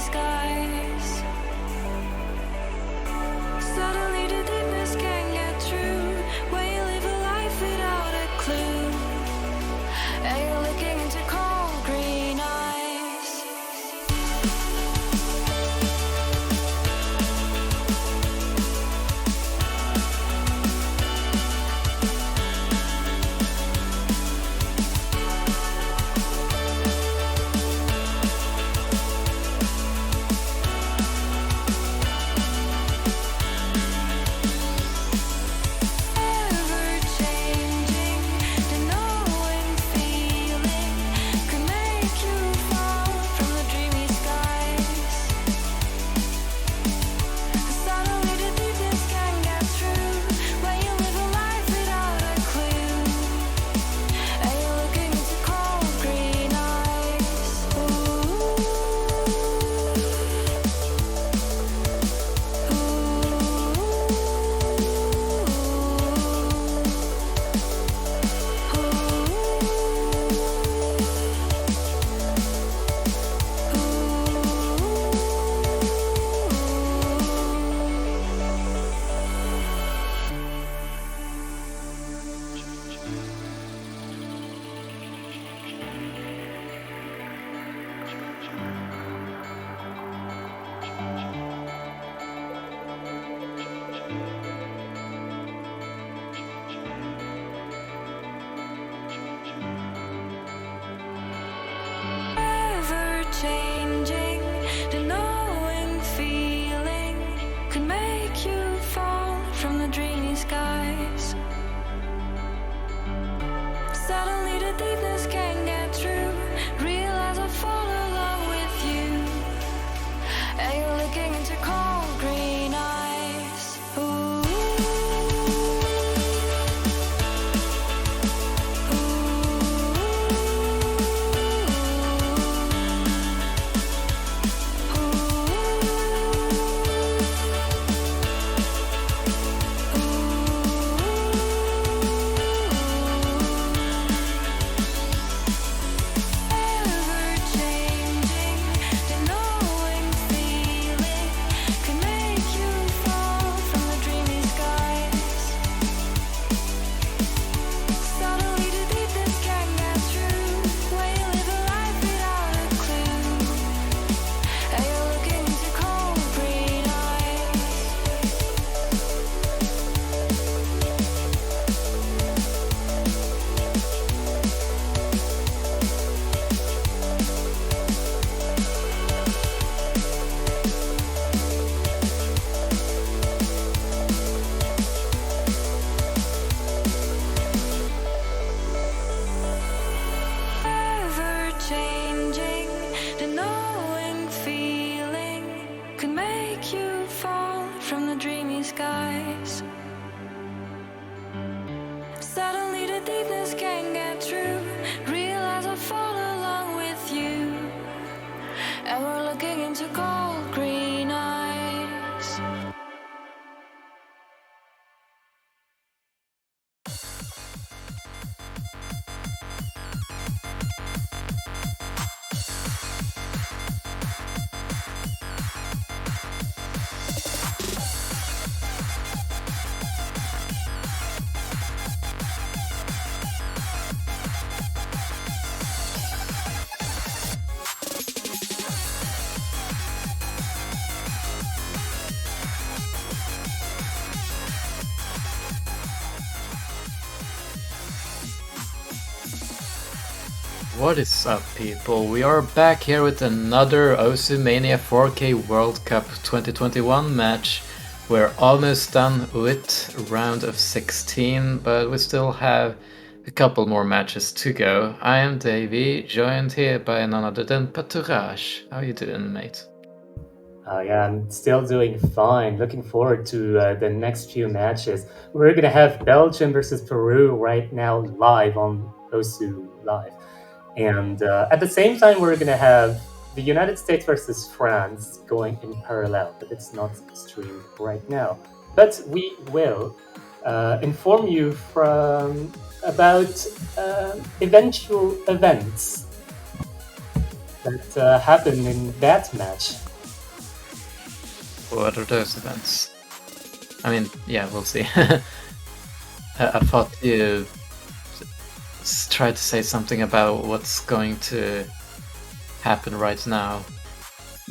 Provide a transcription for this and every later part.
skies. Suddenly the deepness can get through when you live a life without a clue, and you're looking into cold green eyes. Changing, the knowing feeling could make you fall from the dreamy skies. Suddenly the deepness can get through, realize I fall along with you, and you're looking into cold green eyes. Ooh. Changing, the knowing feeling could make you fall from the dreamy skies. Suddenly the deepness can get through, realize I fall along with you, and we're looking into cold green eyes. What is up, people? We are back here with another OSU Mania 4K World Cup 2021 match. We're almost done with round of 16, but we still have a couple more matches to go. I am Davey, joined here by none other than Paturage. How you doing, mate? Yeah, I'm still doing fine. Looking forward to the next few matches. We're going to have Belgium versus Peru right now live on OSU Live. And at the same time, we're going to have the United States versus France going in parallel, but it's not streamed right now. But we will inform you about eventual events that happen in that match. What are those events? I mean, yeah, we'll see. I thought you tried to say something about what's going to happen right now,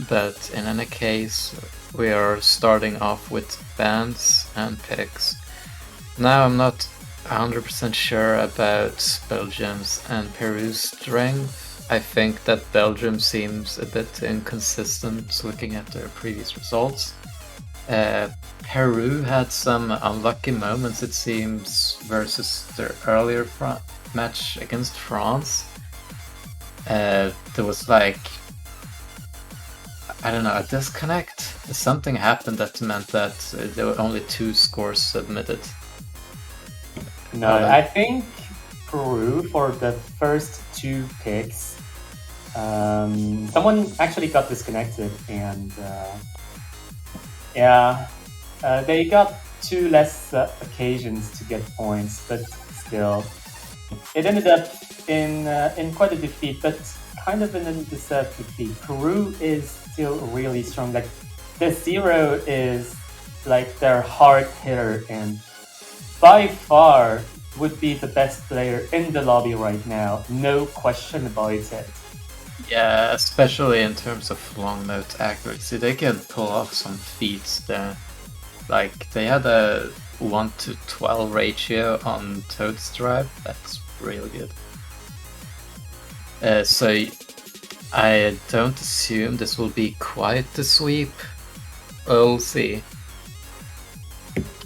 but in any case, we are starting off with bans and picks. Now I'm not 100% sure about Belgium's and Peru's strength. I think that Belgium seems a bit inconsistent looking at their previous results. Peru had some unlucky moments, it seems, versus their earlier match against France. There was like, I don't know, a disconnect. Something happened that meant that there were only 2 scores submitted. No, I think Peru, for the first 2 picks, someone actually got disconnected, and they got 2 less occasions to get points, but still, it ended up in quite a defeat, but kind of an undeserved defeat. Peru is still really strong. Like, the 0 is like their hard hitter, and by far would be the best player in the lobby right now. No question about it. Yeah, especially in terms of long note accuracy, they can pull off some feats there. Like, they had a 1-to-12 ratio on Toad's drive. That's really good. So I don't assume this will be quite the sweep. We'll see.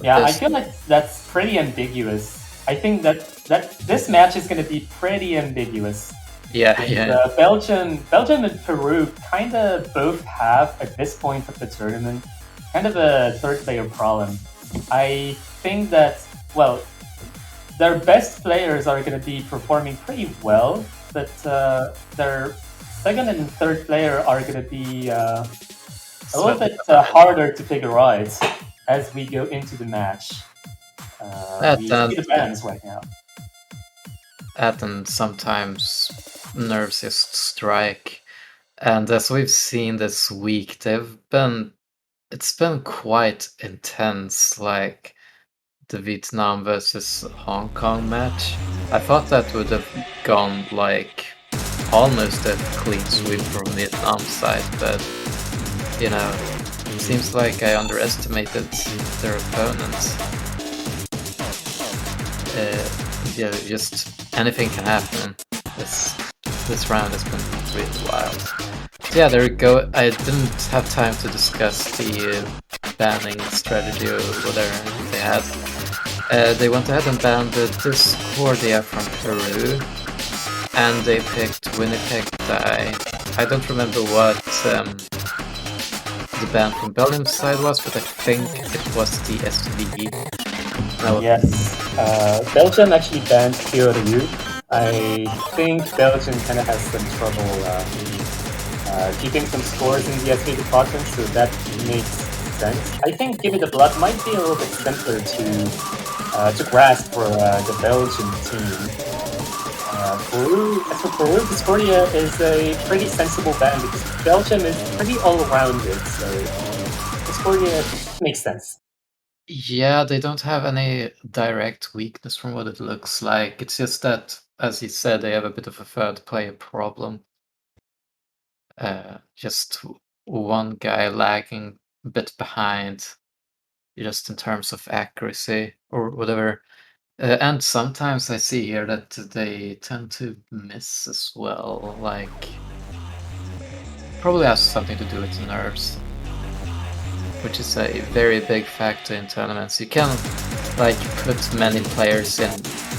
Yeah, I feel like that's pretty ambiguous. I think that this match is going to be pretty ambiguous. Yeah. Belgium and Peru kind of both have, at this point of the tournament, kind of a third player problem. I think that, well, their best players are going to be performing pretty well, but their second and third player are going to be a little bit harder to figure out as we go into the match. We see the bans right now. That and sometimes nerves just strike. And as we've seen this week, it's been quite intense, like the Vietnam versus Hong Kong match. I thought that would have gone like almost a clean sweep from Vietnam side, but you know, it seems like I underestimated their opponents. Yeah, just anything can happen. This round has been really wild. So yeah, there we go. I didn't have time to discuss the banning strategy or whatever they had. They went ahead and banned the Discordia from Peru, and they picked Winnipeg Die. I don't remember what the ban from Belgium's side was, but I think it was the SV. No. Yes, Belgium actually banned Kyoryu. I think Belgium kind of has some trouble keeping some scores in the SV department, so that makes sense. I think Give It the Blood might be a little bit simpler to grasp for the Belgian team. As for Peru, Discordia is a pretty sensible ban because Belgium is pretty all-rounded, so Discordia makes sense. Yeah, they don't have any direct weakness from what it looks like. It's just that, as you said, they have a bit of a third player problem. Just one guy lagging a bit behind, just in terms of accuracy or whatever. And sometimes I see here that they tend to miss as well, like probably has something to do with the nerves, which is a very big factor in tournaments. You can like put many players in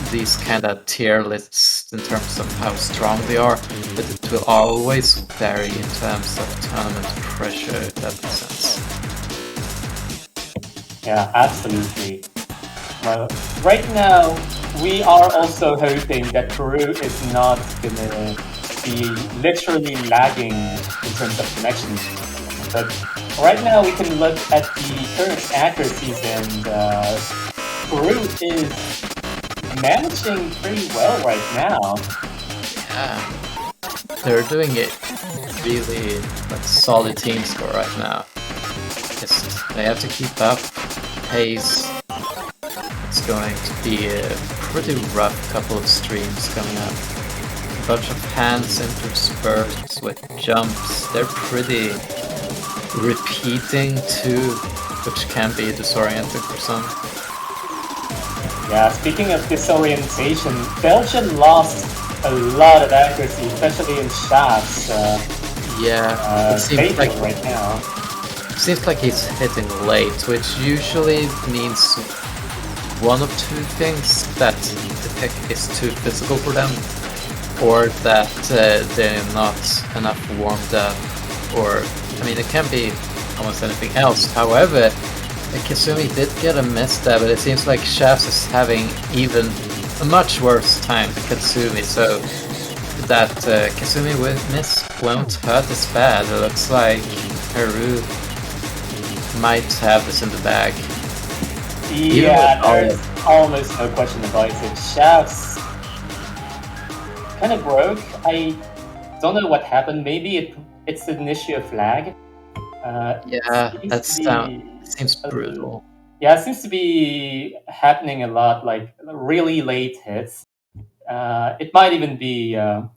these kind of tier lists in terms of how strong they are, but it will always vary in terms of tournament pressure, if that makes sense. Yeah, absolutely. Well, right now, we are also hoping that Peru is not gonna be literally lagging in terms of connection. But right now, we can look at the current accuracies, and Peru is managing pretty well right now. Yeah, they're doing it really like solid team score right now. they have to keep up pace. It's going to be a pretty rough couple of streams coming up. A bunch of hands interspersed with jumps. They're pretty repeating too, which can be disorienting for some. Yeah, speaking of disorientation, Belgium lost a lot of accuracy, especially in shots. It seems like right now. Seems like he's hitting late, which usually means one of two things: that the pick is too physical for them, or that they're not enough warmed up, or I mean, it can be almost anything else. However, Kasumi did get a miss there, but it seems like Shafts is having even a much worse time than Katsumi, so that Kasumi miss won't hurt as bad. It looks like Peru might have this in the bag. Yeah, there's almost no question about it. Shafts kind of broke. I don't know what happened. Maybe it's an issue of lag. That seems brutal. Yeah, it seems to be happening a lot, like really late hits. It might even be an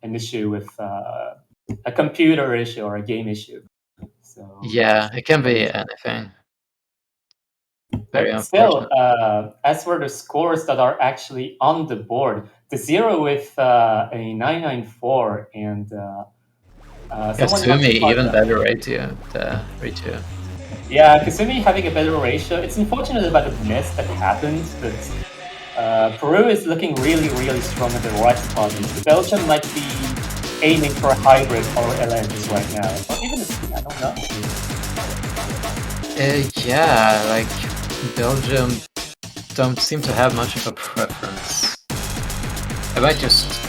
issue with a computer issue or a game issue. So yeah, it can be anything. Very but still, as for the scores that are actually on the board, the zero with a 994 and Kasumi even better ratio. Yeah, Kasumi having a better ratio. It's unfortunate about the miss that happened, but Peru is looking really, really strong at the right department. Belgium might be aiming for a hybrid or LNs right now, or even a C, I don't know. Yeah, like Belgium don't seem to have much of a preference. I might just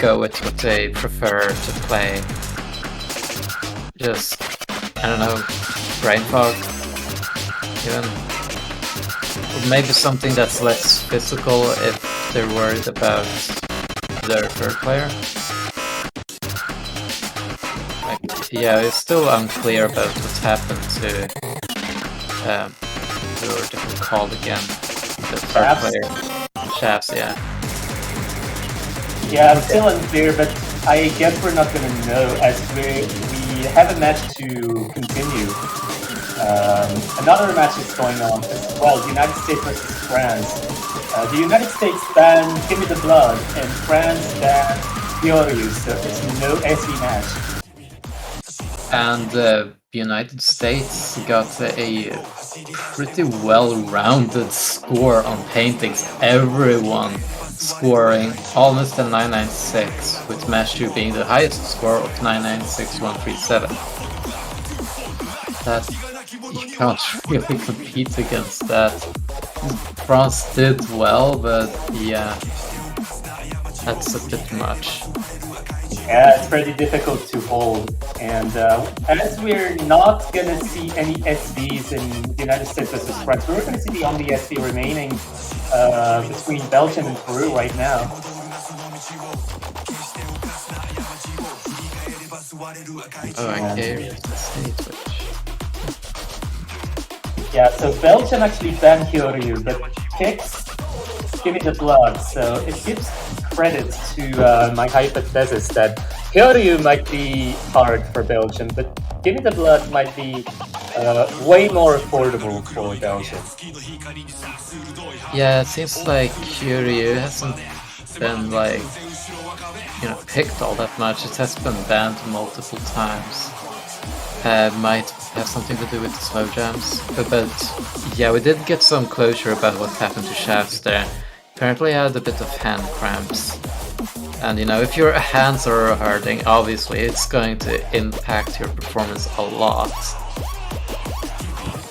go with what they prefer to play. Just, I don't know, brain fog, even. Or maybe something that's less physical if they're worried about their third player. Like, yeah, it's still unclear about what's happened to or different called again. The third player. Shafts, yeah. Yeah, it's still unclear, but I guess we're not gonna know as we have a match to continue. Another match is going on as well, the United States versus France. The United States banned Give Me the Blood, and France banned Kyoryu, so it's no SE match. And the United States got a pretty well-rounded score on paintings. Everyone scoring almost a 996, with Mashu being the highest score of 996137. That you can't really compete against that. France did well, but yeah, that's a bit much. Yeah, it's pretty difficult to hold. And as we're not going to see any SVs in the United States versus France, we're going to see the only SV remaining between Belgium and Peru right now. Oh, okay. Yeah, so Belgium actually banned Kyoryu, but picks Give Me the Blood, so it gives credit to my hypothesis that Kyoryu might be hard for Belgium, but Give Me the Blood might be way more affordable for Belgium. Yeah, it seems like Kyoryu hasn't been picked all that much. It has been banned multiple times. Might have something to do with the slow jams, but yeah, we did get some closure about what happened to Shafts there. Apparently had a bit of hand cramps, and if your hands are hurting, obviously it's going to impact your performance a lot.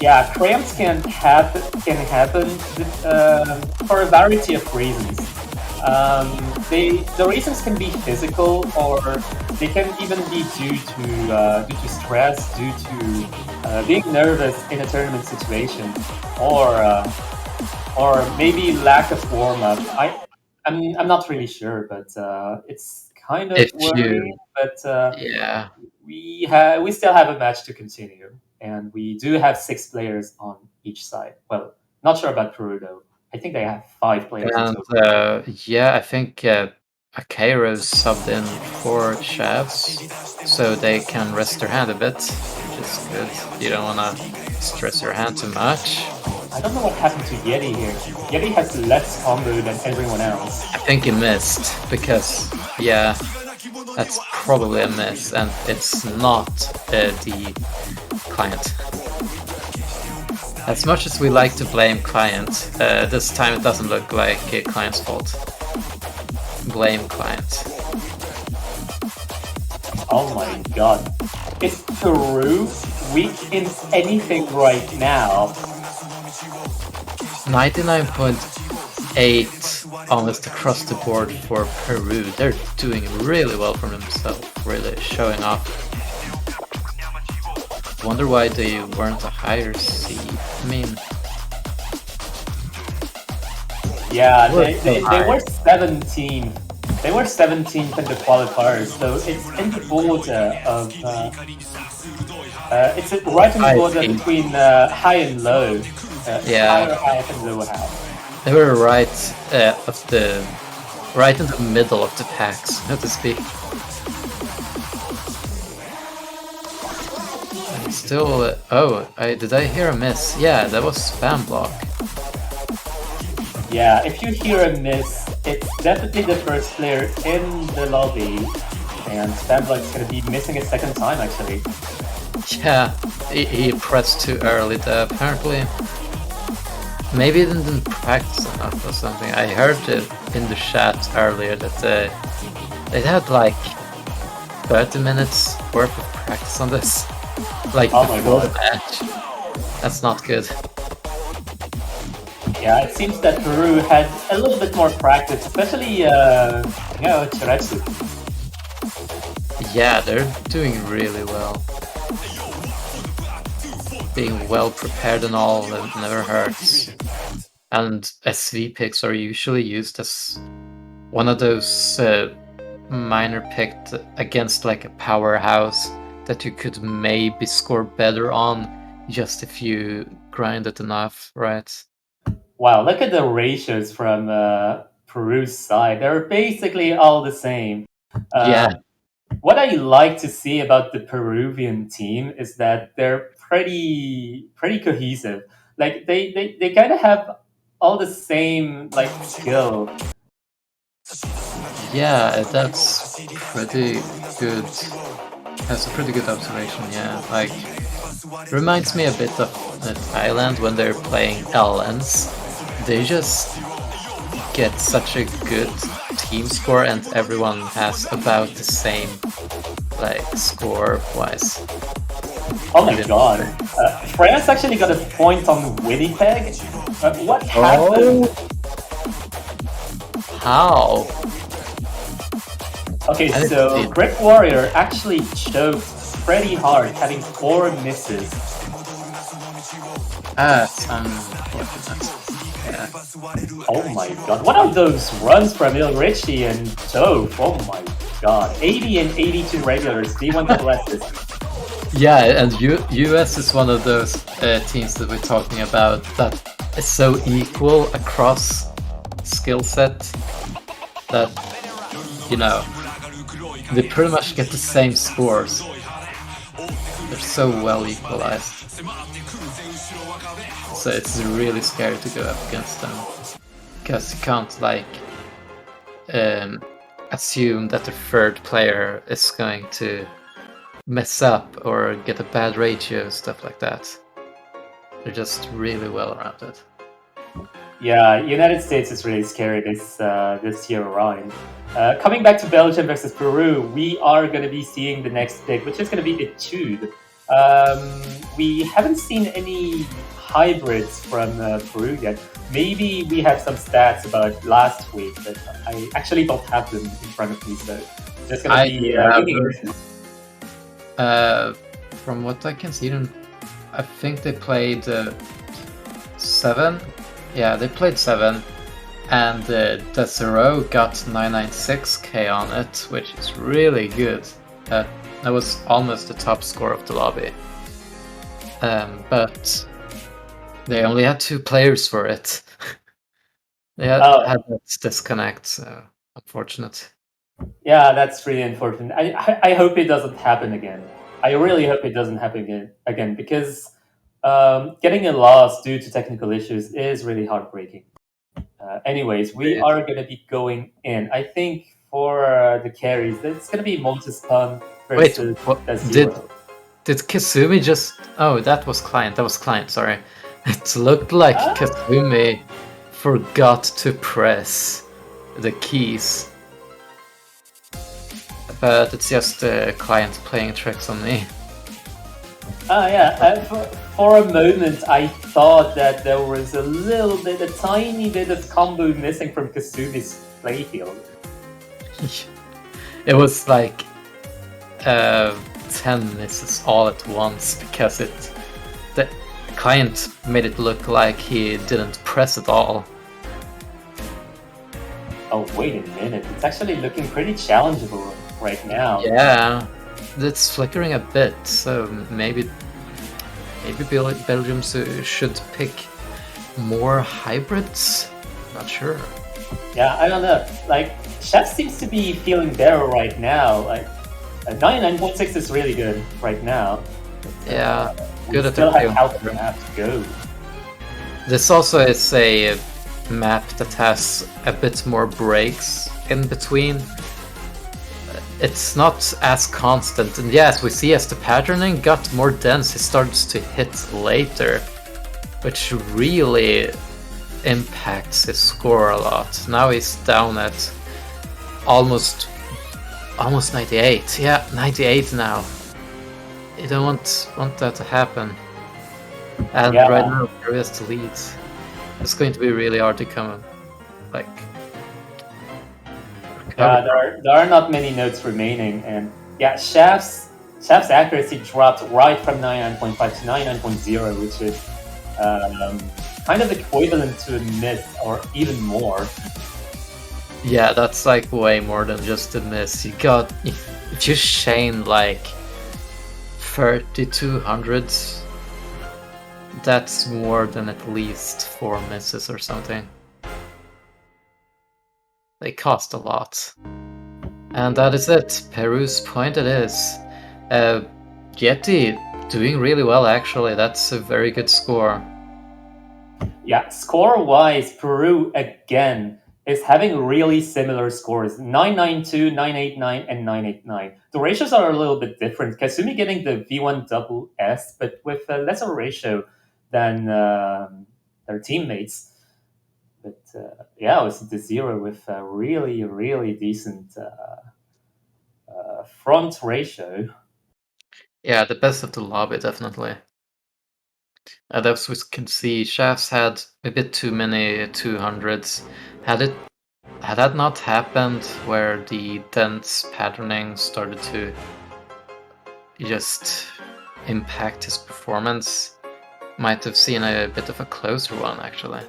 Yeah, cramps can happen for a variety of reasons. The reasons can be physical, or they can even be due to stress, due to being nervous in a tournament situation, or maybe lack of warm up. I'm not really sure, but it's kind of worrying. But yeah, we still have a match to continue, and we do have 6 players on each side. Well, not sure about Peru though. I think they have 5 players in And total. yeah, I think Akeiro's subbed in for Chavs, so they can rest their hand a bit, which is good. You don't want to stress your hand too much. I don't know what happened to Yeti here. Yeti has less combo than everyone else. I think he missed, because, yeah, that's probably a miss, and it's not the client. As much as we like to blame client, this time it doesn't look like a client's fault. Blame client. Oh my god. Is Peru weak in anything right now? 99.8 almost across the board for Peru. They're doing really well for themselves, really showing off. Wonder why they weren't a higher seed. I mean, yeah, they were 17. They were 17th in the qualifiers, so it's in the border of. It's right in the border between high and low. Yeah. Higher half and lower half. They were right right in the middle of the packs, so to speak. And still, did I hear a miss? Yeah, that was spam block. Yeah, if you hear a miss, it's definitely the first player in the lobby, and spam block is going to be missing a second time actually. Yeah, he pressed too early there, apparently. Maybe he didn't practice enough or something. I heard it in the chat earlier that they had like 30 minutes worth of practice on this. Like before the match. That's not good. Yeah, it seems that Peru had a little bit more practice, especially Chiretsu. Yeah, they're doing really well. Being well prepared and all, that never hurts. And SV picks are usually used as one of those minor picked against like a powerhouse that you could maybe score better on just if you grind it enough, right? Wow, look at the ratios from Peru's side. They're basically all the same. Yeah. What I like to see about the Peruvian team is that they're pretty cohesive. Like they kind of have all the same like skill. Yeah, that's pretty good. That's a pretty good observation. Yeah, like reminds me a bit of Thailand when they're playing LNs. They just get such a good team score, and everyone has about the same like score-wise. Oh my god! France actually got a point on Winnipeg. What happened? How? Okay, so Grip Warrior actually choked pretty hard, having 4 misses. That's unfortunate. Yeah. Oh my god, what are those runs from Il Richie and Toph? Oh my god, 80 and 82 regulars, D1 double S's. Yeah, and US is one of those teams that we're talking about that is so equal across skill set that, you know, they pretty much get the same scores. They're so well equalized. So it's really scary to go up against them. Because you can't, like, assume that the third player is going to mess up or get a bad ratio, stuff like that. They're just really well around it. Yeah, United States is really scary this year around. Coming back to Belgium versus Peru, we are going to be seeing the next pick, which is going to be Etude. We haven't seen any hybrids from Peru yet. Maybe we have some stats about last week, but I actually don't have them in front of me, so just going to be... from what I can see, I think they played 7. Yeah, they played 7, and Desero got 996k on it, which is really good. That was almost the top score of the lobby. But they only had 2 players for it. They had that disconnect, so unfortunate. Yeah, that's really unfortunate. I hope it doesn't happen again. I really hope it doesn't happen again because getting a loss due to technical issues is really heartbreaking. Anyways, we Wait, are going to be going in. I think for the carries, it's going to be Montespan wait, versus what the did Zero. Kasumi just... Oh, that was client, sorry. It looked like Ah, Kasumi forgot to press the keys. But it's just the client playing tricks on me. yeah. For a moment, I thought that there was a tiny bit of combo missing from Kasumi's playfield. It was like 10 misses all at once because the client made it look like he didn't press at all. Oh, wait a minute. It's actually looking pretty challengeable right now. Yeah, it's flickering a bit, so maybe Belgium should pick more hybrids? Not sure. Yeah, I don't know. Like, Chef seems to be feeling better right now. Like, 99.6 is really good right now. But, Yeah, we good at still the have field. half the map to go. This also is a map that has a bit more breaks in between. It's not as constant, and yes, we see as the patterning got more dense, it starts to hit later, which really impacts his score a lot. Now he's down at almost 98. Yeah, 98 now. You don't want that to happen. And Yeah. right now, Peru has the lead. It's going to be really hard to come, like, Yeah, recover. there are not many notes remaining, and yeah, Chef's accuracy dropped right from 99.5 to 99.0, which is kind of equivalent to a miss, or even more. Yeah, that's like way more than just a miss. If you chain like 3200, that's more than at least 4 misses or something. They cost a lot. And that is it. Peru's point it is. Yeti doing really well actually. That's a very good score. Yeah, score-wise, Peru again is having really similar scores: 992, 989, and 989. The ratios are a little bit different. Kasumi getting the V1 double S, but with a lesser ratio than their teammates. But yeah, it was the Zero with a really, really decent front ratio. Yeah, the best of the lobby, definitely. As we can see, Shafts had a bit too many 200s. Had that not happened, where the dense patterning started to just impact his performance, might have seen a bit of a closer one, actually.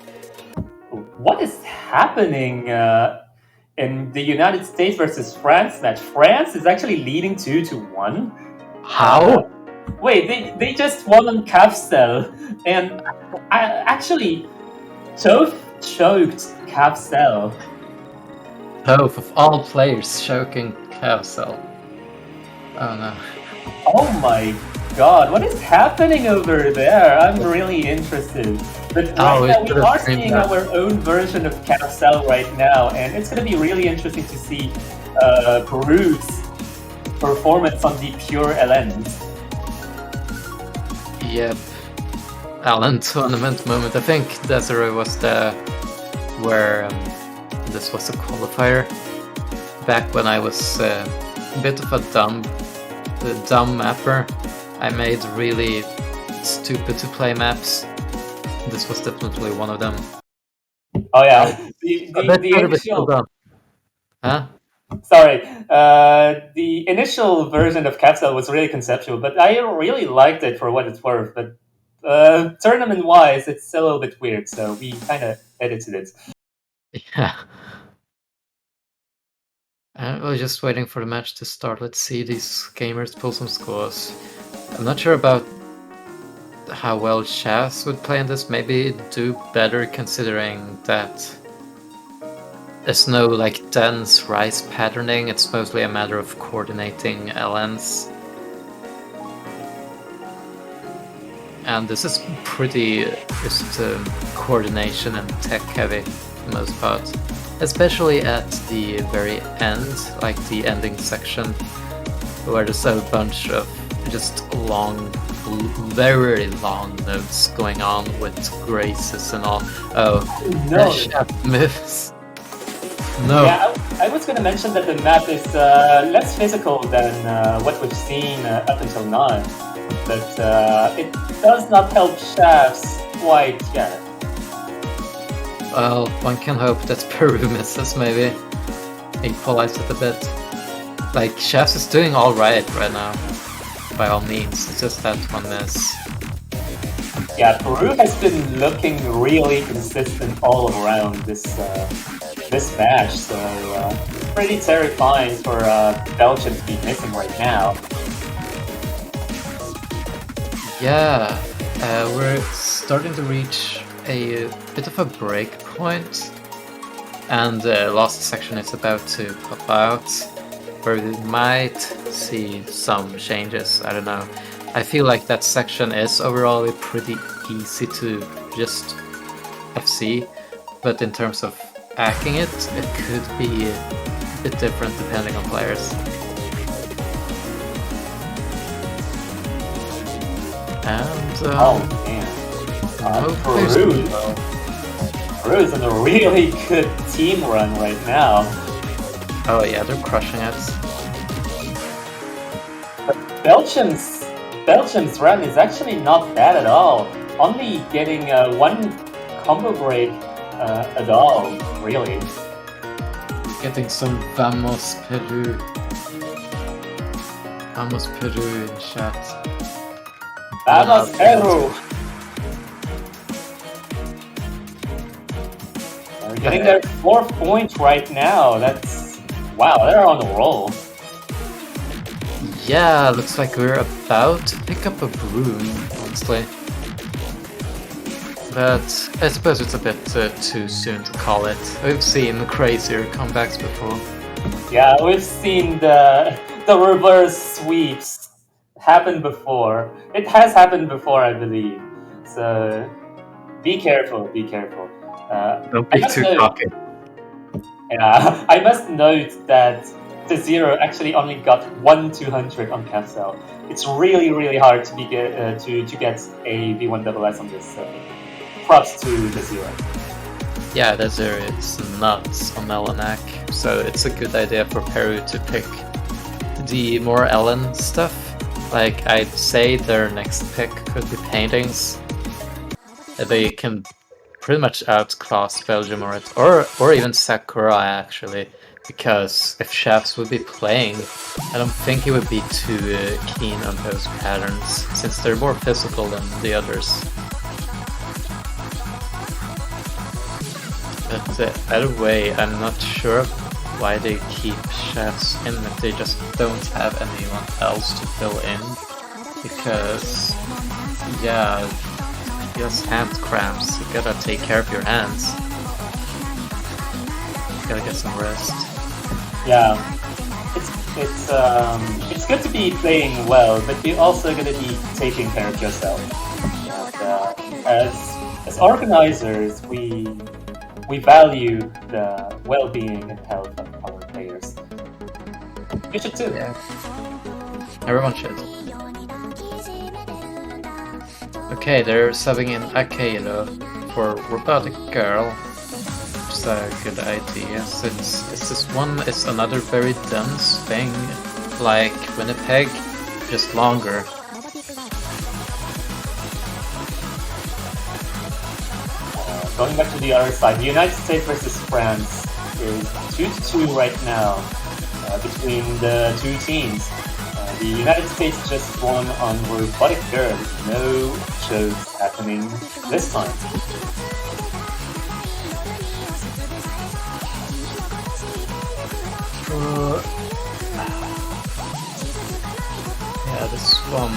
What is happening in the United States versus France match? France is actually leading 2-1. How? Wait, they just won on Capstel, and actually, Toph choked Capstel. Both of all players choking Carousel. Oh no. Oh my god, what is happening over there? I'm really interested. But right now, we are seeing our own version of Capstel right now, and it's going to be really interesting to see Peru's performance on the pure LNs. Yep. Allen tournament moment. I think Desiree was where this was a qualifier. Back when I was a bit of a dumb mapper. I made really stupid to play maps. This was definitely one of them. Oh yeah, the initial... Huh? Sorry, the initial version of Capsule was really conceptual, but I really liked it for what it's worth. But tournament-wise, it's a little bit weird, so we kind of edited it. Yeah. And we're just waiting for the match to start. Let's see these gamers pull some scores. I'm not sure about how well Shaz would play in this. Maybe do better considering that there's no like dense rise patterning. It's mostly a matter of coordinating LNs. And this is pretty just coordination and tech heavy for the most part. Especially at the very end, like the ending section, where there's a bunch of just long, very long notes going on with graces and all. Oh, No. Shaz moves. No. Yeah, I was going to mention that the map is less physical than what we've seen up until now, but it does not help Shafts quite yet. Well, one can hope that Peru misses, maybe. Equalize it a bit. Like, Shafts is doing alright right now, by all means. It's just that one miss. Yeah, Peru has been looking really consistent all around this match, so pretty terrifying for Belgium to be missing right now. Yeah, we're starting to reach a bit of a break point, and the last section is about to pop out, where we might see some changes. I don't know. I feel like that section is overall pretty easy to just FC, but in terms of hacking it could be a bit different depending on players. And Oh man, Peru is on a really good team run right now. Oh yeah, they're crushing it. But Belgium's run is actually not bad at all. Only getting one combo break at all, really. Getting some Vamos Peru. Vamos Peru in chat. Vamos Peru! They're getting their 4th point right now. That's... wow, they're on a roll. Yeah, looks like we're about to pick up a broom, honestly. But I suppose it's a bit too soon to call it. We've seen crazier comebacks before. Yeah, we've seen the reverse sweeps happen before. It has happened before, I believe. So be careful, be careful. Don't be too cocky. Yeah, I must note that the Zero actually only got 1/200 on Capsule. It's really, really hard to get a V1SS on this. Props to the Zero. Yeah, the Zero is nuts on Elenak, so it's a good idea for Peru to pick the more Ellen stuff. Like, I'd say their next pick could be Paintings. They can pretty much outclass Belgium or even Sakura, actually. Because if Shafts would be playing, I don't think he would be too keen on those patterns, since they're more physical than the others. But either way, I'm not sure why they keep Shafts in if they just don't have anyone else to fill in. Because, yeah, he has hand cramps, you gotta take care of your hands. You gotta get some rest. Yeah, it's good to be playing well, but you're also gonna be taking care of yourself. And, as organizers, we value the well-being and health of our players. You should too. Yeah. Everyone should. Okay, they're subbing in Akelo for Robotic Girl. Which is a good idea, since this one is another very dense thing, like Winnipeg, just longer. Going back to the other side, the United States versus France is 2-2 right now between the two teams. The United States just won on Robotic Girl with no shows happening this time. Yeah, this one.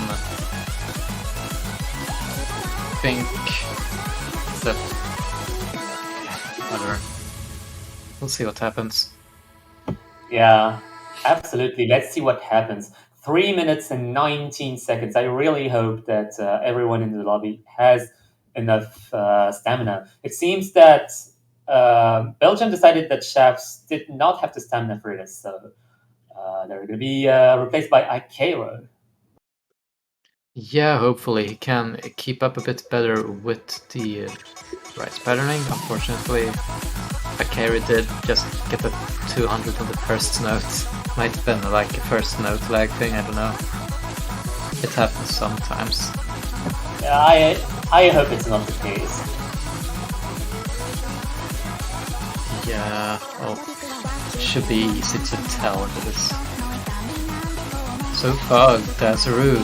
I think that. Whatever. We'll see what happens. Yeah, absolutely. Let's see what happens. 3 minutes and 19 seconds. I really hope that everyone in the lobby has enough stamina. It seems that Belgium decided that chefs did not have the stamina for this, so they're going to be replaced by Ikero. Yeah, hopefully he can keep up a bit better with the right patterning. Unfortunately, Akari did just get a 200 on the first note. Might have been like a first note lag thing, I don't know. It happens sometimes. Yeah, I hope it's not the case. Yeah, well, it should be easy to tell if it is. So far, Dazaru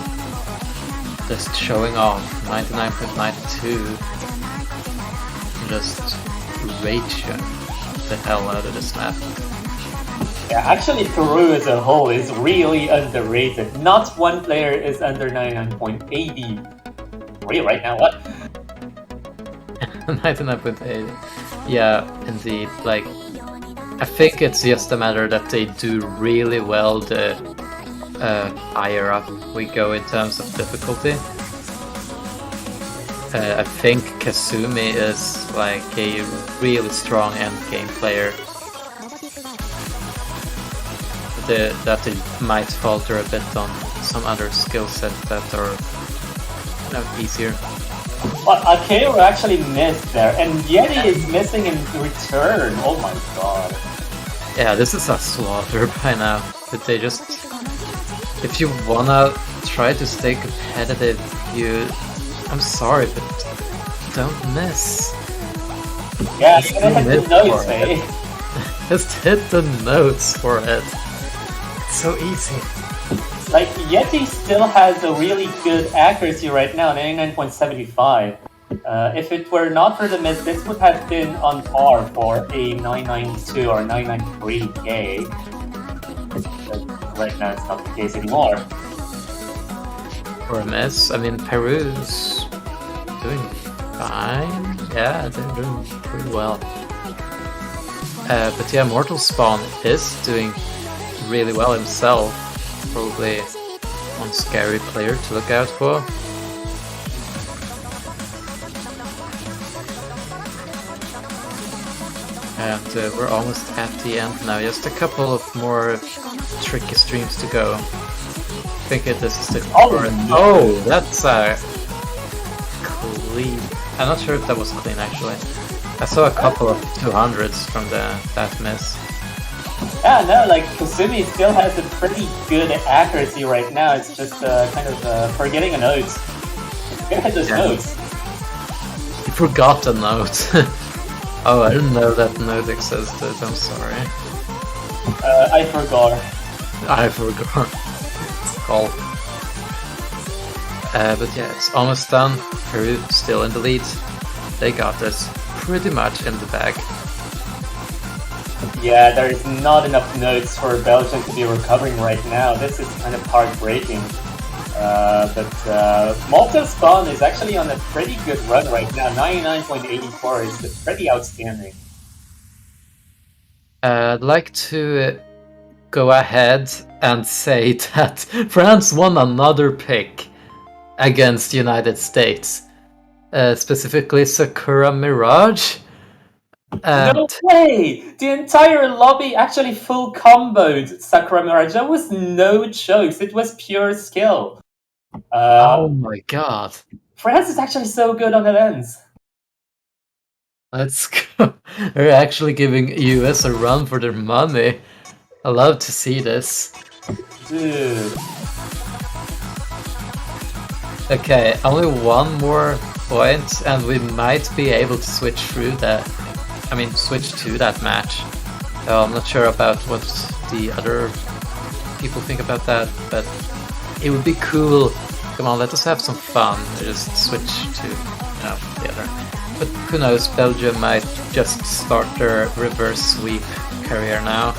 just showing off 99.92, just raging the hell out of this map. Yeah, actually Peru as a whole is really underrated. Not one player is under 99.80. Right now, what? 99.8. Yeah, indeed. Like, I think it's just a matter that they do really well the higher up we go in terms of difficulty. I think Kasumi is like a really strong endgame player. That they might falter a bit on some other skill set that are easier. But Akero actually missed there, and Yeti is missing in return. Oh my god. Yeah, this is a slaughter by now. But they just... If you wanna try to stay competitive, I'm sorry, but don't miss. Yeah, you gotta hit the notes, eh? Just hit the notes for it. It's so easy. Like, Yeti still has a really good accuracy right now, 99.75. If it were not for the miss, this would have been on par for a 992 or 993K. But right now it's not the case anymore. For a miss, I mean, Peru's doing fine. Yeah, they're doing pretty well. But yeah, Mortal Spawn is doing really well himself. Probably one scary player to look out for. And we're almost at the end now. Just a couple of more tricky streams to go. I think this is the Oh, that's clean. I'm not sure if that was clean actually. I saw a couple of 200s from that miss. Yeah, no, like Kasumi still has a pretty good accuracy right now. It's just kind of forgetting a note. Gotta hit those notes. You forgot a note. Oh, I didn't know that note existed. I'm sorry. I forgot. I forgot. It's called. But yeah, it's almost done. Peru still in the lead. They got this pretty much in the bag. Yeah, there is not enough notes for Belgium to be recovering right now. This is kind of heartbreaking. But Mortal Spawn is actually on a pretty good run right now. 99.84 is pretty outstanding. I'd like to go ahead and say that France won another pick against United States. Specifically Sakura Mirage. No way! The entire lobby actually full comboed Sakura Mirage. That was no jokes. It was pure skill. Oh my god. France is actually so good on the lens. Let's go. They're actually giving US a run for their money. I love to see this. Dude. Okay, only one more point and we might be able to switch through that. I mean, switch to that match. I'm not sure about what the other people think about that, but it would be cool. Come on, let us have some fun. Just switch to, the other. But who knows, Belgium might just start their reverse sweep career now.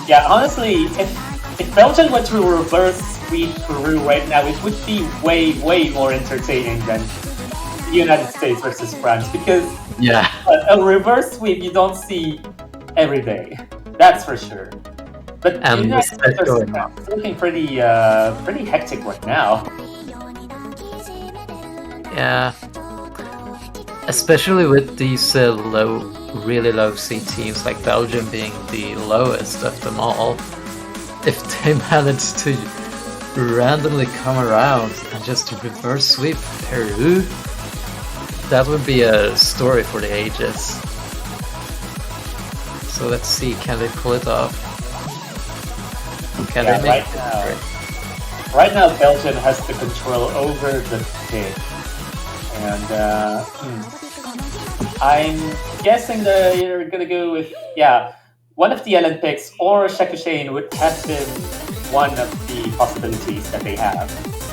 Yeah, honestly, if Belgium were to reverse sweep Peru right now, it would be way more entertaining than the United States versus France, because Yeah. a reverse sweep you don't see every day. That's for sure. But And United States versus especially France is looking pretty hectic right now. yeah, especially with these really low C teams like Belgium being the lowest of them all. If they manage to randomly come around and just reverse sweep Peru, that would be a story for the ages. So let's see, can they pull it off? Can they make it? Right now, Belgium has the control over the pick, and I'm guessing they're gonna go with one of the Ellen picks, or Shakushain would have been one of the possibilities that they have.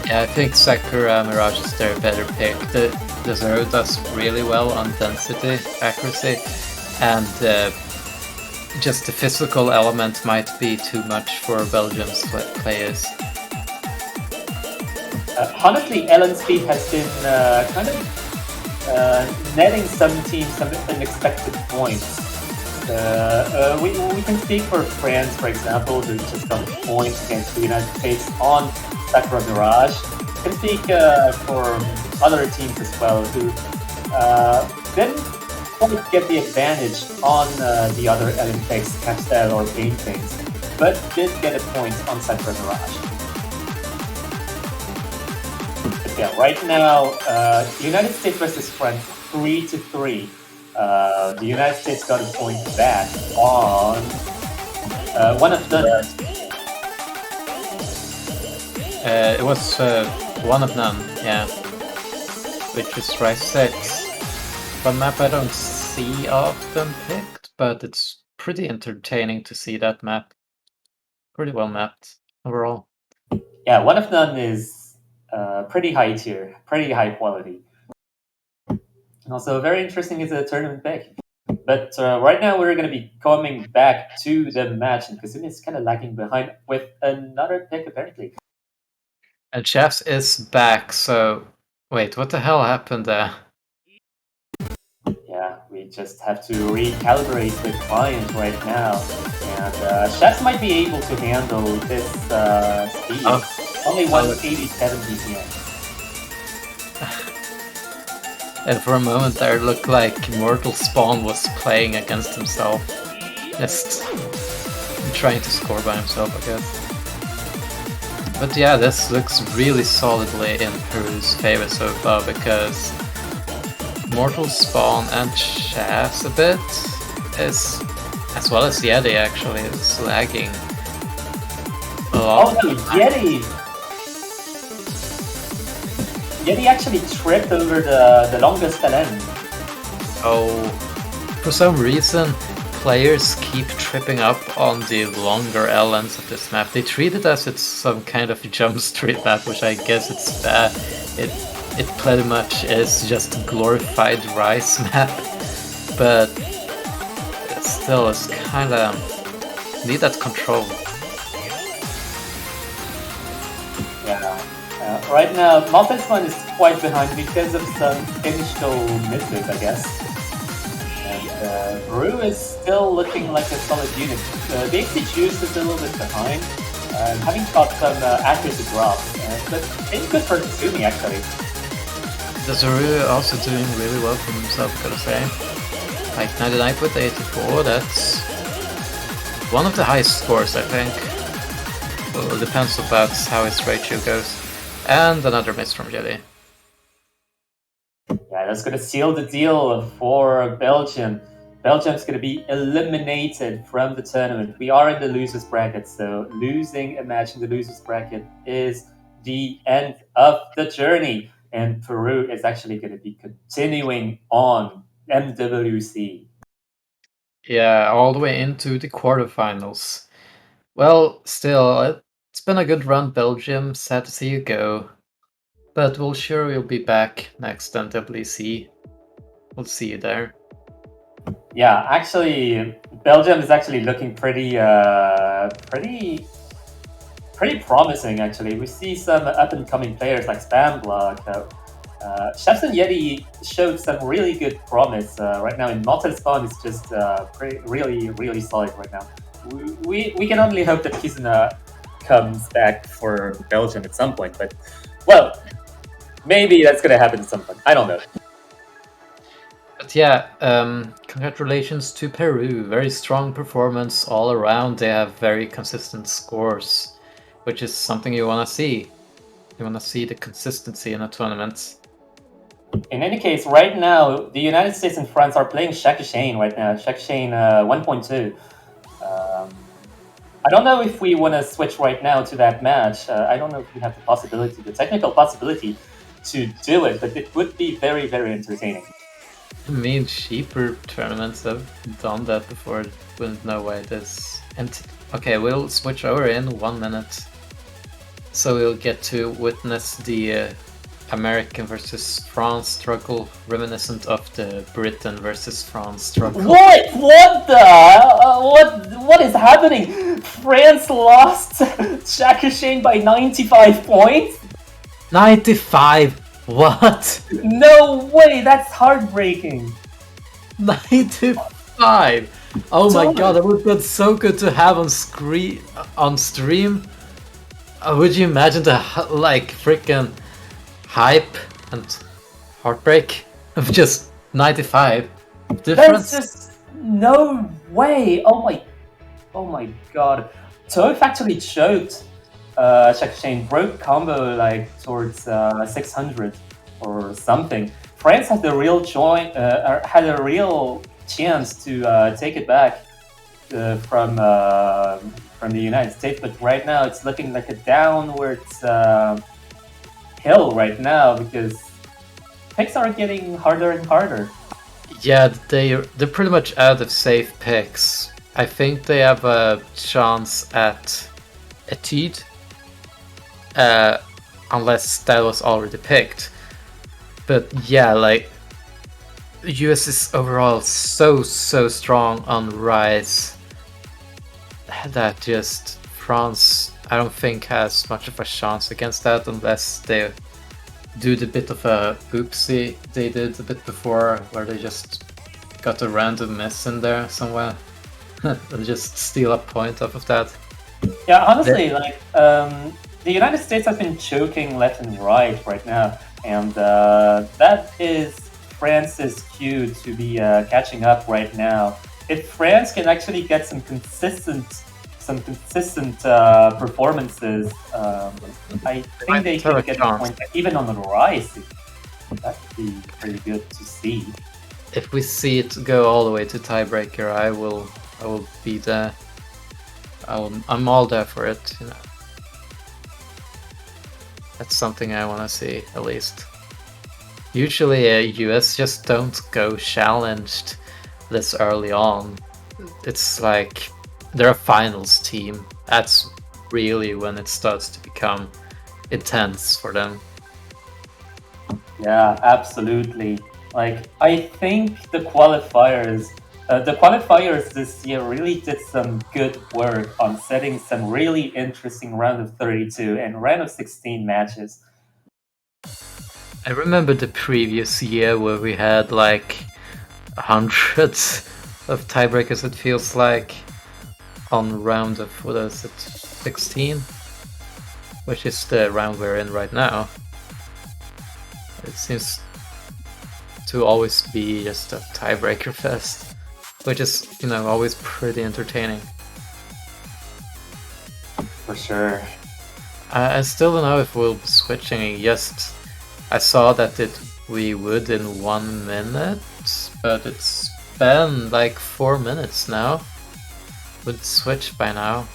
Yeah, I think Sakura Mirage is their better pick. The Zero does really well on density, accuracy, and just the physical element might be too much for Belgium's players. Honestly, Ellen Speed has been kind of netting some teams some unexpected points. We can speak for France, for example, who just got points against the United States on Sakura Mirage. We can speak for other teams as well who didn't quite get the advantage on the other Olympics, Castel or Paintings, but did get a point on Sakura Mirage. But yeah, right now, the United States versus France, 3-3. The United States got a point back on one of the. It was one of none, yeah, which is Rise 6. One map I don't see often picked, but it's pretty entertaining to see that map. Pretty well mapped overall. Yeah, one of none is pretty high tier, pretty high quality. And also very interesting is a tournament pick. But right now we're going to be coming back to the match, and Kazumi is kind of lagging behind with another pick apparently. And Chefs is back, so wait, what the hell happened there? Yeah, we just have to recalibrate the client right now, and Chefs might be able to handle this speed. Only 187 BPM. And for a moment there it looked like Mortal Spawn was playing against himself. Just trying to score by himself, I guess. But yeah, this looks really solidly in Peru's favor so far, because Mortal Spawn and Shafts a bit is, as well as Yeti actually, is lagging a lot. Oh no, Yeti! Yeti actually tripped over the longest LN. Oh, for some reason, players keep tripping up on the longer LNs of this map. They treat it as it's some kind of jump street map, which I guess it's it pretty much is just a glorified Rise map, but still, it's kind of need that control. Yeah. Right now, Maltesman is quite behind because of some initial misses, I guess. And Peru is still looking like a solid unit. The XP Juice is a little bit behind, having caught some accuracy drops, but it's good for Tsumi actually. Zuru also doing really well for himself, gotta say. Like 99 with 84, that's one of the highest scores, I think. Well, it depends about how his ratio goes. And another miss from Jelly. Yeah, that's going to seal the deal for Belgium. Belgium's going to be eliminated from the tournament. We are in the losers bracket, so losing a match in the losers bracket is the end of the journey. And Peru is actually going to be continuing on MWC. Yeah, all the way into the quarterfinals. Well, still, it's been a good run, Belgium. Sad to see you go. But we'll sure you'll be back next MWC. We'll see you there. Yeah, actually, Belgium is actually looking pretty pretty promising, actually. We see some up-and-coming players like Spamblock. Chefs and Yeti showed some really good promise right now, and Malta Spawn is just really solid right now. We can only hope that Kizuna comes back for Belgium at some point, but, well, maybe that's going to happen at some point. I don't know. But yeah, congratulations to Peru. Very strong performance all around. They have very consistent scores, which is something you want to see. You want to see the consistency in a tournament. In any case, right now, the United States and France are playing Shaka Shane right now. Shaka Shane 1.2. I don't know if we want to switch right now to that match. I don't know if we have the technical possibility to do it, but it would be very entertaining. I mean, cheaper tournaments have done that before. Wouldn't know why this. And okay, we'll switch over in 1 minute. So we'll get to witness the American versus France struggle, reminiscent of the Britain versus France struggle. What? What is happening? France lost Shaka Shane by 95 points? 95? What? No way, that's heartbreaking. 95? Oh my god, that would be so good to have on stream. Would you imagine the like freaking hype and heartbreak of just 95 difference? There's just no way. Oh my god. Toaf actually choked Shaka Shane, broke combo like towards 600 or something. France had the real chance to take it back from the United States, but right now it's looking like a downwards hill right now because picks are getting harder and harder. Yeah, they're pretty much out of safe picks. I think they have a chance at Etude, unless that was already picked. But yeah, like US is overall so strong on Rise that just France, I don't think, has much of a chance against that unless they do the bit of a oopsie they did a bit before, where they just got a random miss in there somewhere and just steal a point off of that. Yeah, honestly, the United States has been choking left and right now, and that is France's cue to be catching up right now. If France can actually get some consistent performances, I think they can get a point even on the rise. That would be pretty good to see. If we see it go all the way to tiebreaker, I will be there. I'm all there for it, you know. That's something I want to see, at least. Usually US just don't go challenged this early on. It's like they're a finals team. That's really when it starts to become intense for them. Yeah, absolutely. Like, I think the qualifiers this year really did some good work on setting some really interesting round of 32 and round of 16 matches. I remember the previous year where we had like hundreds of tiebreakers, it feels like, on round of, what is it, 16? Which is the round we're in right now. It seems to always be just a tiebreaker fest, which is, you know, always pretty entertaining. For sure. I still don't know if we'll be switching. Just, I saw that we would in 1 minute, but it's been like 4 minutes now. Would switch by now.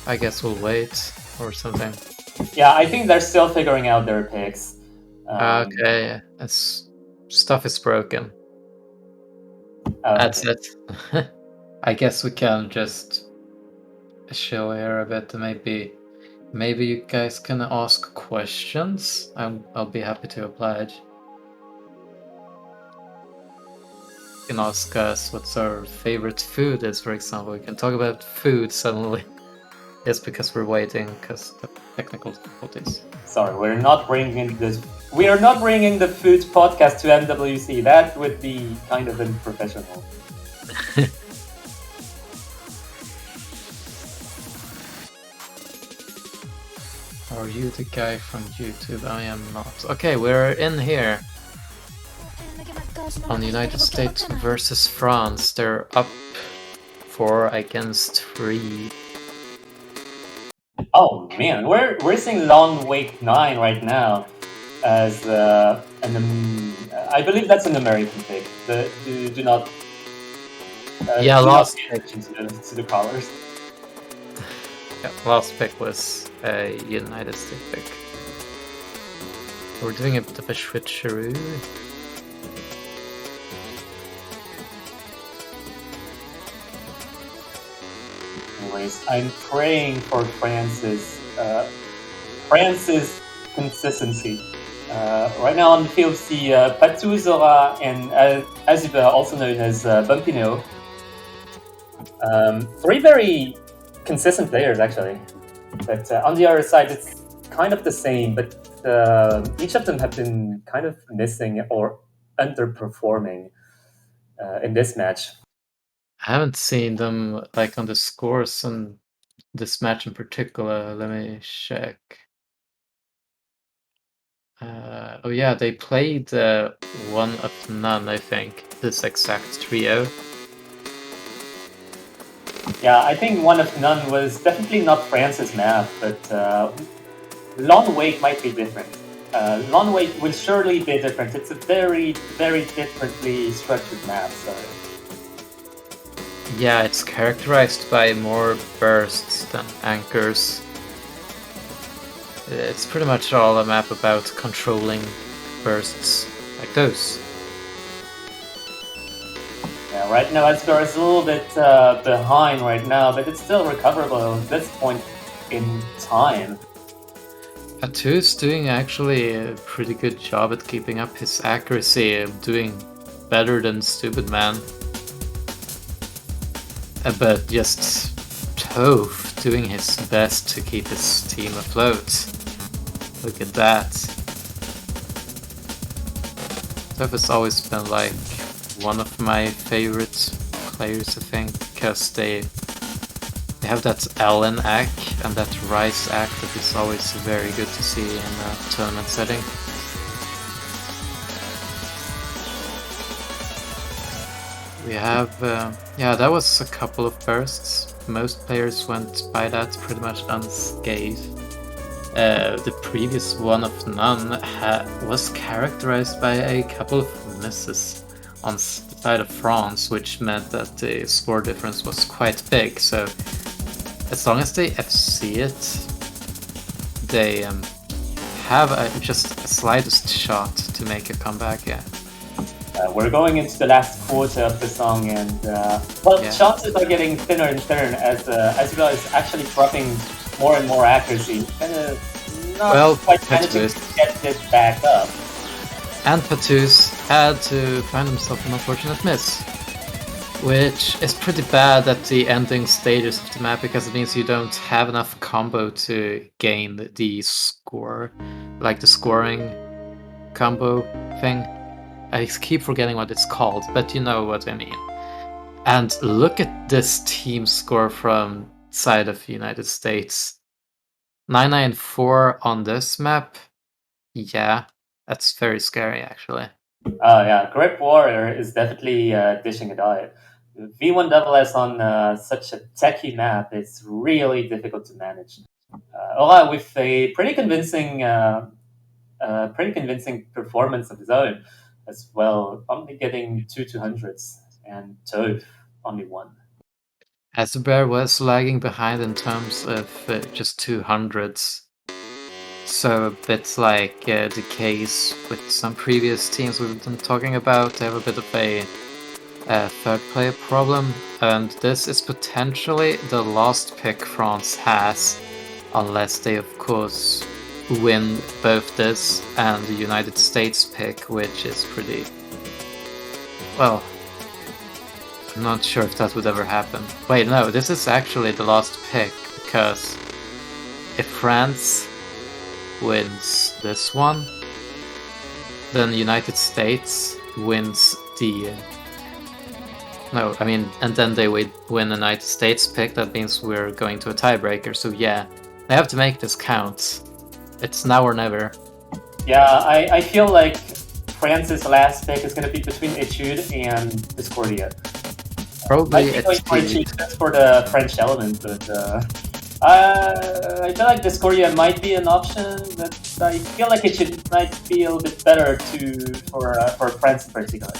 I guess we'll wait or something. Yeah, I think they're still figuring out their picks. Okay, stuff is broken. That's it. I guess we can just show here a bit. Maybe you guys can ask questions. I'll be happy to oblige. can ask us what's our favorite food is, for example. We can talk about food suddenly. Just because we're waiting because of technical difficulties. Sorry, we're not bringing this. We are not bringing the food podcast to MWC. That would be kind of unprofessional. Are you the guy from YouTube? I am not. Okay, we're in here. On the United States versus France. They're up 4 against 3. Oh man, we're seeing Long Wait 9 right now as I believe that's an American pick. Do not yeah, do last not pay attention to the colors. Yeah, last pick was a United States pick. We're doing a bit of a switcheroo. Anyways, I'm praying for France's consistency. Right now on the field, see Patou, Zora, and Azuba, also known as Bumpino. 3 very consistent players, actually. But on the other side, it's kind of the same, but each of them have been kind of missing or underperforming in this match. I haven't seen them like on the scores on this match in particular. Let me check. Oh yeah, they played One of None, I think. This exact trio. Yeah, I think One of None was definitely not France's map, but Long Wait might be different. Long Wait will surely be different. It's a very, very differently structured map, so... Yeah, it's characterized by more bursts than anchors. It's pretty much all a map about controlling bursts like those. Yeah, right now Esper is a little bit behind right now, but it's still recoverable at this point in time. Patou's doing actually a pretty good job at keeping up his accuracy, doing better than Stupid Man. But just Toph doing his best to keep his team afloat. Look at that. Toph has always been like one of my favorite players, I think, because they have that Ellen act and that Rice act that is always very good to see in a tournament setting. We have, yeah, that was a couple of bursts. Most players went by that pretty much unscathed. The previous One of None was characterized by a couple of misses on the side of France, which meant that the score difference was quite big. So as long as they FC it, they have just a slightest shot to make a comeback, yeah. We're going into the last quarter of the song, and chances are getting thinner and thinner as Azrael is actually dropping more and more accuracy. Kind of not quite managing to get this back up. And Patou's had to find himself an unfortunate miss, which is pretty bad at the ending stages of the map because it means you don't have enough combo to gain the score, like the scoring combo thing. I keep forgetting what it's called, but you know what I mean. And look at this team score from side of the United States. 994 on this map. Yeah, that's very scary actually. Oh yeah, Grip Warrior is definitely dishing it out. V1SS on such a techy map is really difficult to manage. Ola with a pretty convincing performance of his own as well, only getting 2 200s, and Toph only 1. Azubert was lagging behind in terms of just 200s. So a bit like the case with some previous teams we've been talking about, they have a bit of a third player problem, and this is potentially the last pick France has, unless they of course win both this and the United States pick, which is pretty, well, I'm not sure if that would ever happen. Wait, no, this is actually the last pick, because if France wins this one, then the United States wins the... No, I mean, and then they win the United States pick, that means we're going to a tiebreaker, so yeah. They have to make this count. It's now or never. Yeah, I feel like France's last pick is going to be between Etude and Discordia. Probably I think for Etude just for the French element, but I feel like Discordia might be an option, but I feel like it might be a little bit better for France in particular.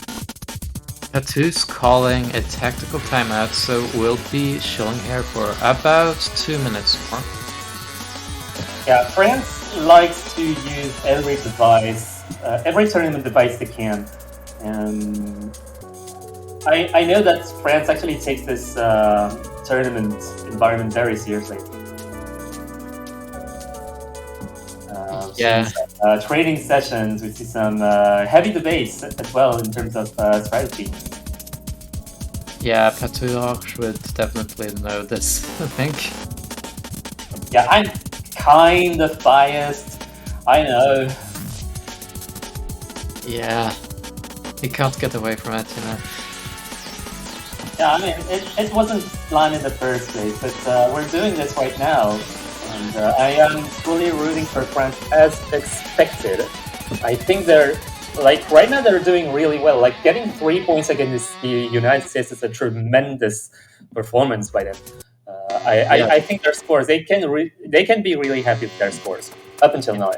Tattoo's calling a tactical timeout, so we'll be chilling here for about 2 minutes more. Yeah, France likes to use every device, every tournament device they can, and I know that France actually takes this tournament environment very seriously. Yeah. Training sessions, we see some heavy debates as well in terms of strategy. Yeah, Patouche would definitely know this, I think. Yeah, I'm kind of biased, I know. Yeah, he can't get away from it, you know. Yeah, I mean, it wasn't planned in the first place, but we're doing this right now. And I am fully rooting for France as expected. I think they're, like, right now they're doing really well. Like, getting 3 points against the United States is a tremendous performance by them. I think their scores, they can be really happy with their scores up until now.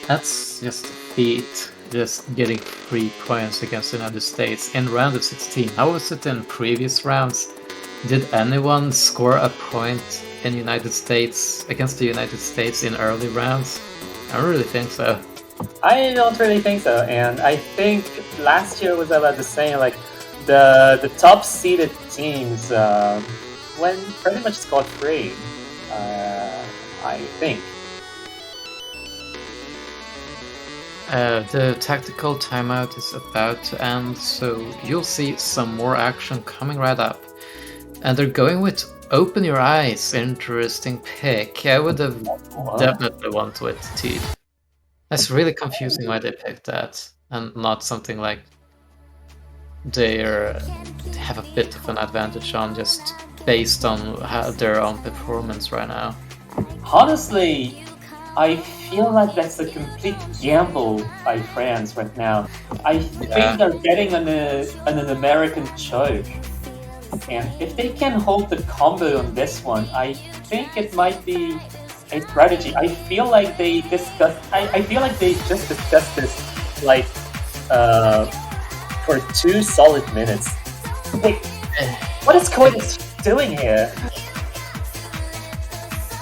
That's just a feat, just getting 3 points against the United States in round of 16. How was it in previous rounds? Did anyone score a point in United States against the United States in early rounds? I don't really think so. I don't really think so, and I think last year was about the same. Like the top seeded teams went pretty much scot-free. I think. The tactical timeout is about to end, so you'll see some more action coming right up. And they're going with Open Your Eyes. Interesting pick. I would have definitely went with Teeth. That's really confusing why they picked that, and not something like they have a bit of an advantage on just based on their own performance right now. Honestly, I feel like that's a complete gamble by France right now. I think they're betting on an American choke. And if they can hold the combo on this one, I think it might be a strategy. I feel like they just discussed this like for 2 solid minutes. Wait, what is Codex doing here?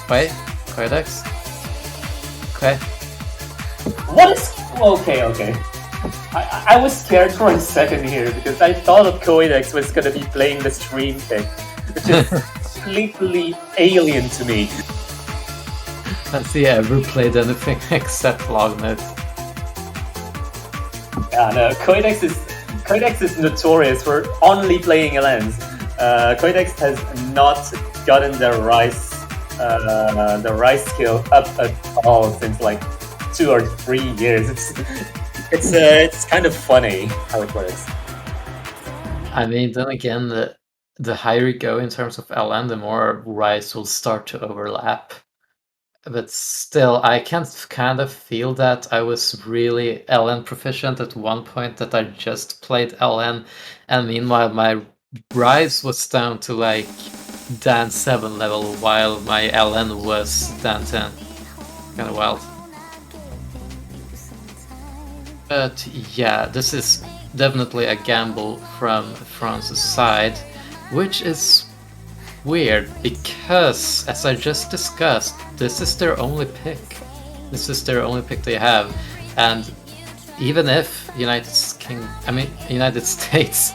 Wait, Codex? Okay. What is... Okay. I was scared for a second here because I thought of Codex was gonna be playing the stream pick, which is completely alien to me. Has he ever played anything except log mode? Yeah, no, Codex is notorious for only playing LNs. Codex has not gotten the rice skill up at all since like 2 or 3 years. It's kind of funny how it works. I mean, then again, the higher you go in terms of LN, the more rice will start to overlap. But still, I can kind of feel that I was really LN proficient at one point that I just played LN, and meanwhile my rise was down to like Dan 7 level while my LN was Dan 10. Kinda wild. But yeah, this is definitely a gamble from France's side, which is weird because, as I just discussed, this is their only pick. This is their only pick they have, and even if United States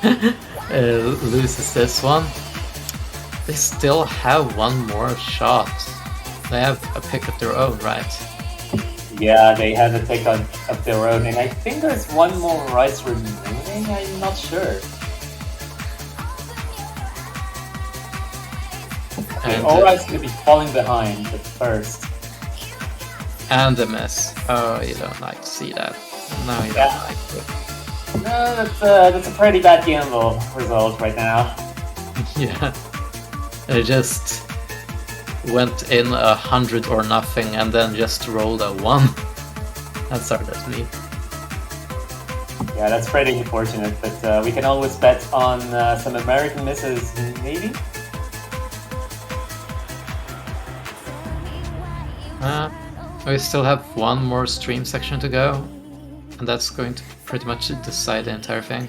loses this one, they still have one more shot. They have a pick of their own, right? Yeah, they have a pick of their own, and I think there's one more rice remaining. I'm not sure. Okay, And, Alright's gonna be falling behind at first. and a miss. Oh, you don't like to see that. No, you Yeah. don't like it. No, that's a pretty bad gamble result right now. Yeah. It just went in 100 or nothing and then just rolled a 1. That's hard as me. Yeah, that's pretty unfortunate, but we can always bet on some American misses, maybe? We still have one more stream section to go, and that's going to pretty much decide the entire thing.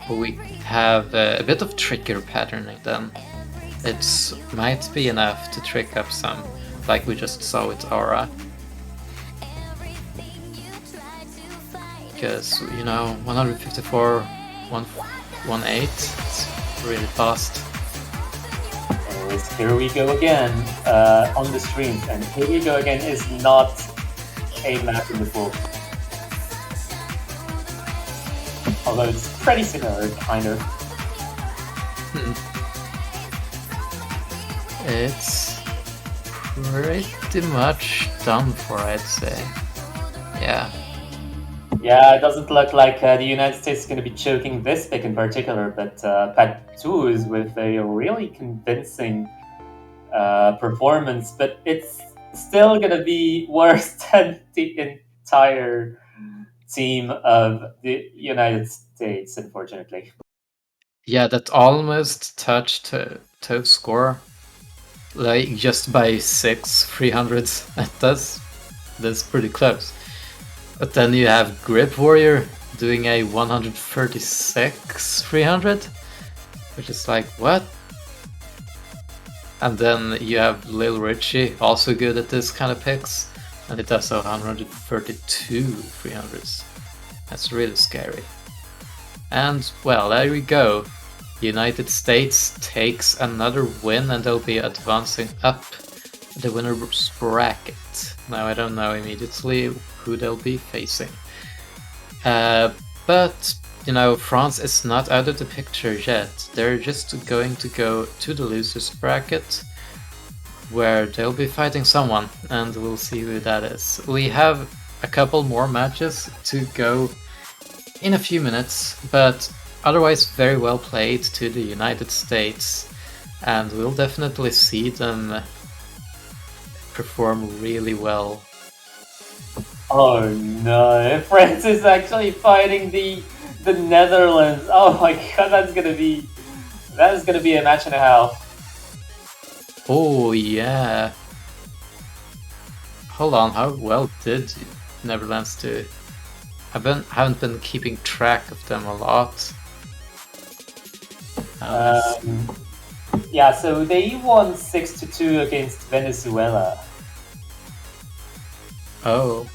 We have a bit of trigger patterning then. It might be enough to trick up some, like we just saw with Aura. Because, you know, 154, 118, it's really fast. Anyways, here we go again on the streams, and here we go again is not a map in the book. Although it's pretty similar, kind of. It's pretty much done for, I'd say. Yeah. Yeah, it doesn't look like the United States is going to be choking this pick in particular, but Pat 2 is with a really convincing performance, but it's still going to be worse than the entire team of the United States, unfortunately. Yeah, that almost touched Toad's score. Like, just by 6 300s at us. That's pretty close. But then you have Grip Warrior doing a 136 300, which is like, what? And then you have Lil Richie, also good at this kind of picks, and it does a 132 300s. That's really scary. And, well, there we go. United States takes another win and they'll be advancing up the winner's bracket. Now I don't know immediately who they'll be facing. But, you know, France is not out of the picture yet. They're just going to go to the loser's bracket, where they'll be fighting someone, and we'll see who that is. We have a couple more matches to go in a few minutes, but otherwise very well played to the United States, and we'll definitely see them perform really well. Oh no, France is actually fighting the Netherlands. Oh my god, that is gonna be a match and a half. Oh yeah. Hold on, how well did Netherlands do? Haven't been keeping track of them a lot. Yeah, so they won 6-2 against Venezuela. Oh.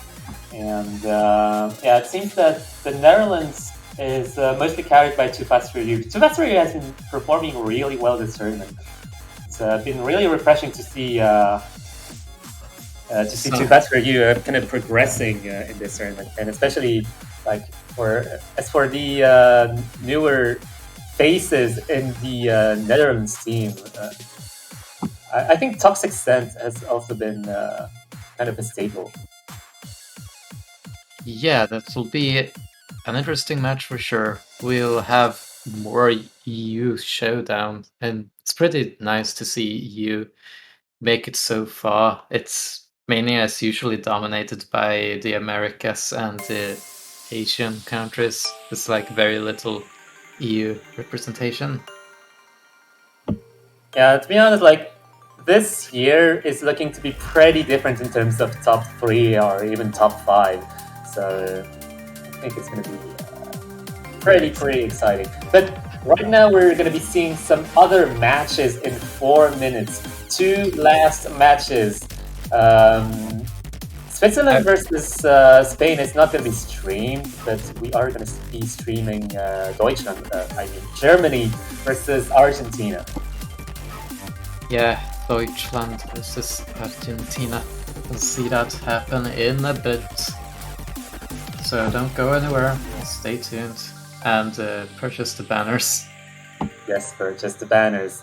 And yeah, it seems that the Netherlands is mostly carried by Too Fast for You. Too Fast for You has been performing really well this tournament. It's been really refreshing to see Too Fast for You kind of progressing in this tournament, and especially like as for the newer faces in the Netherlands team. I think Toxic Scent has also been kind of a staple. Yeah, that will be an interesting match for sure. We'll have more EU showdown, and it's pretty nice to see EU make it so far. It's Mania is usually dominated by the Americas and the Asian countries. It's like very little EU representation. Yeah, to be honest, like this year is looking to be pretty different in terms of top 3 or even top 5. So I think it's going to be pretty exciting. But right now we're going to be seeing some other matches in 4 minutes. 2 last matches. Switzerland versus Spain is not going to be streamed, but we are going to be streaming Germany versus Argentina. Yeah, Deutschland versus Argentina. We'll see that happen in a bit. So don't go anywhere, stay tuned, and purchase the banners. Yes, purchase the banners.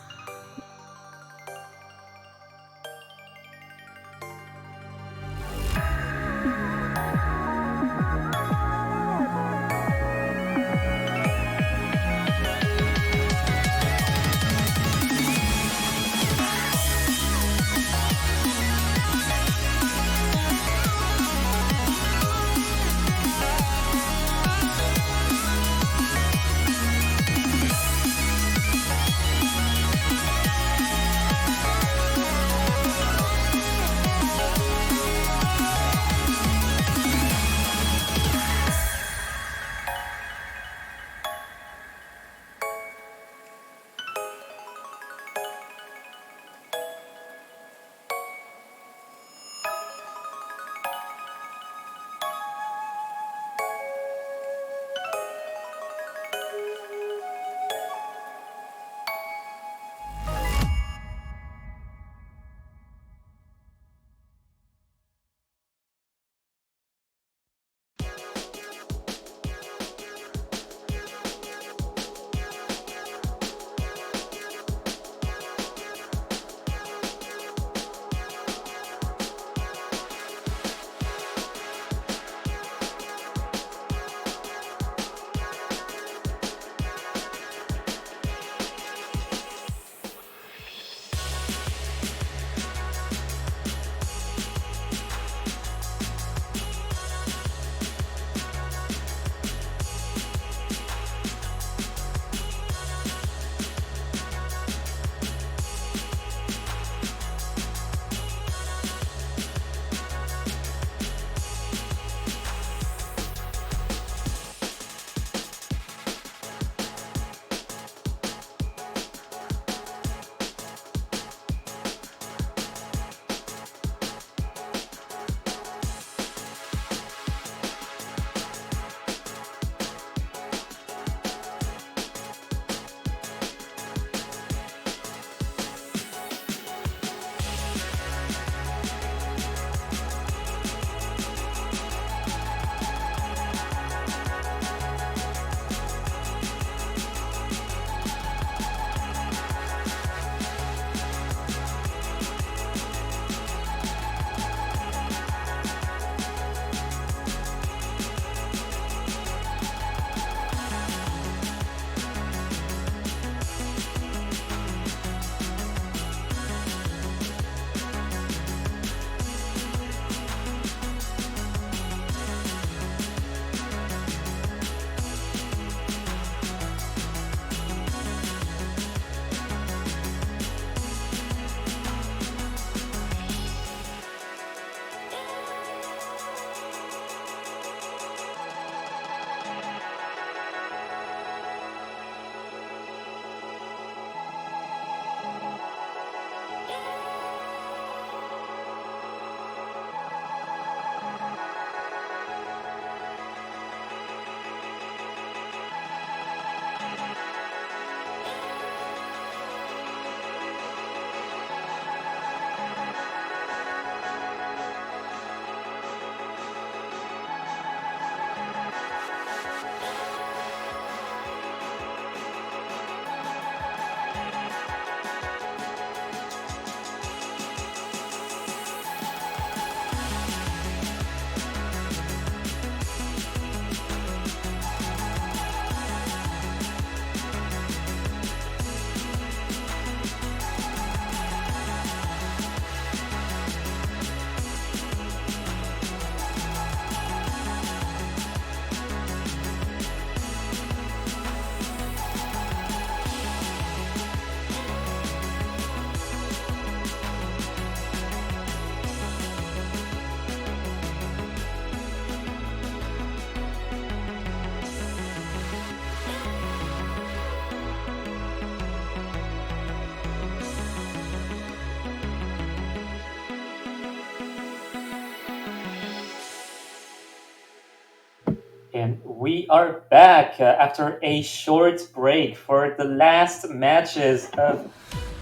we are back after a short break for the last matches of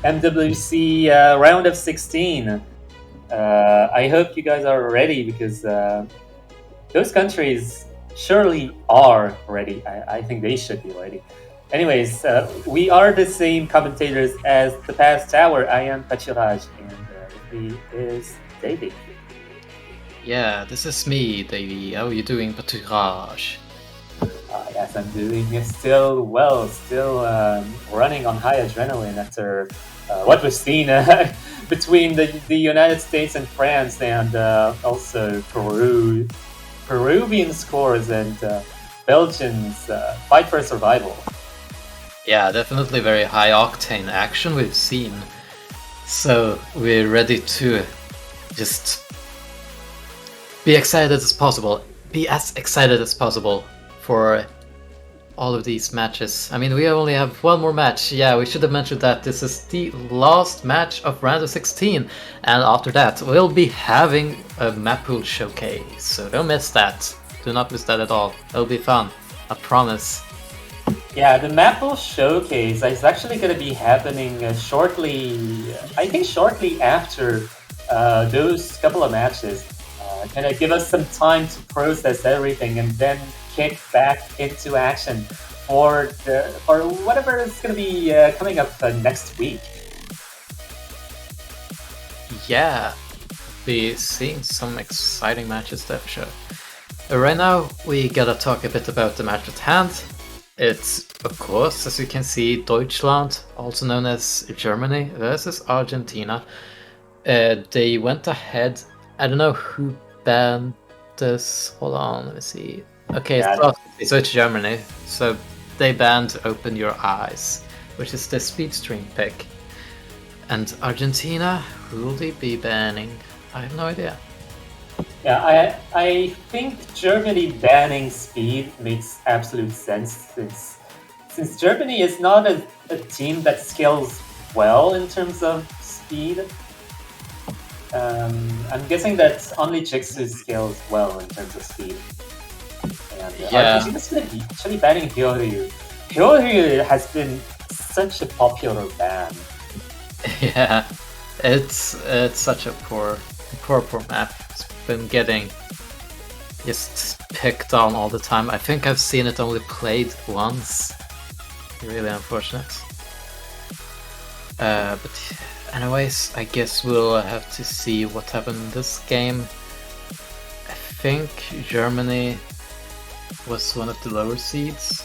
MWC round of 16. I hope you guys are ready because those countries surely are ready. I think they should be ready. Anyways, we are the same commentators as the past hour. I am Pachiraj, and with me is Davey. Yeah, this is me, Davey. How are you doing, Paturage? Yes, I'm doing still well, still running on high adrenaline after what we've seen between the United States and France, and also Peruvian scores and Belgians fight for survival. Yeah, definitely very high octane action we've seen. So we're ready to just be excited as possible. Be as excited as possible for all of these matches. I mean, we only have one more match. Yeah, we should have mentioned that this is the last match of round of 16, and after that we'll be having a map pool showcase. So don't miss that. Do not miss that at all. It'll be fun. I promise. Yeah, the map pool showcase is actually going to be happening shortly. I think shortly after those couple of matches. Kind of give us some time to process everything and then kick back into action for whatever is going to be coming up next week. Yeah, be seeing some exciting matches there for sure. Right now, we gotta talk a bit about the match at hand. It's, of course, as you can see, Deutschland, also known as Germany, versus Argentina. They went ahead. I don't know who banned this. Hold on, let me see. Okay, Yeah. so it's Germany. So they banned Open Your Eyes, which is the speed stream pick. And Argentina, who will they be banning? I have no idea. Yeah, I think Germany banning speed makes absolute sense since Germany is not a team that scales well in terms of speed. I'm guessing that only Jixu scales well in terms of speed. And Argentina's going to be actually banning Hyoryu. Hyoryu has been such a popular ban. Yeah, it's such a poor map. It's been getting just picked on all the time. I think I've seen it only played once. Really unfortunate. But anyways, I guess we'll have to see what happened in this game. I think Germany was one of the lower seeds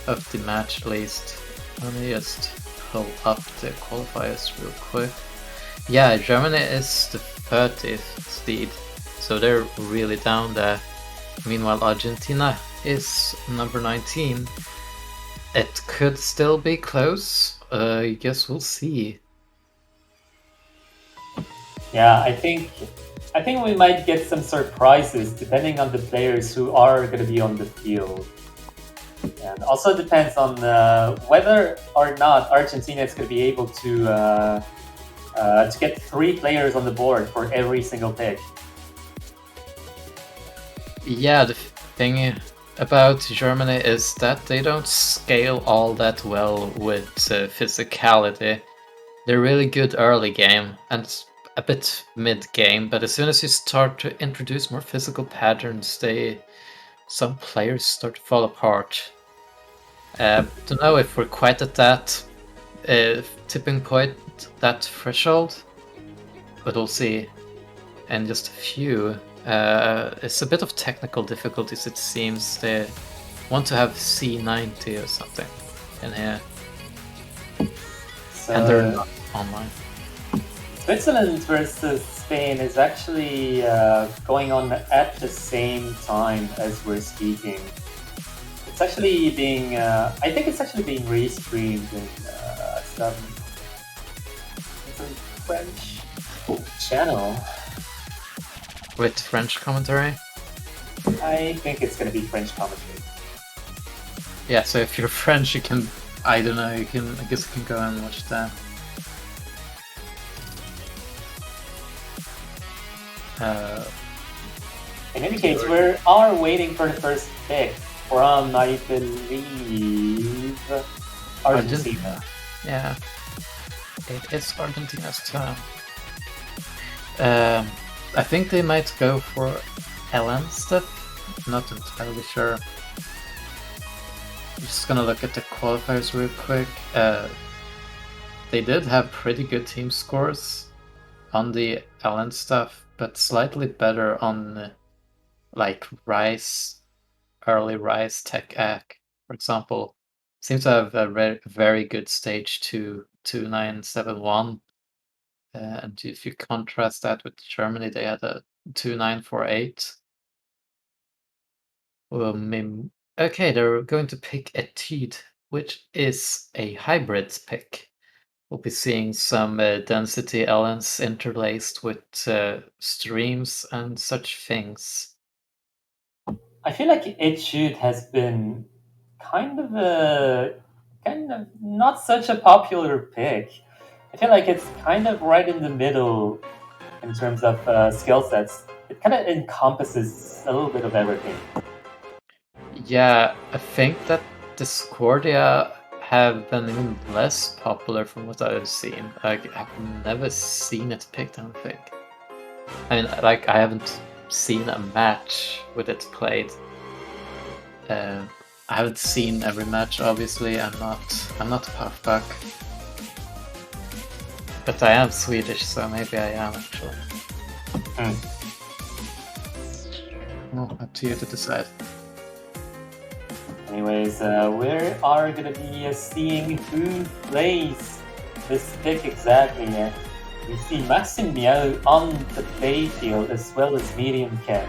of the match, at least. Let me just pull up the qualifiers real quick. Yeah, Germany is the 30th seed, so they're really down there. Meanwhile, Argentina is number 19. It could still be close. I guess we'll see. Yeah, I think we might get some surprises depending on the players who are going to be on the field. And also depends on whether or not Argentina is going to be able to get 3 players on the board for every single pick. Yeah, the thing about Germany is that they don't scale all that well with physicality. They're really good early game and a bit mid game, but as soon as you start to introduce more physical patterns, some players start to fall apart. Don't know if we're quite at that tipping point, that threshold, but we'll see in just a few. It's a bit of technical difficulties, it seems. They want to have C90 or something in here, and they're not online. Switzerland versus Spain is actually going on at the same time as we're speaking. It's actually being, I think it's actually being restreamed in some French channel. With French commentary? I think it's going to be French commentary. Yeah, so if you're French, you can, I don't know, I guess you can go and watch that. In any case, we are waiting for the first pick from, I believe, Argentina. Yeah, it is Argentina's turn. I think they might go for LN stuff. Not entirely sure. I'm just gonna look at the qualifiers real quick. They did have pretty good team scores on the LN stuff, but slightly better on like Rise, early Rise Tech Ac, for example. Seems to have a very good stage 2971. And if you contrast that with Germany, they had a 2948. Okay, they're going to pick Etude, which is a hybrid pick. We'll be seeing some density elements interlaced with streams and such things. I feel like Etude has been kind of not such a popular pick. I feel like it's kind of right in the middle in terms of skill sets. It kind of encompasses a little bit of everything. Yeah, I think that Discordia have been even less popular from what I've seen. Like, I've never seen it picked, I don't think. I mean, like, I haven't seen a match with it played. I haven't seen every match, obviously. I'm not a puffbuck. But I am Swedish, so maybe I am actually. Well, up to you to decide. Anyways, we are going to be seeing who plays this pick exactly. We see Maxim Miao on the playfield as well as Medium Cat.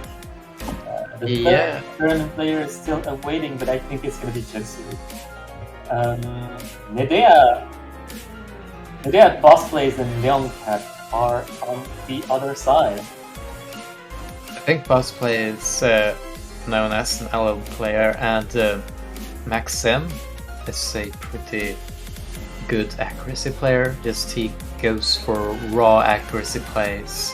The third German player is still awaiting, but I think it's going to be Jutsu. Nedea Boss Plays and Leon Cat are on the other side. I think Boss Play is known as an LL player, and Maxim is a pretty good accuracy player. Just he goes for raw accuracy plays.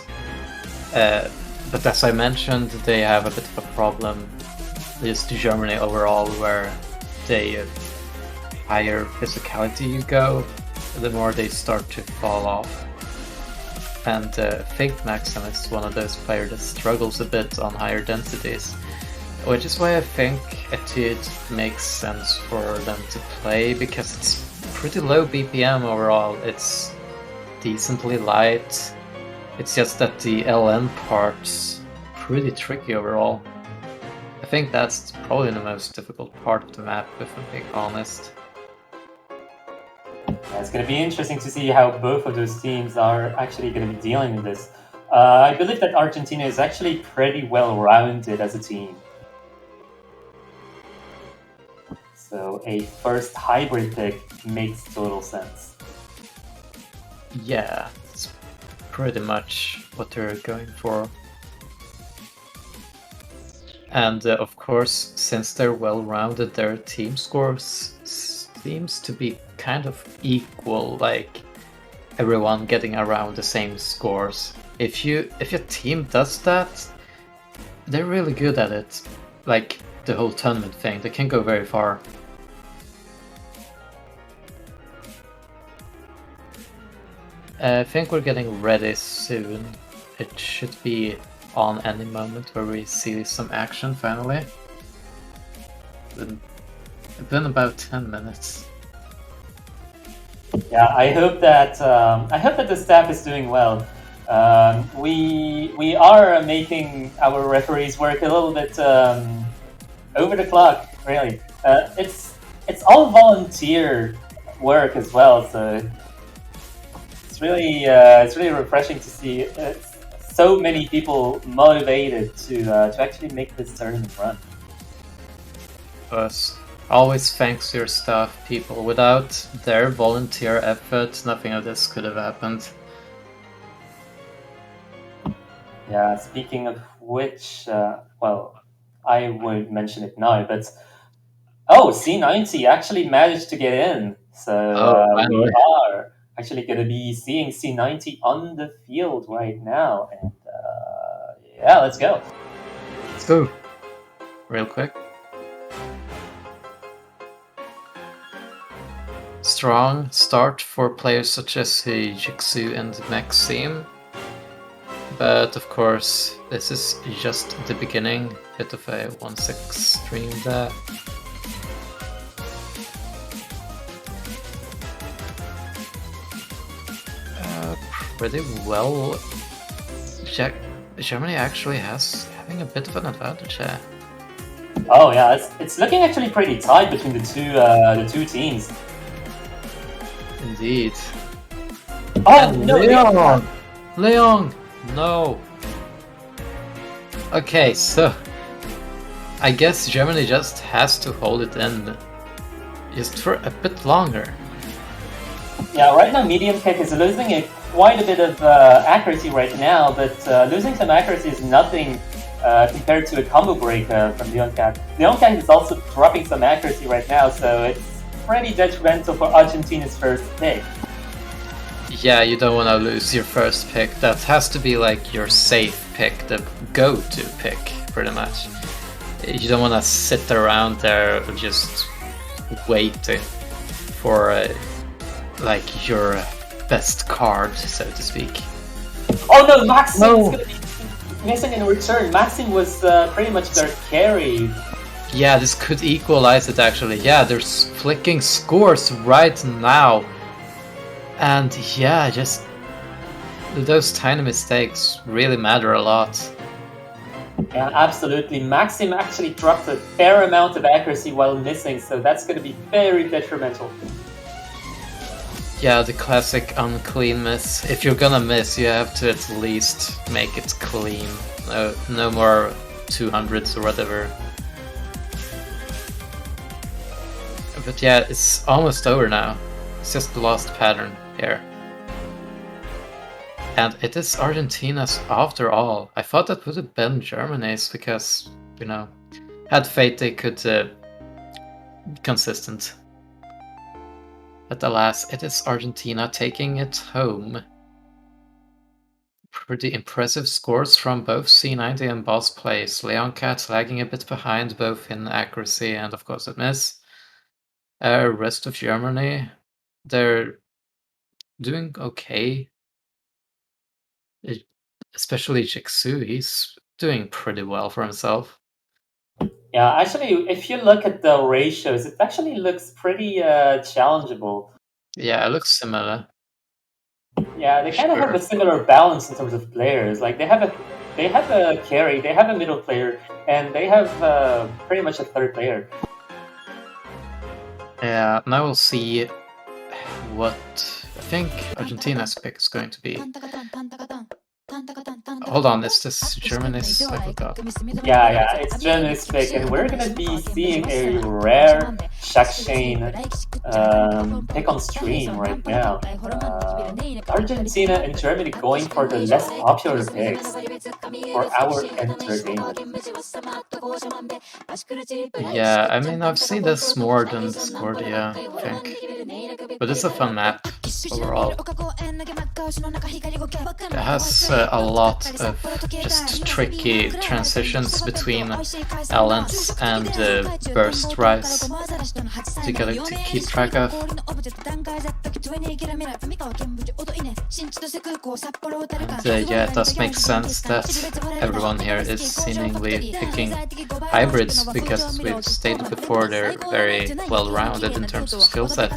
But as I mentioned, they have a bit of a problem. Just Germany overall, where the higher physicality you go, the more they start to fall off. And I think Maxim is one of those players that struggles a bit on higher densities, which is why I think Etude makes sense for them to play, because it's pretty low BPM overall. It's decently light. It's just that the LN part's pretty tricky overall. I think that's probably the most difficult part of the map, if I'm being honest. Yeah, it's going to be interesting to see how both of those teams are actually going to be dealing with this. I believe that Argentina is actually pretty well-rounded as a team. So a first hybrid pick makes total sense. Yeah, it's pretty much what they're going for. And of course, since they're well-rounded, their team scores seems to be kind of equal, like everyone getting around the same scores. If your team does that, they're really good at it. Like the whole tournament thing, they can go very far. I think we're getting ready soon. It should be on any moment where we see some action finally. It's been about 10 minutes. Yeah, I hope that the staff is doing well. We are making our referees work a little bit over the clock. Really, it's all volunteer work as well. So it's really refreshing to see so many people motivated to actually make this tournament run. But always thanks to your staff, people. Without their volunteer effort, nothing of this could have happened. Yeah, speaking of which, well, I won't mention it now, but C90 actually managed to get in. So we are actually going to be seeing C90 on the field right now. And yeah, let's go. Let's go. Real quick. strong start for players such as Jixu and Maxime. But of course, this is just the beginning. Bit of a 1-6 stream there. Pretty well. Germany actually having a bit of an advantage here. Oh yeah, it's looking actually pretty tight between the two teams. Indeed. Oh and no, Leon! No! Okay, so I guess Germany just has to hold it in just for a bit longer. Yeah, right now Medium Kick is losing quite a bit of accuracy right now, but losing some accuracy is nothing compared to a combo break from Leon Cat. Leon Cat is also dropping some accuracy right now, so it's pretty detrimental for Argentina's first pick. Yeah, you don't want to lose your first pick. That has to be like your safe pick, the go-to pick, pretty much. You don't want to sit around there just waiting for like your best card, so to speak. Oh no, Maxim is gonna be missing in return. Maxim was pretty much their carry. Yeah, this could equalize it actually. Yeah, there's flicking scores right now. And yeah, just those tiny mistakes really matter a lot. Yeah, absolutely. Maxim actually dropped a fair amount of accuracy while missing, so that's going to be very detrimental. Yeah, the classic unclean miss. If you're gonna miss, you have to at least make it clean. No more 200s or whatever. But yeah, it's almost over now. It's just the last pattern here. And it is Argentina's after all. I thought that would have been Germany's because, you know, had faith they could be consistent. But alas, it is Argentina taking it home. Pretty impressive scores from both C90 and boss plays. Leon Cat lagging a bit behind both in accuracy and of course at miss. Rest of Germany, they're doing okay. Especially Jixu, he's doing pretty well for himself. Yeah, actually, if you look at the ratios, it actually looks pretty challengeable. Yeah, it looks similar. Yeah, they kind of have a similar balance in terms of players. Like they have a carry, they have a middle player, and they have pretty much a third player. Yeah, now we'll see what I think Argentina's pick is going to be. Hold on, is this Germany's? I forgot. Yeah, it's Germany's pick, and we're gonna be seeing a rare Shakshane pick on stream right now. Argentina and Germany going for the less popular picks for our entertainment. Yeah, I mean, I've seen this more than Discordia, I think. But it's a fun map overall. It has a lot of just tricky transitions between Alliance and Burst Rise to keep track of. And yeah, it does make sense that everyone here is seemingly picking hybrids because, as we've stated before, they're very well-rounded in terms of skill set.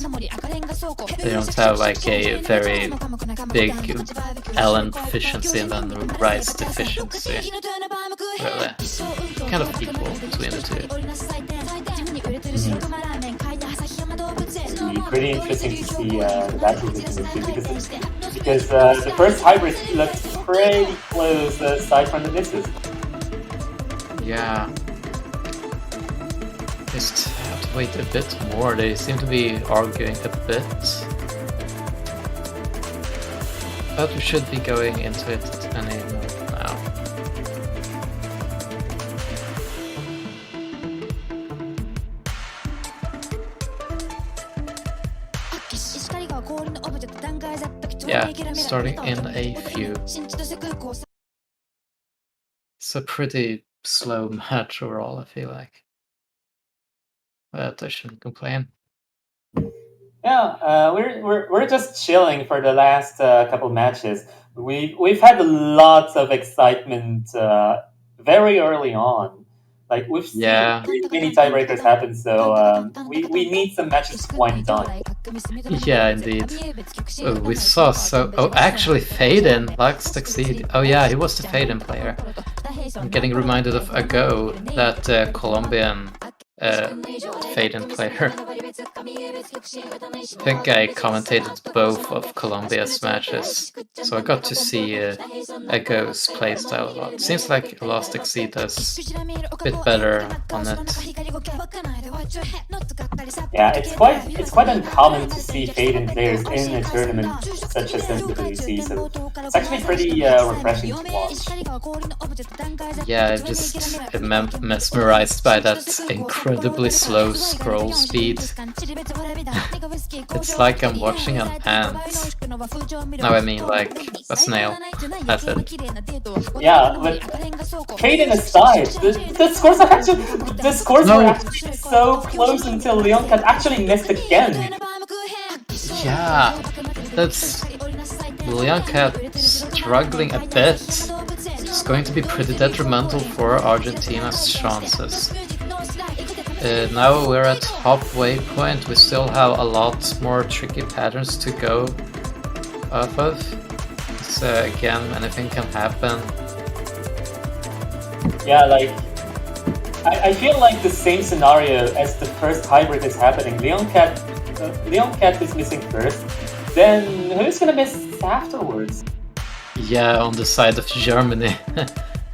They don't have like a very big Allen proficiency and then Rise deficiency. Really, kind of equal between the two. It'll be pretty interesting to see the battle between the two because the first hybrid looks pretty close aside from the misses. Yeah. Just have to wait a bit more. They seem to be arguing a bit. But we should be going into it any more now. Yeah, starting in a few. It's a pretty slow match overall, I feel like. But I shouldn't complain. Yeah, we're just chilling for the last couple matches. We've had lots of excitement very early on. Like we've seen Yeah, many tiebreakers happen, so we need some matches to wind it down. yeah, indeed. We saw so. Oh, actually, Faden likes to succeed. Oh yeah, he was the Faden player. I'm getting reminded of ago that Colombian Faden player. I think I commentated both of Colombia's matches, so I got to see Ego's playstyle a lot. Seems like Lost Exceed does a bit better on it. Yeah, it's quite uncommon to see Faden players in a tournament such as MWC, so it's actually pretty refreshing to watch. Yeah, I'm just mesmerized by that incredibly slow scroll speed. It's like I'm watching an ant. No, I mean like a snail. That's it. Yeah, but Faden aside, the scores No. were actually so close until Leoncat actually missed again. Yeah, that's Leoncat struggling a bit. It's going to be pretty detrimental for Argentina's chances. Now we're at halfway point. We still have a lot more tricky patterns to go off of. So again, anything can happen. Yeah, like I feel like the same scenario as the first hybrid is happening. Leoncat is missing first. Then who's gonna miss afterwards? Yeah, on the side of Germany.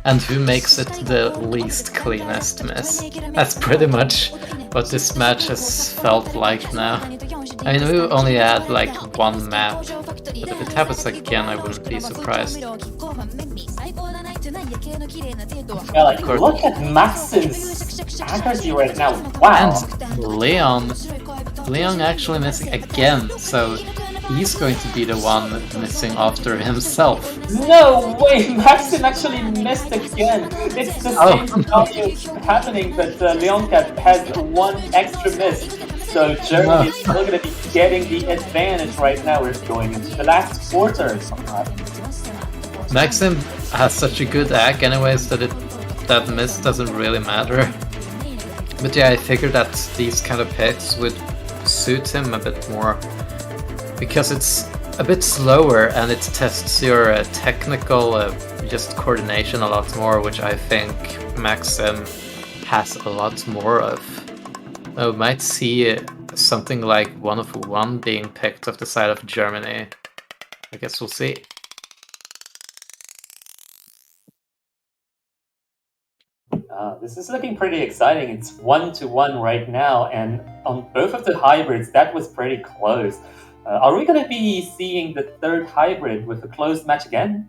And who makes it the least cleanest miss? That's pretty much what this match has felt like now. I mean, we only had like one map, but if it happens again, I wouldn't be surprised. Yeah, like look at Maxim's accuracy right now. Wow. And Leon actually missing again, so he's going to be the one missing after himself. No way, Maxim actually missed again. It's the same scenario happening, but Leoncat has one extra miss. So Germany is still going to be getting the advantage right now. We're going into the last quarter. Maxim has such a good act anyways that that miss doesn't really matter. But yeah, I figured that these kind of picks would suit him a bit more. Because it's a bit slower and it tests your technical just coordination a lot more, which I think Maxim has a lot more of. We might see something like 1 of 1 being picked off the side of Germany. I guess we'll see. This is looking pretty exciting. It's 1-1 right now, and on both of the hybrids, that was pretty close. Are we going to be seeing the third hybrid with a closed match again?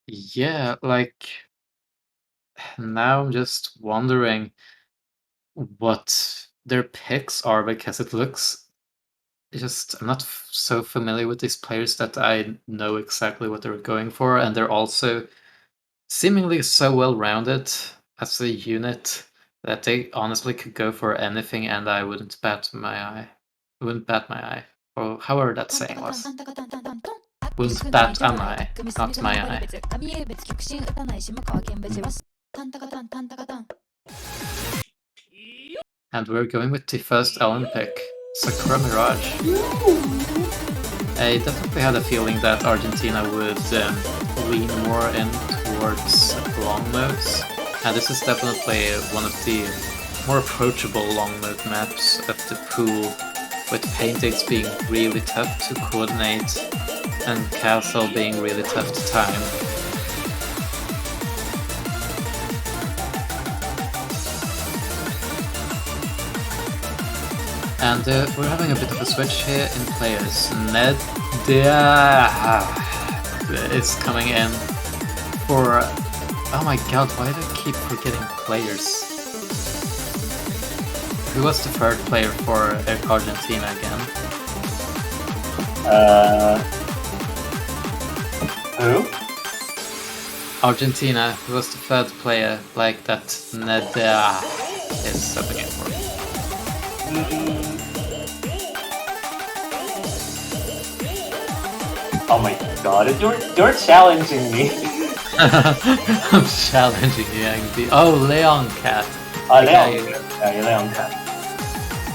Yeah, like now I'm just wondering what their picks are, because it looks I'm not so familiar with these players that I know exactly what they're going for, and they're also seemingly so well-rounded as a unit that they honestly could go for anything, and I wouldn't bat my eye. Wouldn't bat my eye. Or however that saying was. Wouldn't bat an eye, not my eye. And we're going with the first Olympic, Sakura Mirage. I definitely had a feeling that Argentina would lean more in towards long modes, and this is definitely one of the more approachable long mode maps of the pool, with Paintings being really tough to coordinate and Castle being really tough to time. And we're having a bit of a switch here in players. Ned is coming in for... Oh my god, why do I keep forgetting players? Who was the third player for Argentina again? Who? Argentina, who was the third player, like that Ned... is stepping in for. Oh my god, you're challenging me. I'm challenging you, Angby. Oh, Leon Cat. Leon Cat.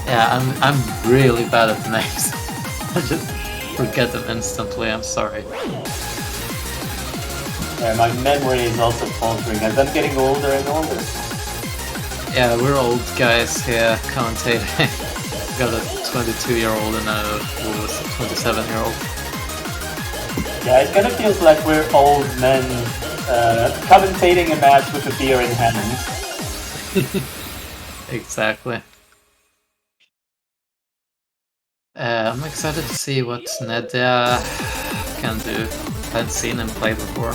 Yeah, I'm really bad at names. I just forget them instantly, I'm sorry. Yeah, my memory is also faltering as I'm getting older and older. Yeah, we're old guys here commentating. Got a 22-year-old and a 27-year-old. Yeah, it kind of feels like we're old men commentating a match with a beer in hand. Exactly. I'm excited to see what Nedia can do. I haven't seen him play before.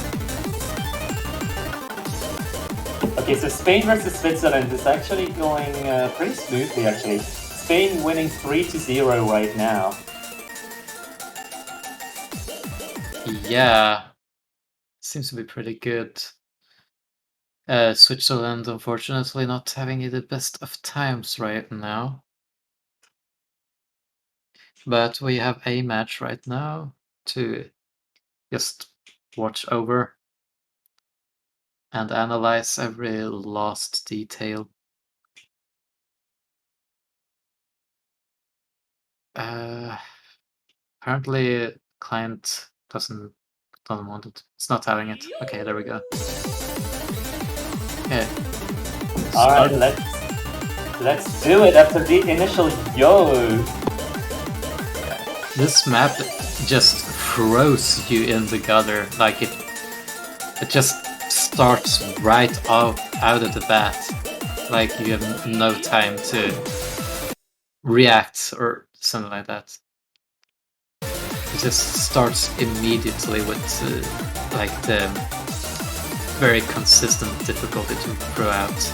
Okay, so Spain versus Switzerland is actually going pretty smoothly, actually. Spain winning 3-0 right now. Yeah, seems to be pretty good. Switzerland, unfortunately, not having the best of times right now. But we have a match right now to just watch over and analyze every last detail. Apparently, client doesn't want it. It's not having it. Okay, there we go. Okay. Alright, let's do it after the initial yo. This map just throws you in the gutter, like it just starts right out of the bat. Like you have no time to react or something like that. It just starts immediately with like the very consistent difficulty to throw out.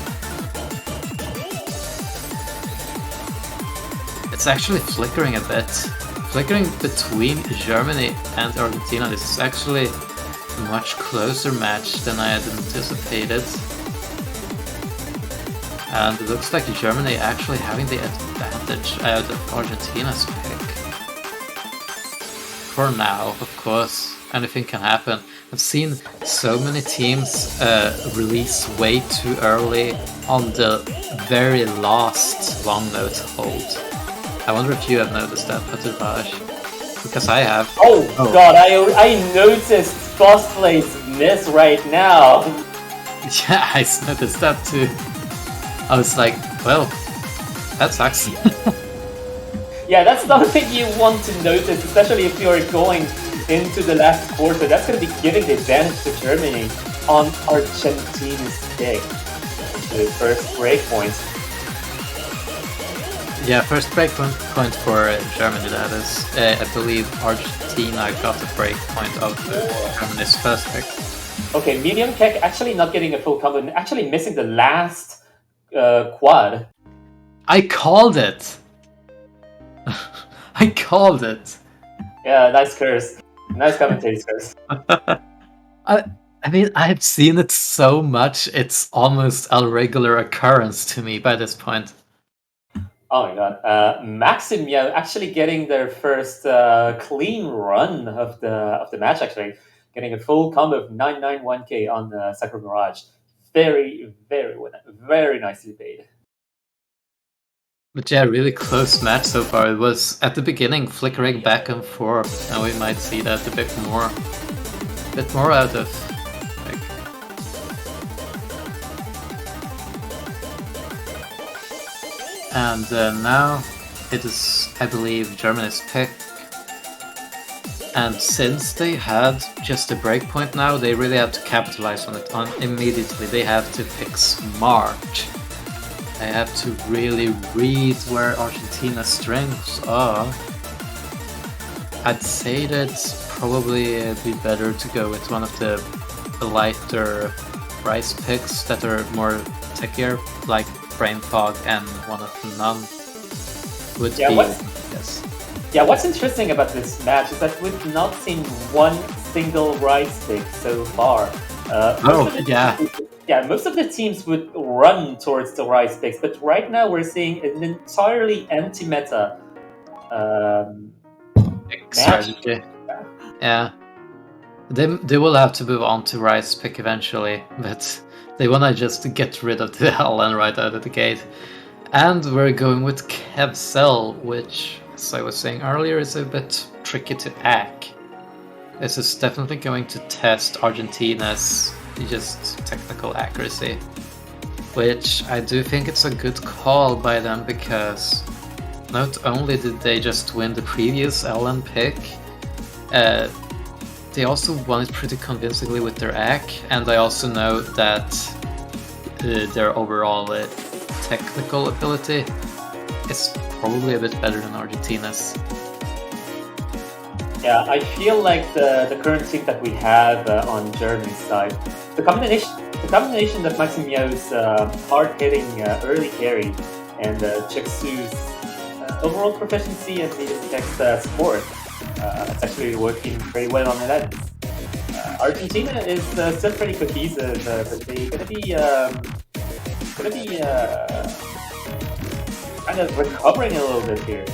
It's actually flickering a bit. Flickering between Germany and Argentina. This is actually a much closer match than I had anticipated. And it looks like Germany actually having the advantage out of Argentina's pick. For now, of course, anything can happen. I've seen so many teams release way too early on the very last long note hold. I wonder if you have noticed that, Patubaj. Because I have. Oh god, I noticed Fostlate's miss right now. Yeah, I noticed that too. I was like, well, that sucks. Yeah, that's something you want to notice, especially if you're going into the last quarter. That's going to be giving the advantage to Germany on Argentina's pick. The first break point. Yeah, first break point for Germany, that is. I believe Argentina got the break point of Germany's first pick. Okay, medium kick actually not getting a full combo, actually missing the last quad. I called it! I called it! Yeah, nice curse. Nice commentary curse. I mean, I've seen it so much, it's almost a regular occurrence to me by this point. Oh my god. Maximia actually getting their first clean run of the match, actually. Getting a full combo of 991k on the Sakura Mirage. Very, very nicely played. But yeah, really close match so far. It was at the beginning flickering back and forth. Now we might see that a bit more out of. And now it is, I believe, Germany's pick. And since they had just a breakpoint now, they really have to capitalize on it immediately. They have to pick smart. They have to really read where Argentina's strengths are. I'd say that probably it'd be better to go with one of the lighter price picks that are more techier, like Brain Fog and one of the None would be. Yes. Yeah, what's interesting about this match is that we've not seen one single right stick so far. yeah, most of the teams would run towards the Rise picks, but right now we're seeing an entirely anti-meta match. strategy. Yeah. They will have to move on to Rise pick eventually, but they wanna just get rid of the LN right out of the gate. And we're going with Kevcel, which, as I was saying earlier, is a bit tricky to hack. This is definitely going to test Argentina's just technical accuracy, which I do think it's a good call by them, because not only did they just win the previous LN pick, they also won it pretty convincingly with their hack, and I also know that their overall technical ability is probably a bit better than Argentina's. Yeah, I feel like the current team that we have on Germany's side, the combination of Maximio's hard-hitting early carry and Cheksu's overall proficiency and Mediumtech's support, it's actually working pretty well on the end. Argentina is still pretty cohesive, but they're gonna be kind of recovering a little bit here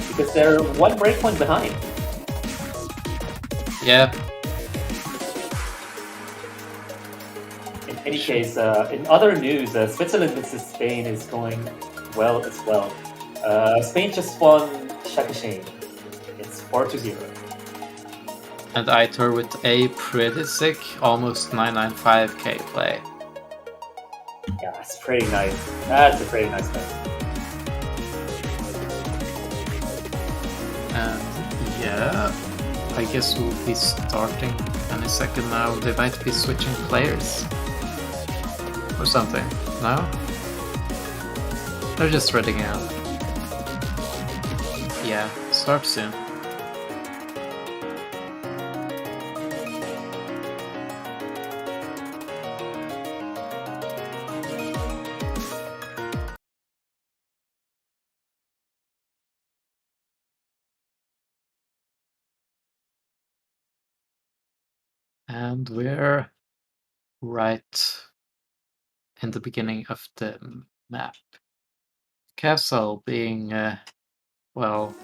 because they're one breakpoint behind. Yeah. In any case, in other news, Switzerland versus Spain is going well as well. Spain just won Shakashane. It's 4-0. And Aitor with a pretty sick, almost 995k play. Yeah, that's pretty nice. That's a pretty nice play. And yeah, I guess we'll be starting any second now. They might be switching players or something. No? They're just reading out. Yeah, start soon. And we're right in the beginning of the map. Castle being, well,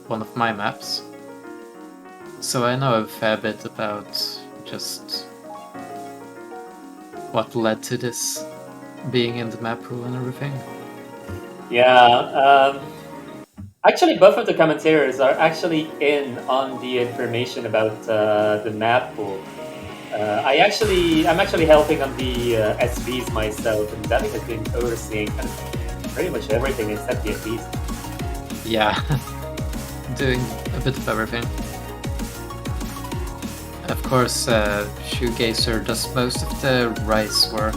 one of my maps. So I know a fair bit about just what led to this being in the map pool and everything. Yeah, actually both of the commentators are actually in on the information about the map pool. I'm actually helping on the SVs myself, and David has been overseeing kind of pretty much everything except the SVs. Yeah, doing a bit of everything. Of course, Shoegazer does most of the rice work.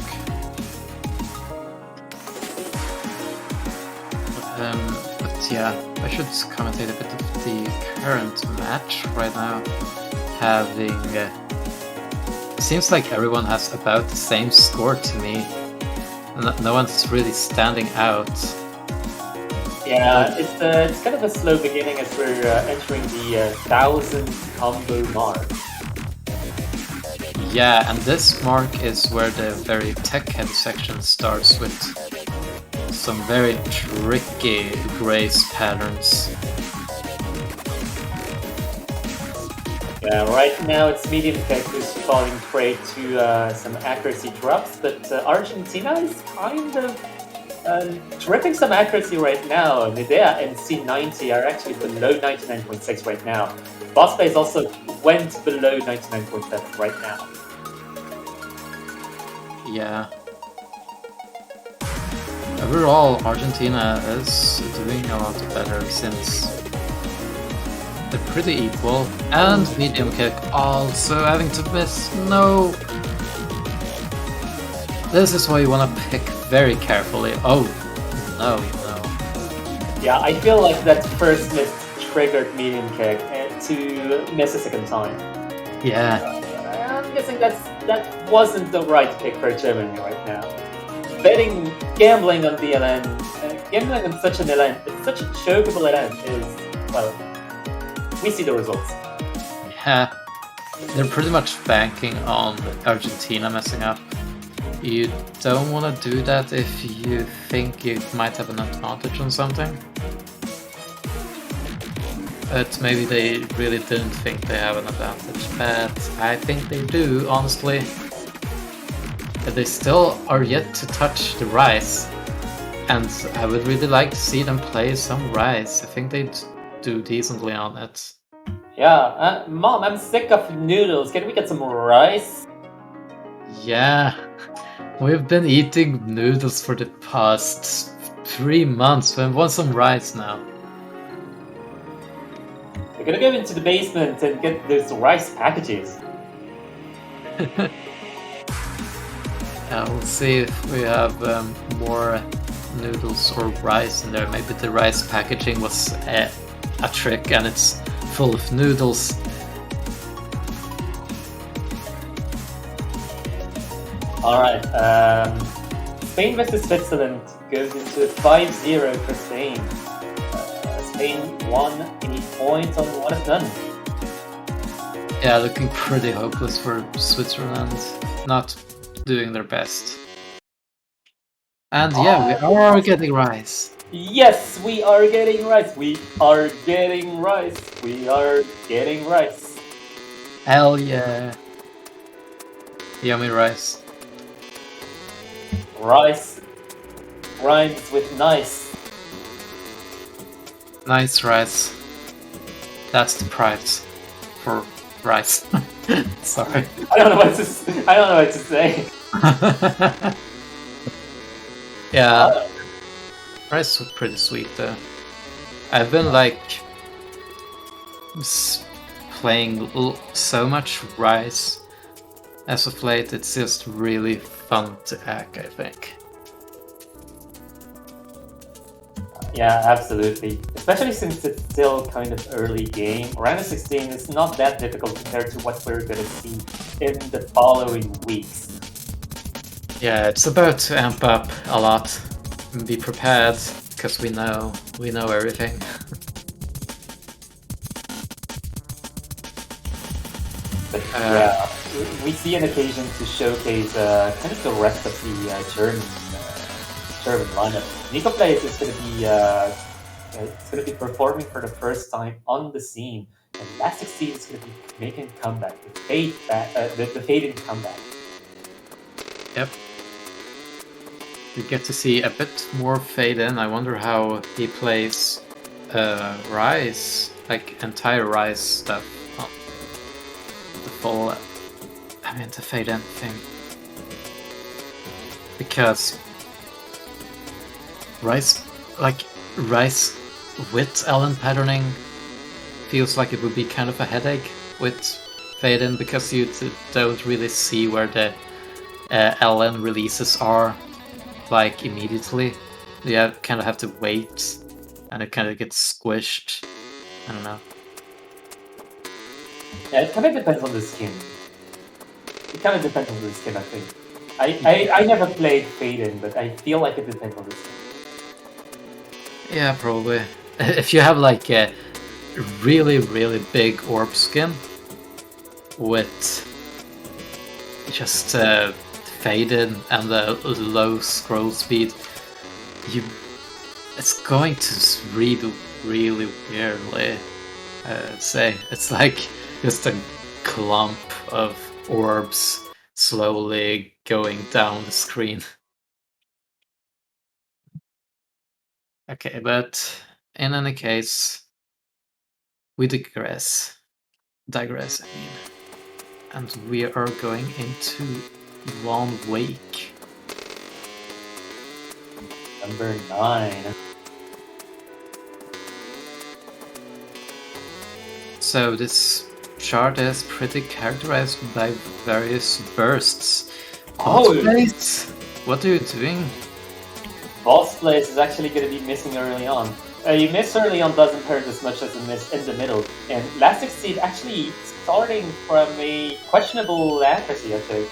But yeah, I should commentate a bit of the current match right now. Having seems like everyone has about the same score to me. No one's really standing out. Yeah, it's kind of a slow beginning as we're entering the 1,000 combo mark. Yeah, and this mark is where the very tech-heavy section starts with some very tricky grace patterns. Yeah, right now it's Medium Tech who's falling prey to some accuracy drops, but Argentina is kind of tripping some accuracy right now. Medea and C90 are actually below 99.6 right now. Boss Base also went below 99.7 right now. Yeah. Overall, Argentina is doing a lot better since they're pretty equal. And Medium Kick also having to miss. No! This is why you want to pick very carefully. Oh, no. Yeah, I feel like that first miss triggered Medium Kick to miss a second time. Yeah. I'm guessing that wasn't the right pick for Germany right now. Gambling on the LN, gambling on such an LN, such a chokeable LN is, well, we see the results. Yeah. They're pretty much banking on Argentina messing up. You don't want to do that if you think you might have an advantage on something. But maybe they really didn't think they have an advantage, but I think they do, honestly. But they still are yet to touch the Rise, and I would really like to see them play some Rise. I think they'd do decently on it. Yeah, Mom, I'm sick of noodles. Can we get some rice? Yeah, we've been eating noodles for the past 3 months. We want some rice now. We're gonna go into the basement and get those rice packages. We'll see if we have more noodles or rice in there. Maybe the rice packaging was a trick and it's full of noodles. Alright, Spain versus Switzerland goes into 5-0 for Spain. Spain won any points on 1 of none. Yeah, looking pretty hopeless for Switzerland. Not doing their best. And yeah, we are getting rice. Yes, we are getting rice. We are getting rice. We are getting rice. Hell yeah. Yummy rice. Rice rhymes with nice. Nice rice. That's the price for rice. Sorry. I don't know what to say. Yeah. Rice was pretty sweet though. I've been like playing so much rice as of late. It's just really fun to hack, I think. Yeah, absolutely. Especially since it's still kind of early game. Round of 16 is not that difficult compared to what we're gonna see in the following weeks. Yeah, it's about to amp up a lot. Be prepared, because we know everything. But yeah, we see an occasion to showcase kind of the rest of the German lineup. Nico Plays is going to be performing for the first time on the scene, and Last 16 is going to be making a comeback. The fading comeback. Yep. We get to see a bit more fade in. I wonder how he plays Rise, like entire Rise stuff. Oh, the full, the fade in thing. Because Rise with Ellen patterning feels like it would be kind of a headache with fade in, because you don't really see where the Ellen releases are like immediately. You kind of have to wait and it kind of gets squished. I don't know. Yeah, it kind of depends on the skin. I think. I never played Faden, but I feel like it depends on the skin. Yeah, probably. If you have like a really, really big orb skin with just faded and the low scroll speed, it's going to read really weirdly. I'd say it's like just a clump of orbs slowly going down the screen. Okay, but in any case, we digress. I mean. And we are going into Long Wake. Number 9. So this chart is pretty characterized by various bursts. Place, what are you doing? Boss Place is actually going to be missing early on. You miss early on doesn't hurt as much as a miss in the middle. And Last Exceed actually starting from a questionable accuracy, I think.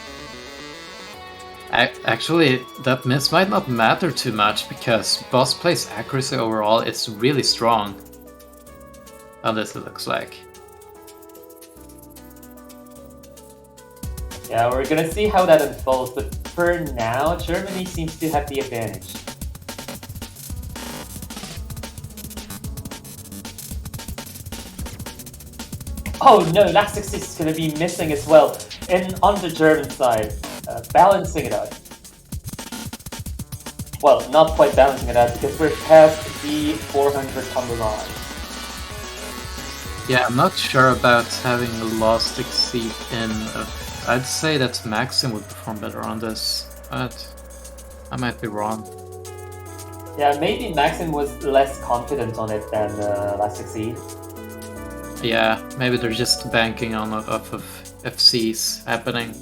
Actually, that miss might not matter too much, because Boss Play's accuracy overall is really strong. Unless it looks like. Yeah, we're gonna see how that unfolds, but for now, Germany seems to have the advantage. Oh no, last 60 is going to be missing as well. And on the German side, balancing it out. Well, not quite balancing it out because we're past the 400 combo line. Yeah, I'm not sure about having the Lost Exceed in. I'd say that Maxim would perform better on this, but I might be wrong. Yeah, maybe Maxim was less confident on it than Last Exceed. Yeah, maybe they're just banking on off of FCs happening.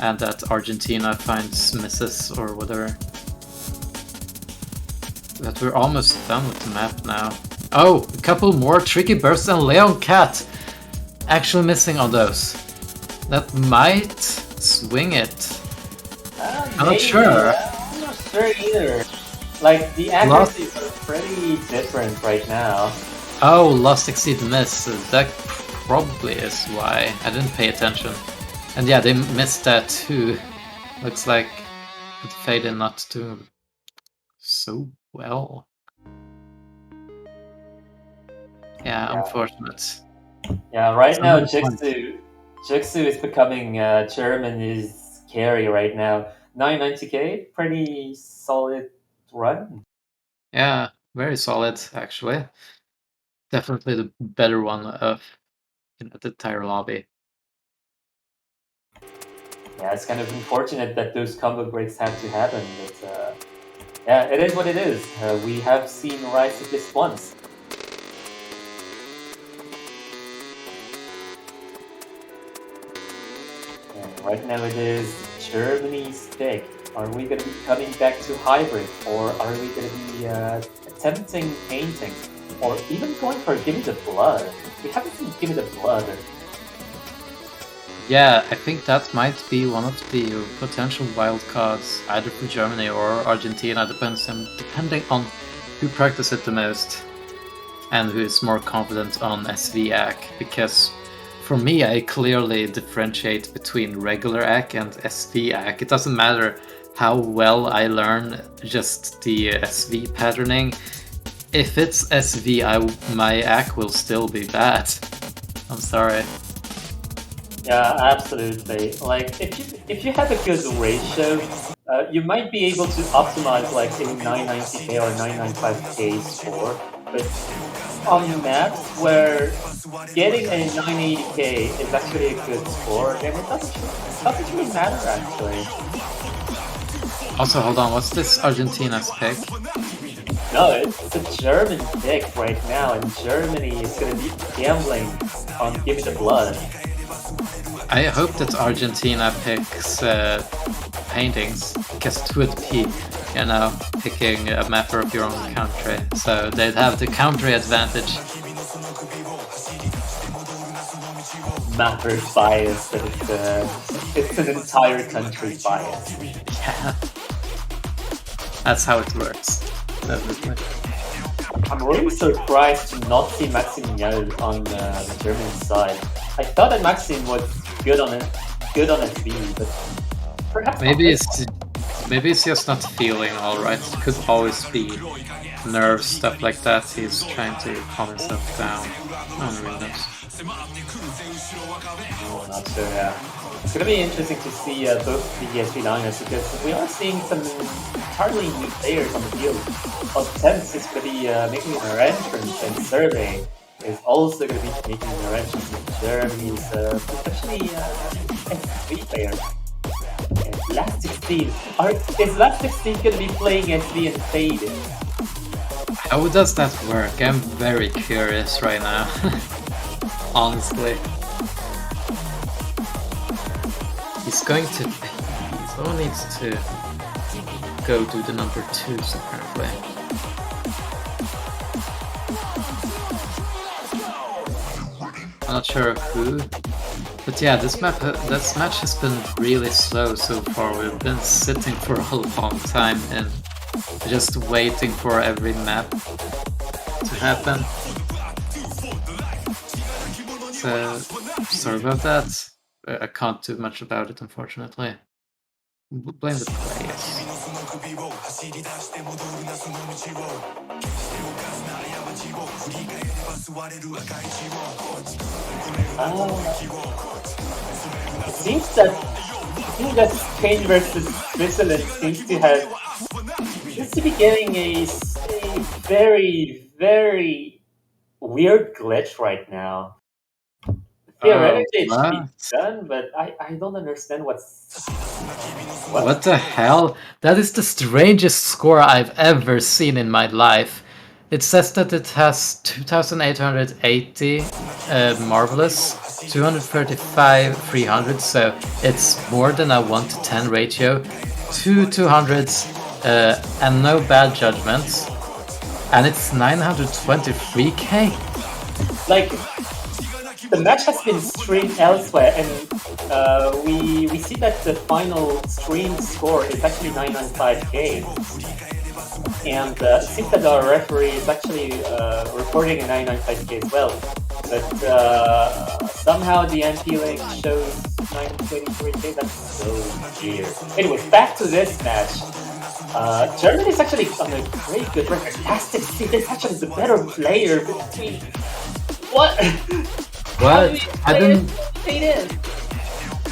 And that Argentina finds misses or whatever. That we're almost done with the map now. Oh, a couple more tricky bursts and Leon Cat actually missing on those. That might swing it. I'm not sure. I'm not sure either. Like, the accuracies are pretty different right now. Oh, Lost Exceed miss. That probably is why I didn't pay attention. And yeah, they missed that too. Looks like it faded not doing so well. Yeah, unfortunate. Yeah, right now Jixu is becoming Germany's carry right now. 990k, pretty solid run. Yeah, very solid actually. Definitely the better one of the entire lobby. Yeah, it's kind of unfortunate that those combo breaks have to happen, but yeah, it is what it is. We have seen Rise at least once. And right now it is Germany's pick. Are we going to be coming back to hybrid, or are we going to be attempting painting, or even going for Gimme the Blood? We haven't seen Gimme the Blood. Yeah, I think that might be one of the potential wildcards, either for Germany or Argentina, depending on who practices it the most and who is more confident on SV AC, because for me I clearly differentiate between regular AC and SV AC. It doesn't matter how well I learn just the SV patterning. If it's SV, my AC will still be bad. I'm sorry. Yeah, absolutely. Like, if you have a good ratio, you might be able to optimize like a 990k or 995k score. But on maps where getting a 980k is actually a good score, then it doesn't really matter actually. Also, hold on, what's this Argentina's pick? No, it's a German pick right now, and Germany is going to be gambling on Give Me the Blood. I hope that Argentina picks paintings, because it would be, you know, picking a mapper of your own country, so they'd have the country advantage. Mapper bias, but it's an entire country bias. Yeah. That's how it works. Definitely. I'm really surprised to not see Maxim Yao on the German side. I thought that Maxim was good on SV, but perhaps maybe it's just not feeling alright. It could always be nerves, stuff like that. He's trying to calm himself down. No one really knows. Oh, not sure, yeah. It's going to be interesting to see both the SV lineups, because we are seeing some entirely new players on the field. Tense is going to be making their entrance, and Survey is also going to be making their entrance with Germany's especially SV player. And Last 16. Is Last 16 going to be playing SV and Fade? How does that work? I'm very curious right now. Honestly. He's going to... Someone needs to go do the number 2s apparently. I'm not sure who. But yeah, this match has been really slow so far. We've been sitting for a long time and just waiting for every map to happen. So, sorry about that. I can't do much about it, unfortunately. Blame the players. It seems that Spain versus Switzerland seems to be getting a very, very weird glitch right now. Theoretically, it should be done, but I don't understand what the hell? That is the strangest score I've ever seen in my life. It says that it has 2,880 marvelous, 235 300, so it's more than a 1-to-10 ratio, 2 200s, and no bad judgments, and it's 923k. Like, the match has been streamed elsewhere, and we see that the final streamed score is actually 995k. And it seems that our referee is actually recording a 995k as well. But somehow the MP link shows 923k. That's so weird. Anyways, back to this match. Germany is actually on a great good run. Fantastic speed. It's actually the better player between. What? What? I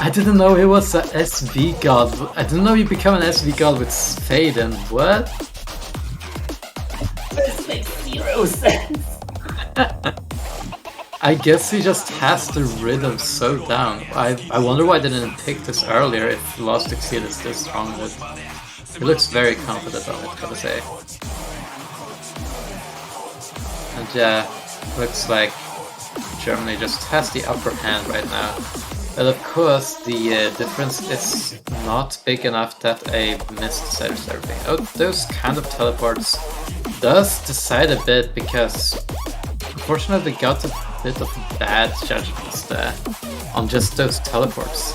didn't know he was a SV god. I didn't know you become an SV god with Fade, and what? This makes zero sense. I guess he just has the rhythm so down. I wonder why they didn't pick this earlier if Lost Exceed is this strong. But he looks very confident on it, gotta say. And yeah, looks like Germany just has the upper hand right now. But of course, the difference is not big enough that a missed serving. Oh, those kind of teleports does decide a bit, because unfortunately they got a bit of bad judgments there on just those teleports.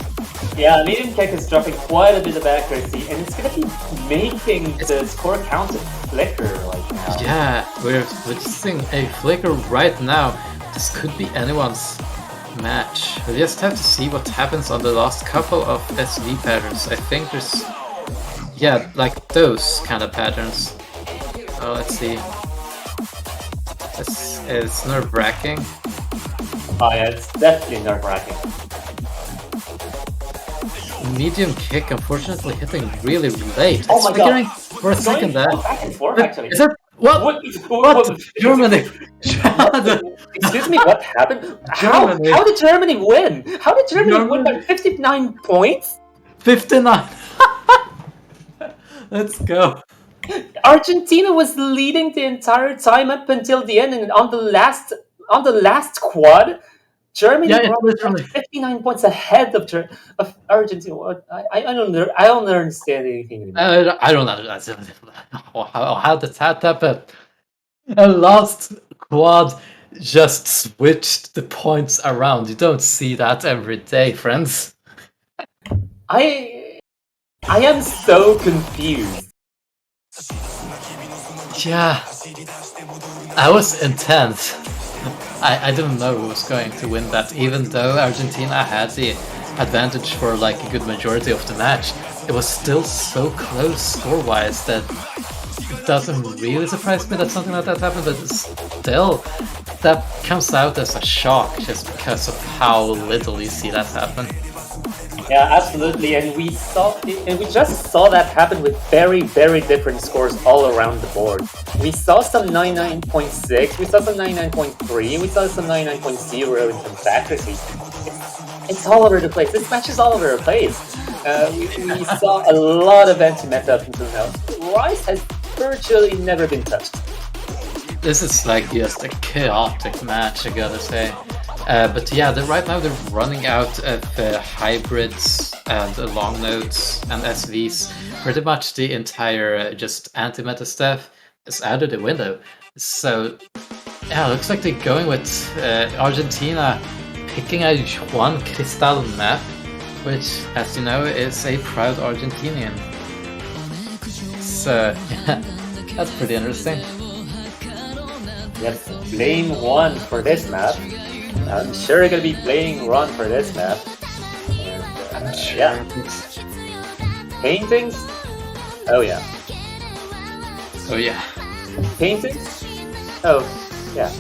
Yeah, medium kick is dropping quite a bit of accuracy, and it's gonna be making the score counter flicker right now. Yeah, we're witnessing a flicker right now. This could be anyone's match. We just have to see what happens on the last couple of SV patterns. I think there's, yeah, like those kind of patterns. Oh, let's see. It's nerve-wracking. Oh yeah, it's definitely nerve-wracking. Medium kick, unfortunately, hitting really late. Oh my god! For a second there. Back and forth, actually. Is it? What? Germany! Excuse me, what happened? How did Germany win? How did Germany win by 59 points? 59! Let's go. Argentina was leading the entire time up until the end, and on the last quad, Germany brought 59 points ahead of Argentina. I don't understand anything anymore. I don't understand how did that happen. A last quad just switched the points around. You don't see that every day, friends. I am so confused. Yeah, I was intense. I didn't know who was going to win that, even though Argentina had the advantage for like a good majority of the match. It was still so close score-wise that it doesn't really surprise me that something like that happened, but still, that comes out as a shock just because of how little you see that happen. Yeah, absolutely, and we just saw that happen with very, very different scores all around the board. We saw some 99.6, we saw some 99.3, we saw some 99.0 in terms of accuracy. It's all over the place. This match is all over the place. We saw a lot of anti-meta up until now. Rice has virtually never been touched. This is like just a chaotic match, I gotta say. But yeah, right now they're running out of hybrids and long nodes and SVs. Pretty much the entire just anti-meta stuff is out of the window. So yeah, looks like they're going with Argentina picking a Juan Cristal map, which, as you know, is a proud Argentinian. So yeah, that's pretty interesting. Yes, playing one for this map. I'm sure you're gonna be playing Ron for this map. sure. Yeah. Paintings? Oh yeah. Oh yeah. Paintings? Oh, yeah.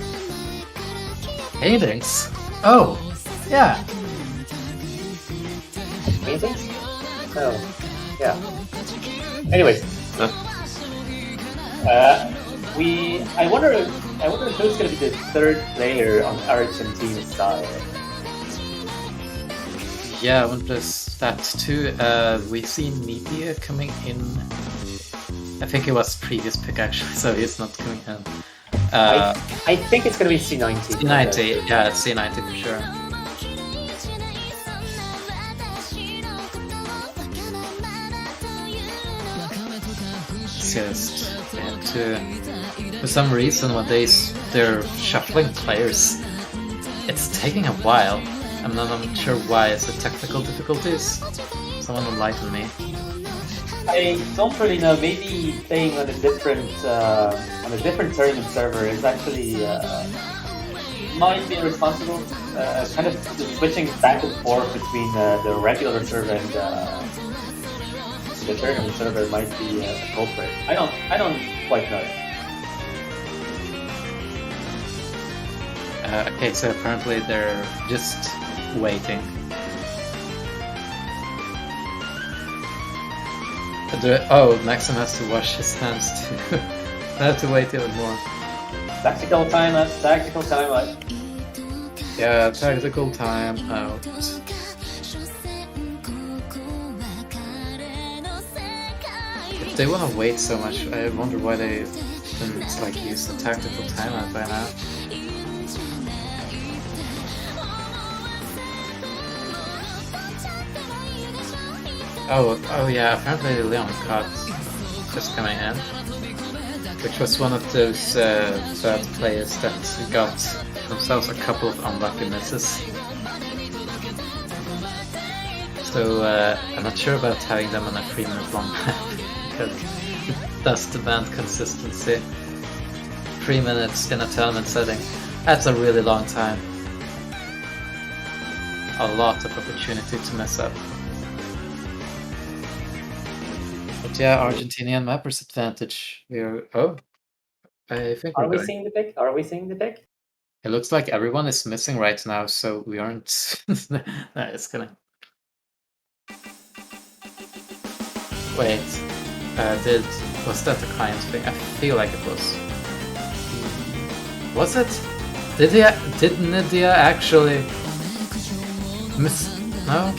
Paintings? Oh, yeah. Paintings? Oh, yeah. Anyways. I wonder who's gonna be the third player on Argentina's side. Yeah, I wonder that too. We see media coming in. I think it was previous pick actually, so he's not coming in. I think it's gonna be C90. C90, yeah, it's C90 for sure. Just they have to, for some reason, when they're shuffling players, it's taking a while. I'm not sure why. Is it technical difficulties? Someone enlighten me. I don't really know. Maybe playing on a different tournament server is actually might be responsible. Kind of switching back and forth between the regular server and the tournament server might be a culprit. I don't quite know. Okay, so apparently they're just waiting. Oh, Maxim has to wash his hands too. I have to wait even more. Tactical timeout. Yeah, tactical time out. If they want to wait so much, I wonder why they didn't like use the tactical timeout by now. Oh yeah, apparently Leon caught just coming in, which was one of those bad players that got themselves a couple of unlucky misses. So I'm not sure about having them on a 3-minute long map, because it does demand consistency. 3 minutes in a tournament setting, that's a really long time. A lot of opportunity to mess up. But yeah, Argentinian mappers advantage. I think Are we seeing the pick? It looks like everyone is missing right now, so we aren't. No, it's gonna. Wait, was that the client thing? I feel like it was. Was it? Did Nidia actually miss? No?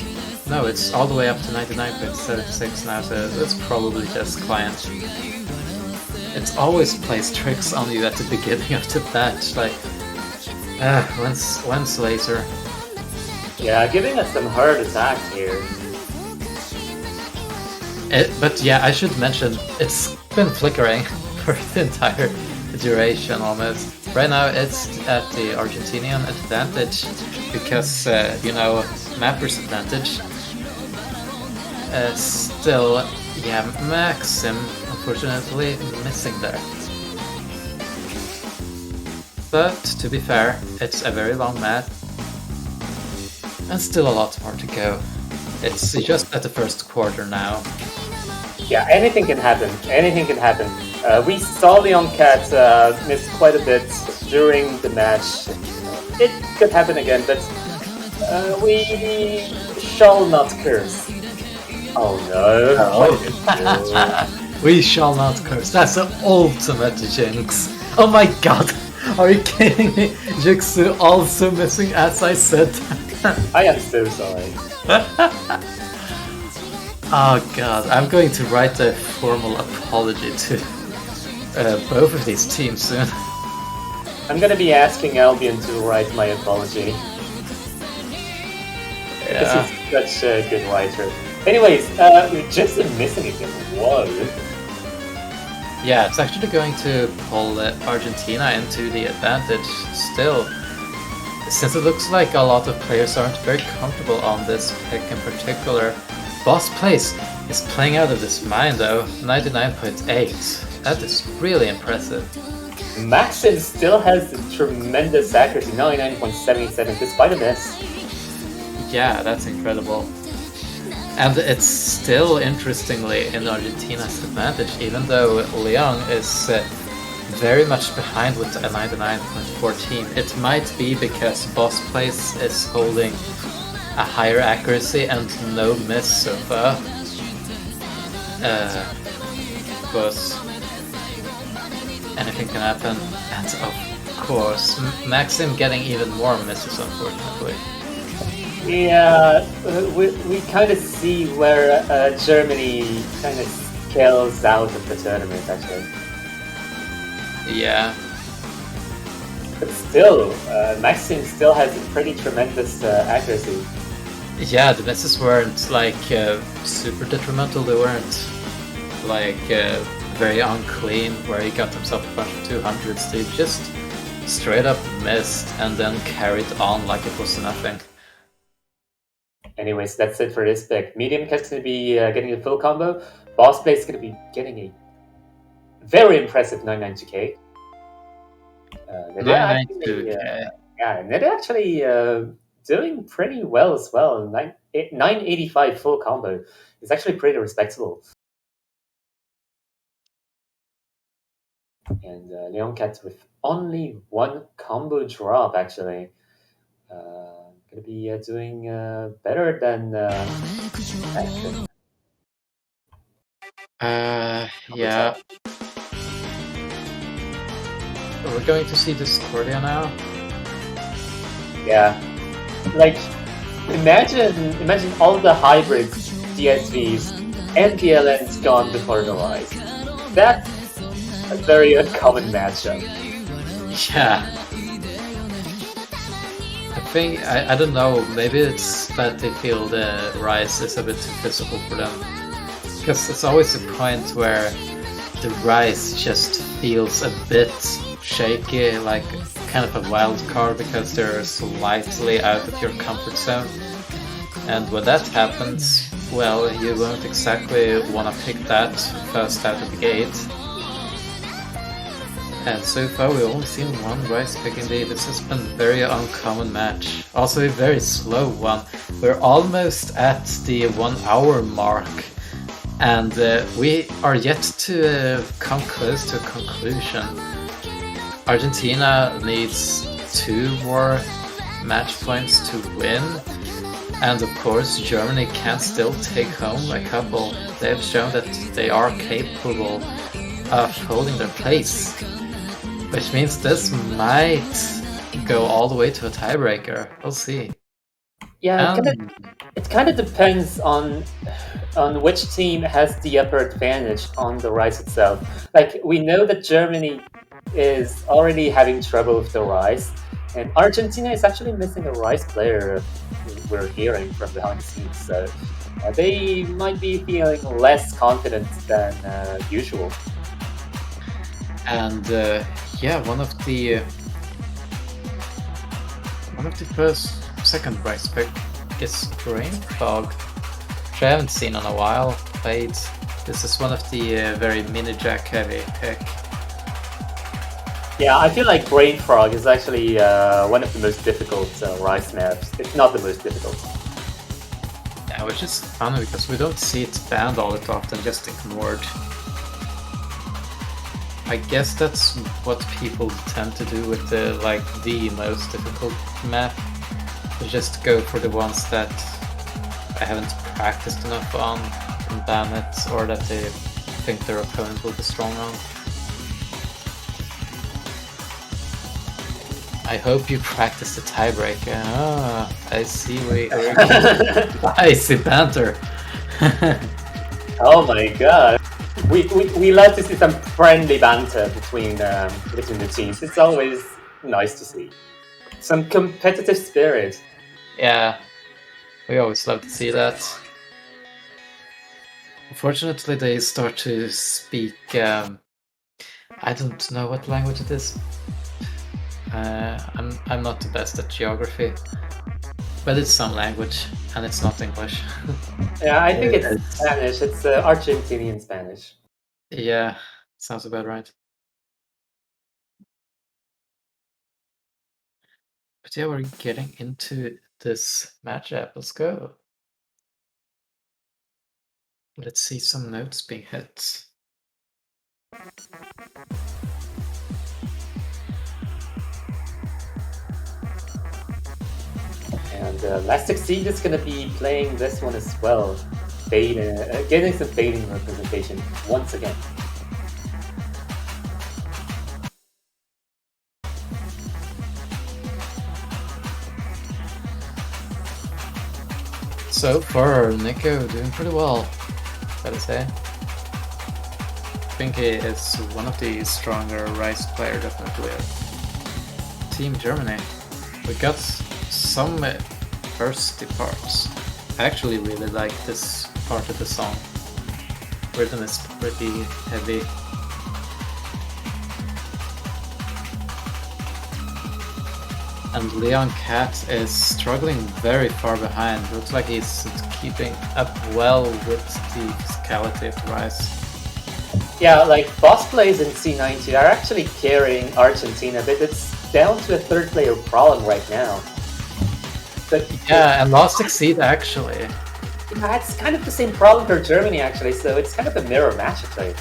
No, it's all the way up to 99.76 now, so it's probably just client. It always plays tricks on you at the beginning of the batch, like, when's laser? Yeah, giving us some hard attacks here. But yeah, I should mention, it's been flickering for the entire duration almost. Right now it's at the Argentinian advantage, because, mapper's advantage. Still, yeah, Maxim, unfortunately, missing there. But, to be fair, it's a very long map, and still a lot more to go. It's just at the first quarter now. Yeah, anything can happen. We saw Leon Cat miss quite a bit during the match. It could happen again, but we shall not curse. Oh no. We shall not curse. That's the ultimate jinx. Oh my god. Are you kidding me? Jixu also missing as I said. I am so sorry. Oh god, I'm going to write a formal apology to both of these teams soon. I'm gonna be asking Albion to write my apology. Because he's such a good writer. Anyways, we're just missing again. Whoa. Yeah, it's actually going to pull Argentina into the advantage still. Since it looks like a lot of players aren't very comfortable on this pick in particular. Boss Place is playing out of his mind though, 99.8. That is really impressive. Maxim still has tremendous accuracy, 99.77, despite a miss. Yeah, that's incredible. And it's still, interestingly, in Argentina's advantage, even though Leon is very much behind with a 99.14. It might be because Boss Place is holding a higher accuracy and no miss so far. But anything can happen. And of course, Maxim getting even more misses, unfortunately. Yeah, we kind of see where Germany kind of scales out of the tournament, actually. Yeah. But still, Maxim still has a pretty tremendous accuracy. Yeah, the misses weren't like super detrimental. They weren't like very unclean, where he got himself a bunch of 200s. They just straight up missed and then carried on like it was nothing. Anyways, that's it for this pick. Medium Cat's going to be getting a full combo. Boss Blade's going to be getting a very impressive 992k. They're actually, 992k. yeah, and they're actually doing pretty well as well. 985 full combo is actually pretty respectable. And Leon Cat with only one combo drop, actually. Gonna be doing better than Action. Yeah. We're going to see Discordia now. Yeah, like imagine all the hybrids, DSVs, and DLNs gone before the rise. That's a very uncommon matchup. Yeah. I think, I don't know, maybe it's that they feel the rise is a bit too physical for them. Because it's always a point where the rise just feels a bit shaky, like kind of a wild card, because they're slightly out of your comfort zone. And when that happens, well, you won't exactly want to pick that first out of the gate. And so far we've only seen one rise pick indeed. This has been a very uncommon match. Also a very slow one. We're almost at the 1 hour mark. And we are yet to come close to a conclusion. Argentina needs 2 more match points to win. And of course, Germany can still take home a couple. They have shown that they are capable of holding their place. Which means this might go all the way to a tiebreaker. We'll see. Yeah, it kind of depends on which team has the upper advantage on the rise itself. Like, we know that Germany is already having trouble with the rise, and Argentina is actually missing a rise player, we're hearing from behind the scenes. So they might be feeling less confident than usual. And yeah, one of the second rise pick is Brain Fog, which I haven't seen in a while. Played. This is one of the very mini jack heavy pick. Yeah, I feel like Brain Frog is actually one of the most difficult rise maps. It's not the most difficult. Yeah, which is funny because we don't see it banned all that often, just ignored. I guess that's what people tend to do with the most difficult map. To just go for the ones that I haven't practiced enough on and ban it, or that they think their opponent will be strong on. I hope you practice the tiebreaker. Ah, I see I see banter. Oh my god. We love to see some friendly banter between the teams. It's always nice to see. Some competitive spirit. Yeah, we always love to see that. Unfortunately, they start to speak. I don't know what language it is. I'm not the best at geography, but it's some language, and it's not English. Yeah, I think it's Spanish. It's Argentinian Spanish. Yeah, sounds about right. But yeah, we're getting into this matchup. Let's go. Let's see some notes being hit. And Elastic Seed is going to be playing this one as well. Getting some fading representation once again. So far, Nico doing pretty well, gotta say. I think he is one of the stronger Rise players, definitely. Team Germany. We got some thirsty parts. I actually really like this part of the song. Rhythm is pretty heavy. And Leon Cat is struggling very far behind. Looks like he's keeping up well with the physicality of the Rise. Yeah, like boss plays in C90 are actually carrying Argentina, but it's down to a third player problem right now. But yeah, and lost succeed actually. Yeah, it's kind of the same problem for Germany actually, so it's kind of a mirror match actually.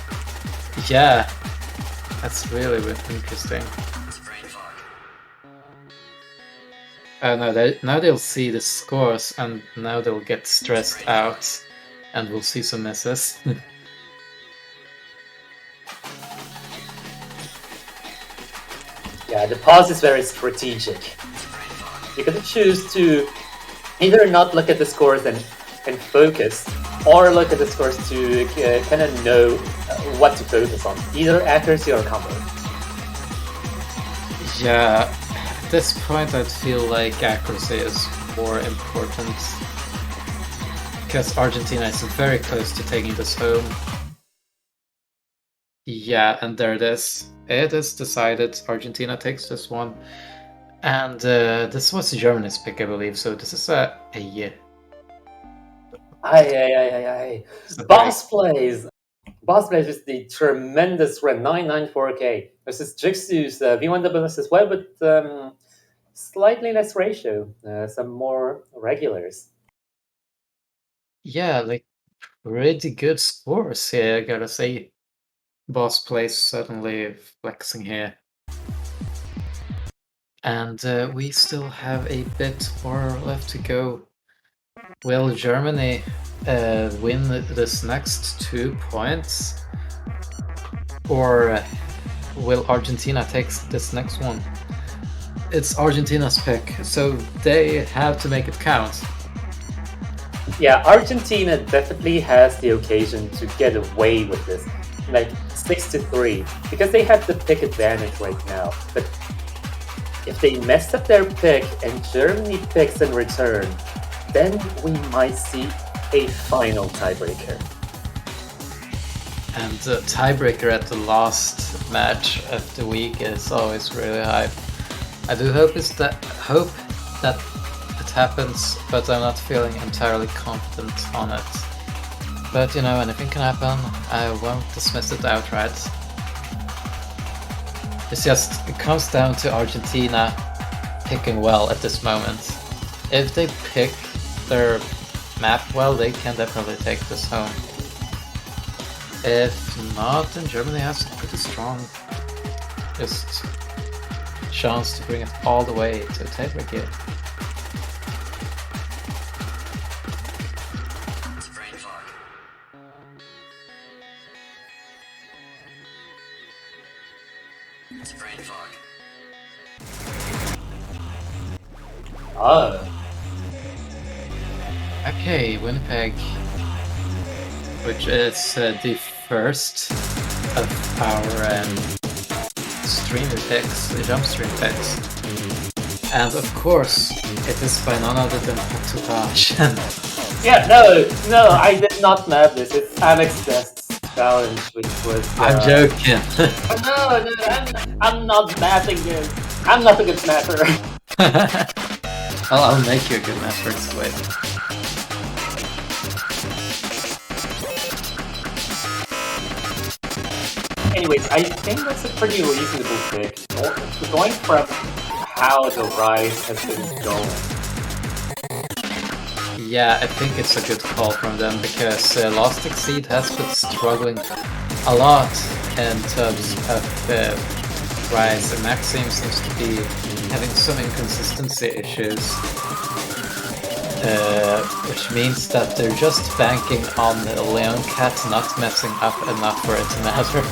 Yeah, that's really interesting. No, now they'll see the scores, and now they'll get stressed out, and we'll see some misses. Yeah, the pause is very strategic. You can choose to either not look at the scores and focus, or look at the scores to kind of know what to focus on, either accuracy or combo. Yeah. At this point, I'd feel like accuracy is more important, because Argentina is very close to taking this home. Yeah, and there it is. It is decided. Argentina takes this one. And this was Germany's pick, I believe, so this is a Aye. Boss plays! Boss plays is the tremendous Ren 994K versus Jixu's V1WS as well, but slightly less ratio, some more regulars. Yeah, like pretty good scores here, I gotta say. Boss plays certainly flexing here. And we still have a bit more left to go. Will Germany win this next 2 points? Or will Argentina take this next one? It's Argentina's pick, so they have to make it count. Yeah, Argentina definitely has the occasion to get away with this, like 6-3, because they have the pick advantage right now. But if they mess up their pick and Germany picks in return, then we might see a final tiebreaker. And the tiebreaker at the last match of the week is always really hype. I do hope that it happens, but I'm not feeling entirely confident on it. But you know, anything can happen. I won't dismiss it outright. It comes down to Argentina picking well at this moment. If they pick their map well, they can definitely take this home. If not, then Germany has a pretty strong chance to bring it all the way to a tiebreaker. Oh. Okay, Winnipeg, which is the first of our streamer picks, the jump stream picks. And of course, it is by none other than Hotubaj. Yeah, no, I did not map this. It's Alex Best's challenge, which was... I'm joking. No, I'm not mapping this. I'm not a good mapper. I'll make you a good mapper, just wait. Anyways, I think that's a pretty reasonable pick. Going from how the Rise has been going. Yeah, I think it's a good call from them because Lost Exceed has been struggling a lot in terms of price, and Maxim seems to be having some inconsistency issues, which means that they're just banking on Leon Cat not messing up enough for it to matter,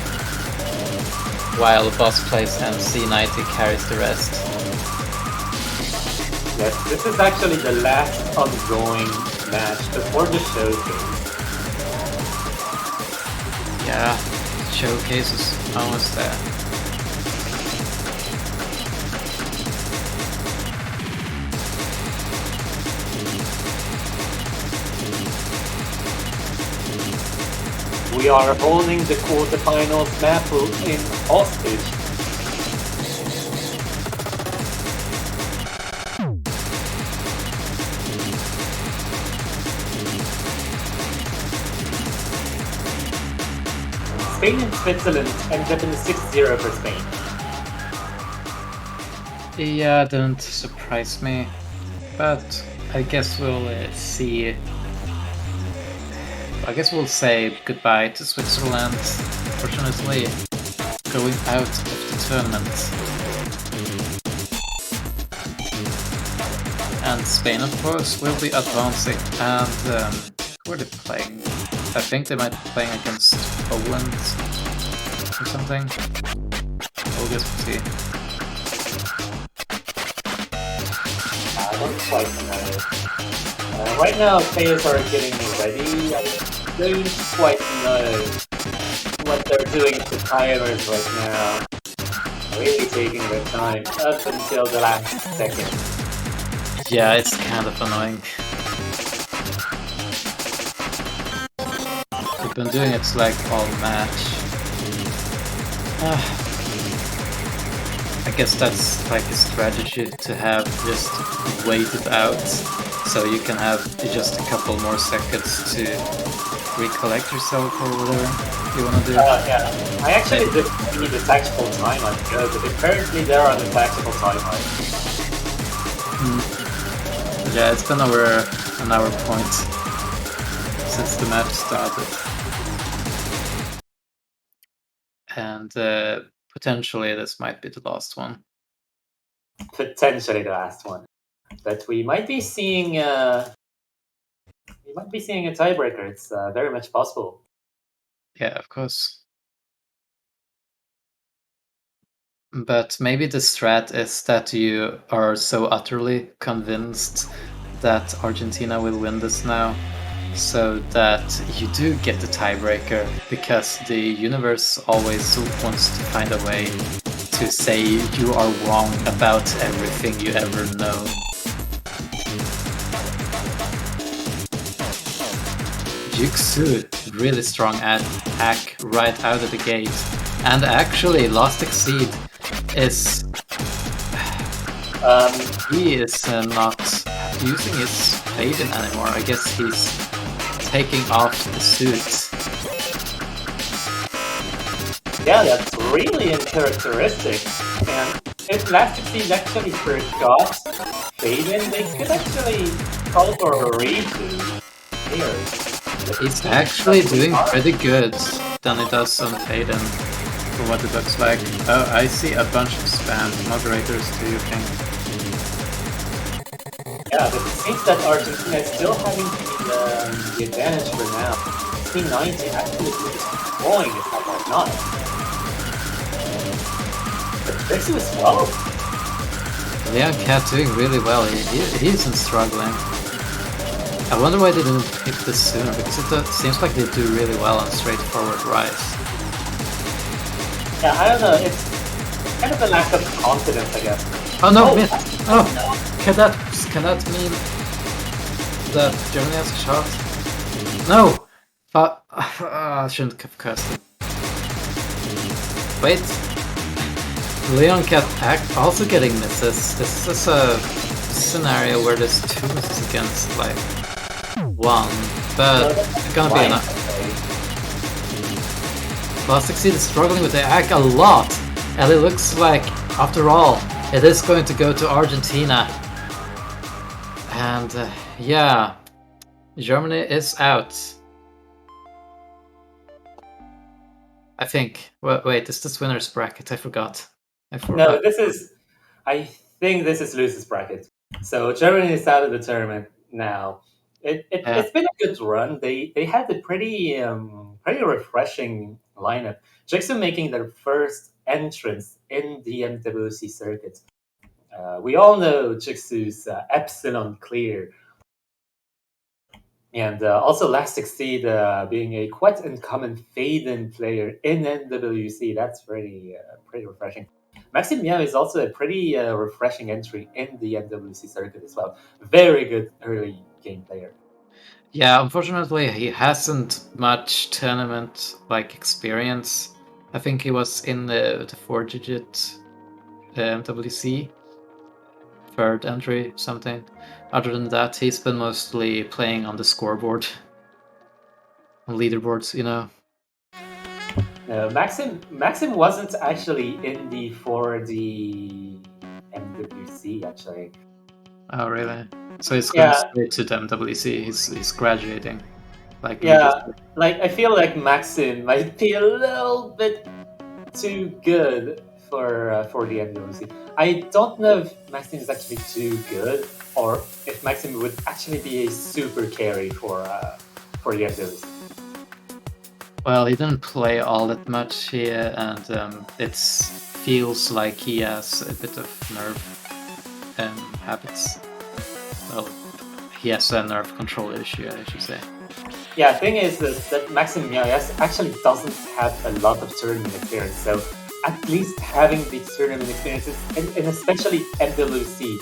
while Boss plays and C90 carries the rest. Yes, this is actually the last ongoing match before the showcase. Yeah, showcase is almost there. We are holding the quarterfinals map in hostage. Spain and Switzerland ended up in 6-0 for Spain. Yeah, it didn't surprise me, but I guess we'll see. I guess we'll say goodbye to Switzerland, fortunately, going out of the tournament. And Spain, of course, will be advancing, and who are they playing? I think they might be playing against Poland or something. We'll just see. I don't quite know. Right now, players are getting ready. I don't quite know what they're doing to timers right now. Really taking their time up until the last second. Yeah, it's kind of annoying. We've been doing it like all match. I guess that's like a strategy to have just wait it out, so you can have just a couple more seconds to recollect yourself or whatever you want to do. Yeah, I actually didn't need a tactical timeout, but apparently they're on a tactical timeout. Yeah, it's been over an hour point since the match started. And potentially this might be the last one. Potentially the last one. But we might be seeing a tiebreaker. It's very much possible. Yeah, of course. But maybe the strat is that you are so utterly convinced that Argentina will win this now, so that you do get the tiebreaker, because the universe always wants to find a way to say you are wrong about everything you ever know. Juksu, really strong attack right out of the gate. And actually, Lost Exceed is... he is not using his Faden anymore. I guess he's taking off the suit. Yeah, that's really uncharacteristic. And if Last Exceed actually forgot Faden, they could actually call for a redo here. He's actually doing pretty good than he does on Faden, from what it looks like. Oh, I see a bunch of spam moderators too, you think. Yeah, but it seems that Argentina is still having the advantage for now. C90 actually is destroying it at like not. But Dixie was well. Leon Cat doing really well. He isn't struggling. I wonder why they didn't pick this sooner, because it seems like they do really well on straightforward rise. Yeah, I don't know. It's kind of a lack of confidence, I guess. Oh no, miss! Oh! Can that mean that Germany has a shot? No! I shouldn't have cursed it. Wait. Leon Cat also getting misses. This is a scenario where there's 2 misses against like 1, but it's gonna be enough. Lost Exceed is struggling with the act a lot, and it looks like, after all, it is going to go to Argentina. And yeah, Germany is out. I think. Wait, is this winner's bracket? I forgot. No, I think this is losers bracket. So Germany is out of the tournament now. It's been a good run. They had a pretty refreshing lineup. Jackson making their first entrance in the MWC circuit. We all know Jixu's Epsilon Clear, and also Last Succeed being a quite uncommon fade-in player in NWC. That's pretty refreshing. Maxim Miao is also a pretty refreshing entry in the NWC circuit as well. Very good early game player. Yeah, unfortunately, he hasn't much tournament experience. I think he was in the 4-digit MWC, third entry, something. Other than that, he's been mostly playing on the scoreboard, on leaderboards, you know. Maxim wasn't actually in the 4D MWC actually. Oh, really? So he's going straight to the MWC. He's graduating. I feel like Maxim might be a little bit too good for the MWC. I don't know if Maxim is actually too good, or if Maxim would actually be a super carry for the MWC. Well, he didn't play all that much here, and it feels like he has a bit of nerve habits. Well, he has a nerve control issue, I should say. Yeah, the thing is that Maxim Miayas actually doesn't have a lot of tournament experience, so at least having the tournament experiences, and especially MWC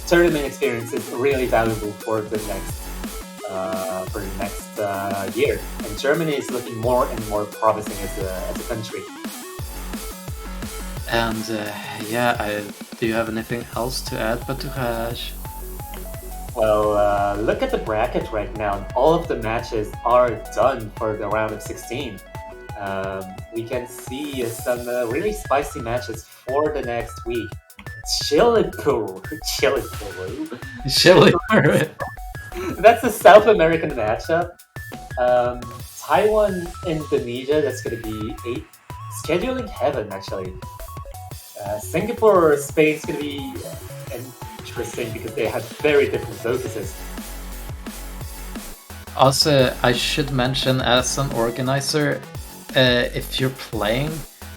tournament experience, is really valuable for the next year. And Germany is looking more and more promising as a country. And do you have anything else to add, Batuhaj? Well, look at the bracket right now. All of the matches are done for the round of 16. We can see some really spicy matches for the next week. Chile Peru. That's a South American matchup. Taiwan, Indonesia. That's going to be a scheduling heaven, actually. Singapore, Spain is going to be interesting because they have very different focuses. Also, I should mention, as an organizer, if you're playing,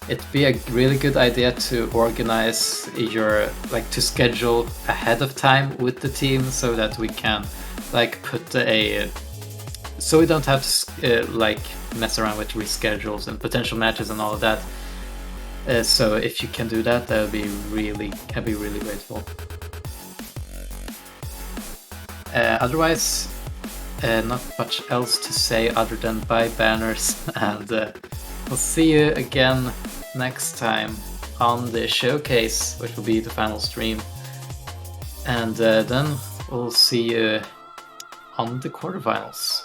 it'd be a really good idea to organize to schedule ahead of time with the team, so that we can so we don't have to mess around with reschedules and potential matches and all of that. So if you can do that, I'd be really grateful. Otherwise, not much else to say other than buy banners, and we'll see you again next time on the showcase, which will be the final stream. And then we'll see you on the quarterfinals.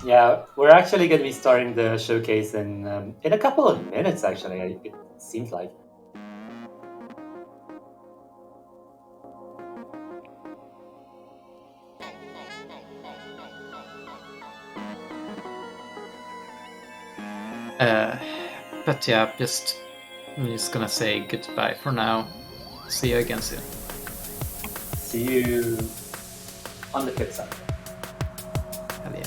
Yeah, we're actually going to be starting the showcase in a couple of minutes, actually, it seems like. But yeah, I'm just gonna say goodbye for now. See you again soon. See you on the flip side. Hell yeah.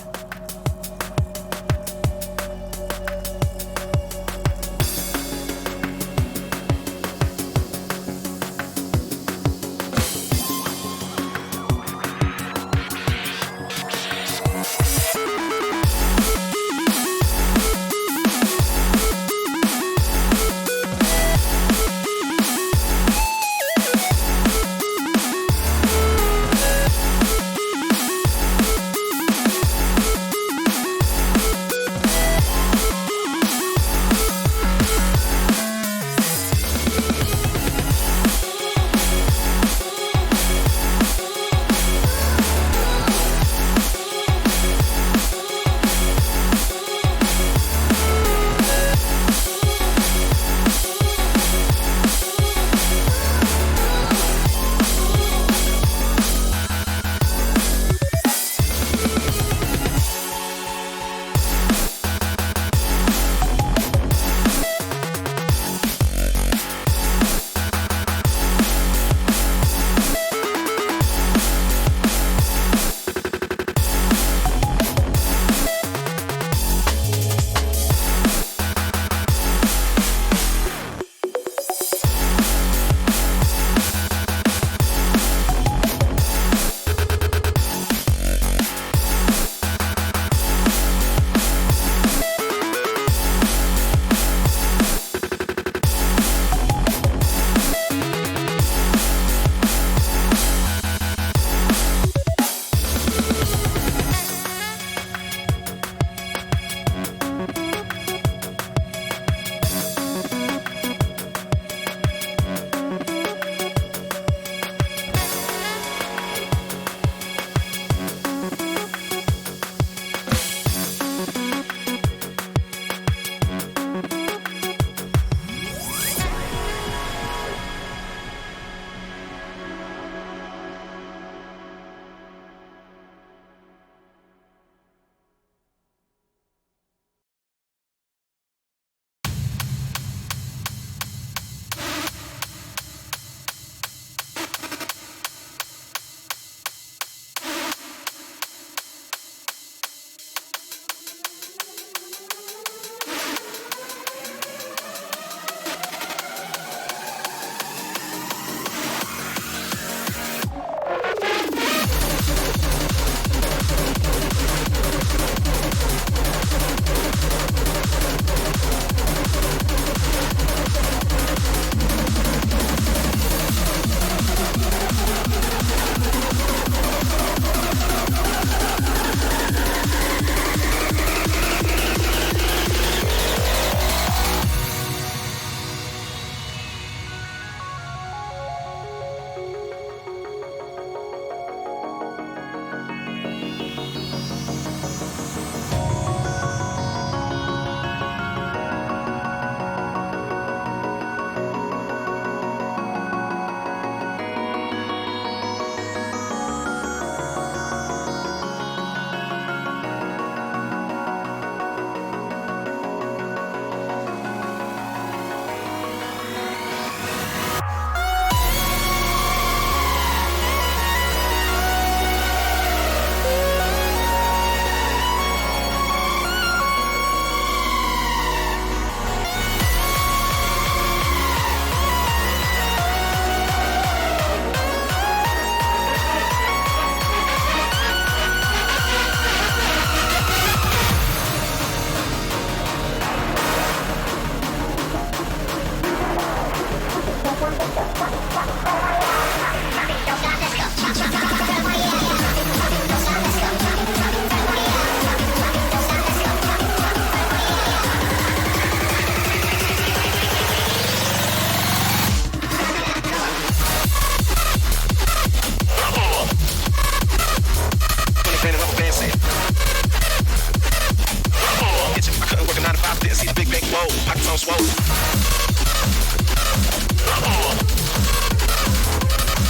fancy. Big bang, whoa, pockets on swole.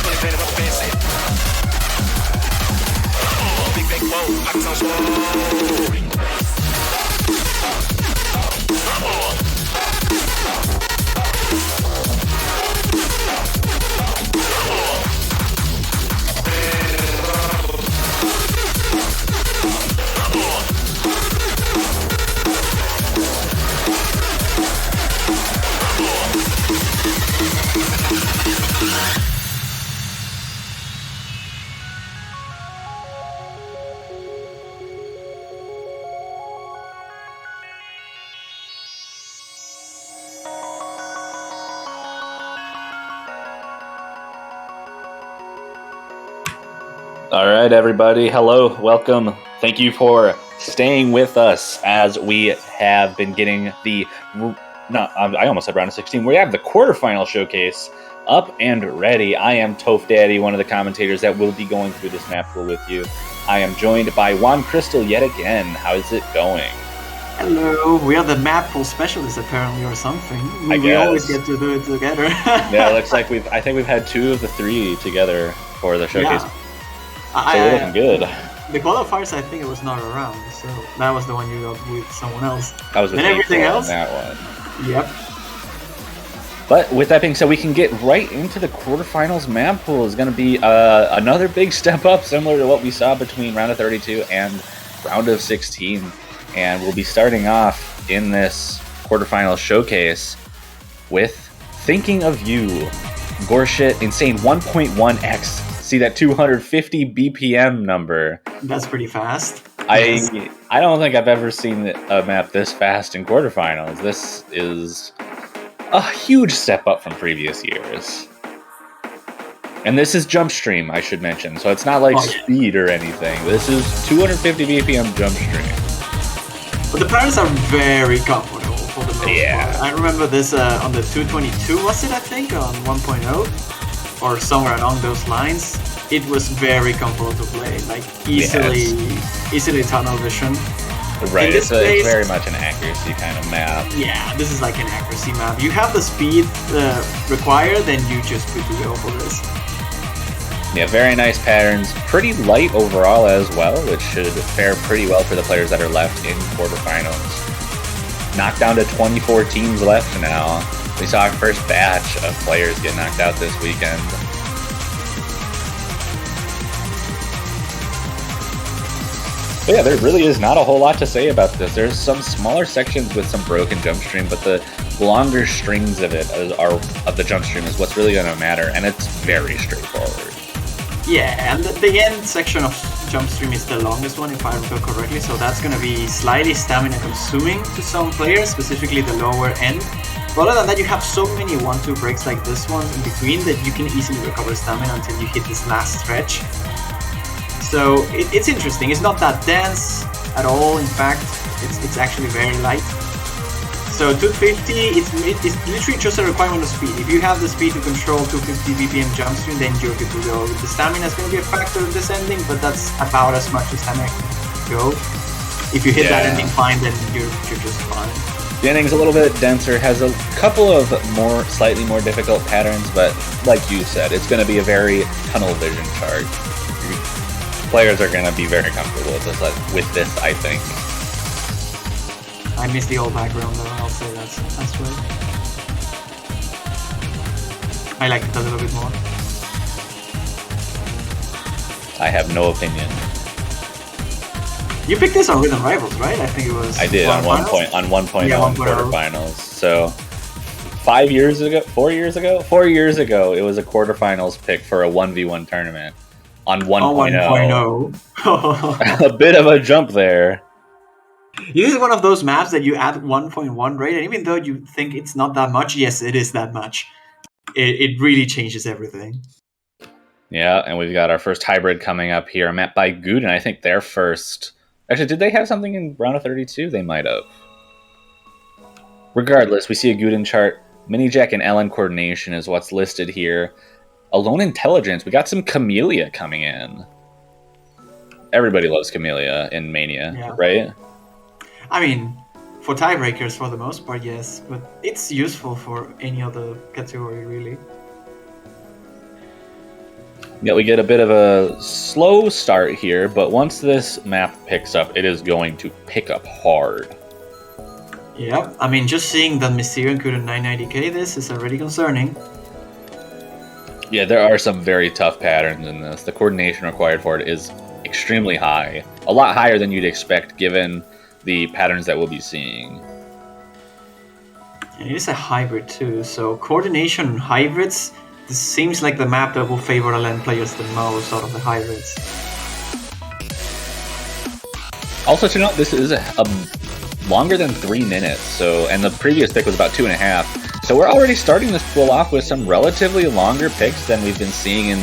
Fully painted up fancy. Big bang, whoa, pockets on swole. All right, everybody. Hello, welcome. Thank you for staying with us as we have been getting the. I almost said round of 16. We have the quarterfinal showcase up and ready. I am Toph Daddy, one of the commentators that will be going through this map pool with you. I am joined by Juan Crystal yet again. How is it going? Hello, we are the map pool specialists apparently, or something. We always get to do it together. Yeah, it looks like I think we've had 2 of the 3 together for the showcase. Yeah. So we're looking good. The qualifiers, I think it was not around, so that was the one you got with someone else. I was with and everything else. That one. Yep. But with that being said, we can get right into the quarterfinals. Map pool is going to be another big step up, similar to what we saw between round of 32 and round of 16. And we'll be starting off in this quarterfinal showcase with Thinking of You. Gorshit, insane 1.1x. See that 250 BPM number. That's pretty fast. I don't think I've ever seen a map this fast in quarterfinals. This is a huge step up from previous years. And this is jump stream, I should mention. So it's not like speed or anything. This is 250 BPM jump stream. But the patterns are very comfortable for the most part. I remember this on the 222, was it, I think, on 1.0? Or somewhere along those lines. It was very comfortable to play, like easily tunnel vision. Right, it's very much an accuracy kind of map. Yeah, this is like an accuracy map. You have the speed required, then you just good to go for this. Yeah, very nice patterns. Pretty light overall as well, which should fare pretty well for the players that are left in quarterfinals. Knocked down to 24 teams left now. We saw our first batch of players get knocked out this weekend. But yeah, there really is not a whole lot to say about this. There's some smaller sections with some broken jump stream, but the longer strings of it of the jump stream is what's really going to matter, and it's very straightforward. Yeah, and the end section of jump stream is the longest one, if I recall correctly, so that's going to be slightly stamina consuming to some players, specifically the lower end. But other than that, you have so many 1-2 breaks like this one in between that you can easily recover stamina until you hit this last stretch. So it's interesting. It's not that dense at all. In fact, it's actually very light. So 250, it's literally just a requirement of speed. If you have the speed to control 250 BPM jump stream, then you're good to go. The stamina is going to be a factor in this ending, but that's about as much as stamina can go. If you hit that ending fine, then you're just fine. The ending's a little bit denser, has a couple of slightly more difficult patterns, but like you said, it's going to be a very tunnel vision chart. Players are going to be very comfortable with this, I think. I miss the old background though, I'll say that's right. I like it a little bit more. I have no opinion. You picked this on Rhythm Rivals, right? I think it was. I did on 1.0 quarterfinals. So 4 years ago, it was a quarterfinals pick for a 1v1 tournament on 1.0. A bit of a jump there. This is one of those maps that you add 1.1 rate, and even though you think it's not that much, yes, it is that much. It really changes everything. Yeah, and we've got our first hybrid coming up here. A map by Guden. I think their first. Actually, did they have something in round of 32? They might have. Regardless, we see a Guden chart. Mini Jack and LN coordination is what's listed here. Alone Intelligence. We got some Camellia coming in. Everybody loves Camellia in Mania, right? I mean, For tiebreakers, for the most part, yes, but it's useful for any other category, really. Yeah, we get a bit of a slow start here, but once this map picks up, it is going to pick up hard. Yeah, I mean, just seeing that Mysterion couldn't 990k this is already concerning. Yeah, there are some very tough patterns in this. The coordination required for it is extremely high. A lot higher than you'd expect given the patterns that we'll be seeing. And it is a hybrid too, so coordination and hybrids, this seems like the map that will favor LN players the most out of the hybrids. Also to note, this is a longer than 3 minutes, and the previous pick was about 2.5. So we're already starting this pool off with some relatively longer picks than we've been seeing in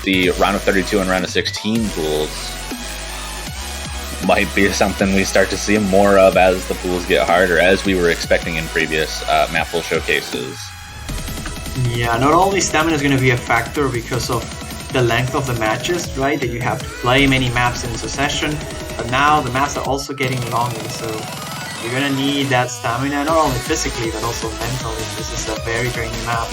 the round of 32 and round of 16 pools. Might be something we start to see more of as the pools get harder, as we were expecting in previous map pool showcases. Yeah, not only stamina is going to be a factor because of the length of the matches, right? That you have to play many maps in succession, but now the maps are also getting longer, so you're going to need that stamina, not only physically, but also mentally. This is a very draining map.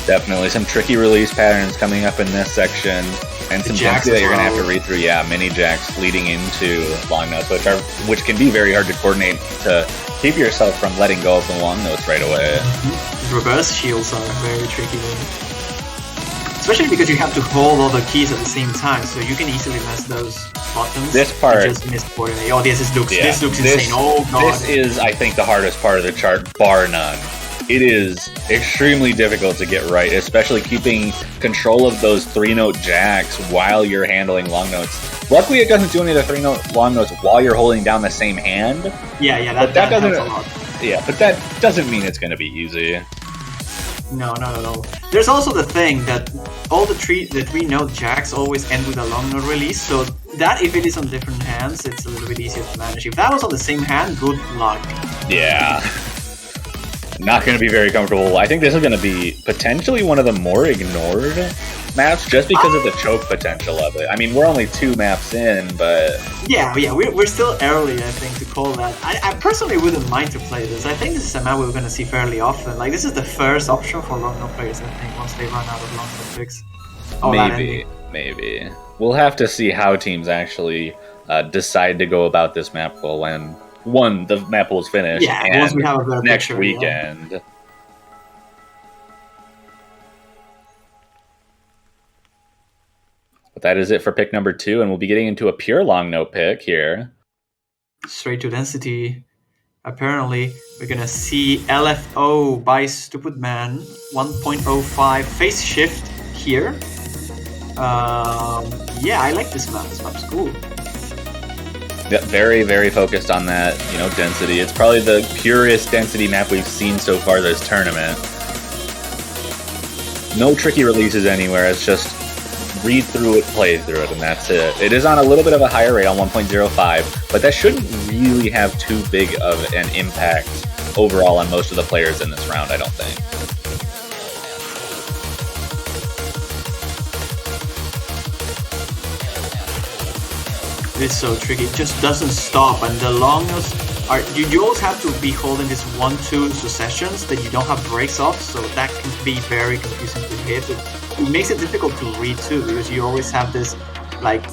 Definitely some tricky release patterns coming up in this section, and some jacks that you're going to have to read through. Yeah, mini jacks leading into long notes, which can be very hard to coordinate to keep yourself from letting go of the long notes right away. Reverse shields are very tricky there. Especially because you have to hold all the keys at the same time, so you can easily mess those buttons. This part, just miscoordinate. Oh, this looks insane. Oh god. This is, I think, the hardest part of the chart, bar none. It is extremely difficult to get right, especially keeping control of those 3-note jacks while you're handling long notes. Luckily, it doesn't do any of the 3-note long notes while you're holding down the same hand. Yeah, that doesn't help a lot. Yeah, but that doesn't mean it's going to be easy. No, not at all. There's also the thing that all the 3-note jacks always end with a long note release, so that if it is on different hands, it's a little bit easier to manage. If that was on the same hand, good luck. Yeah. Not going to be very comfortable. I think this is going to be potentially one of the more ignored maps just because of the choke potential of it. I mean, we're only 2 maps in, but... Yeah, we're still early, I think, to call that. I personally wouldn't mind to play this. I think this is a map we're going to see fairly often. Like, this is the first option for long note players, I think, once they run out of long note picks. Maybe. We'll have to see how teams actually decide to go about this map pool when... the map pool is finished. Yeah, and once we have a better next picture, weekend. Yeah. But that is it for pick number 2, and we'll be getting into a pure long note pick here. Straight to density. Apparently, we're gonna see LFO by Stupid Man 1.05 phase shift here. Yeah, I like this map. This map's cool. Yeah, very, very focused on that, density. It's probably the purest density map we've seen so far this tournament. No tricky releases anywhere. It's just read through it, play through it, and that's it. It is on a little bit of a higher rate on 1.05, but that shouldn't really have too big of an impact overall on most of the players in this round, I don't think. It's so tricky. It just doesn't stop, and the long notes are. You always have to be holding these 1-2 successions that you don't have breaks off, so that can be very confusing to hit. It makes it difficult to read too, because you always have this like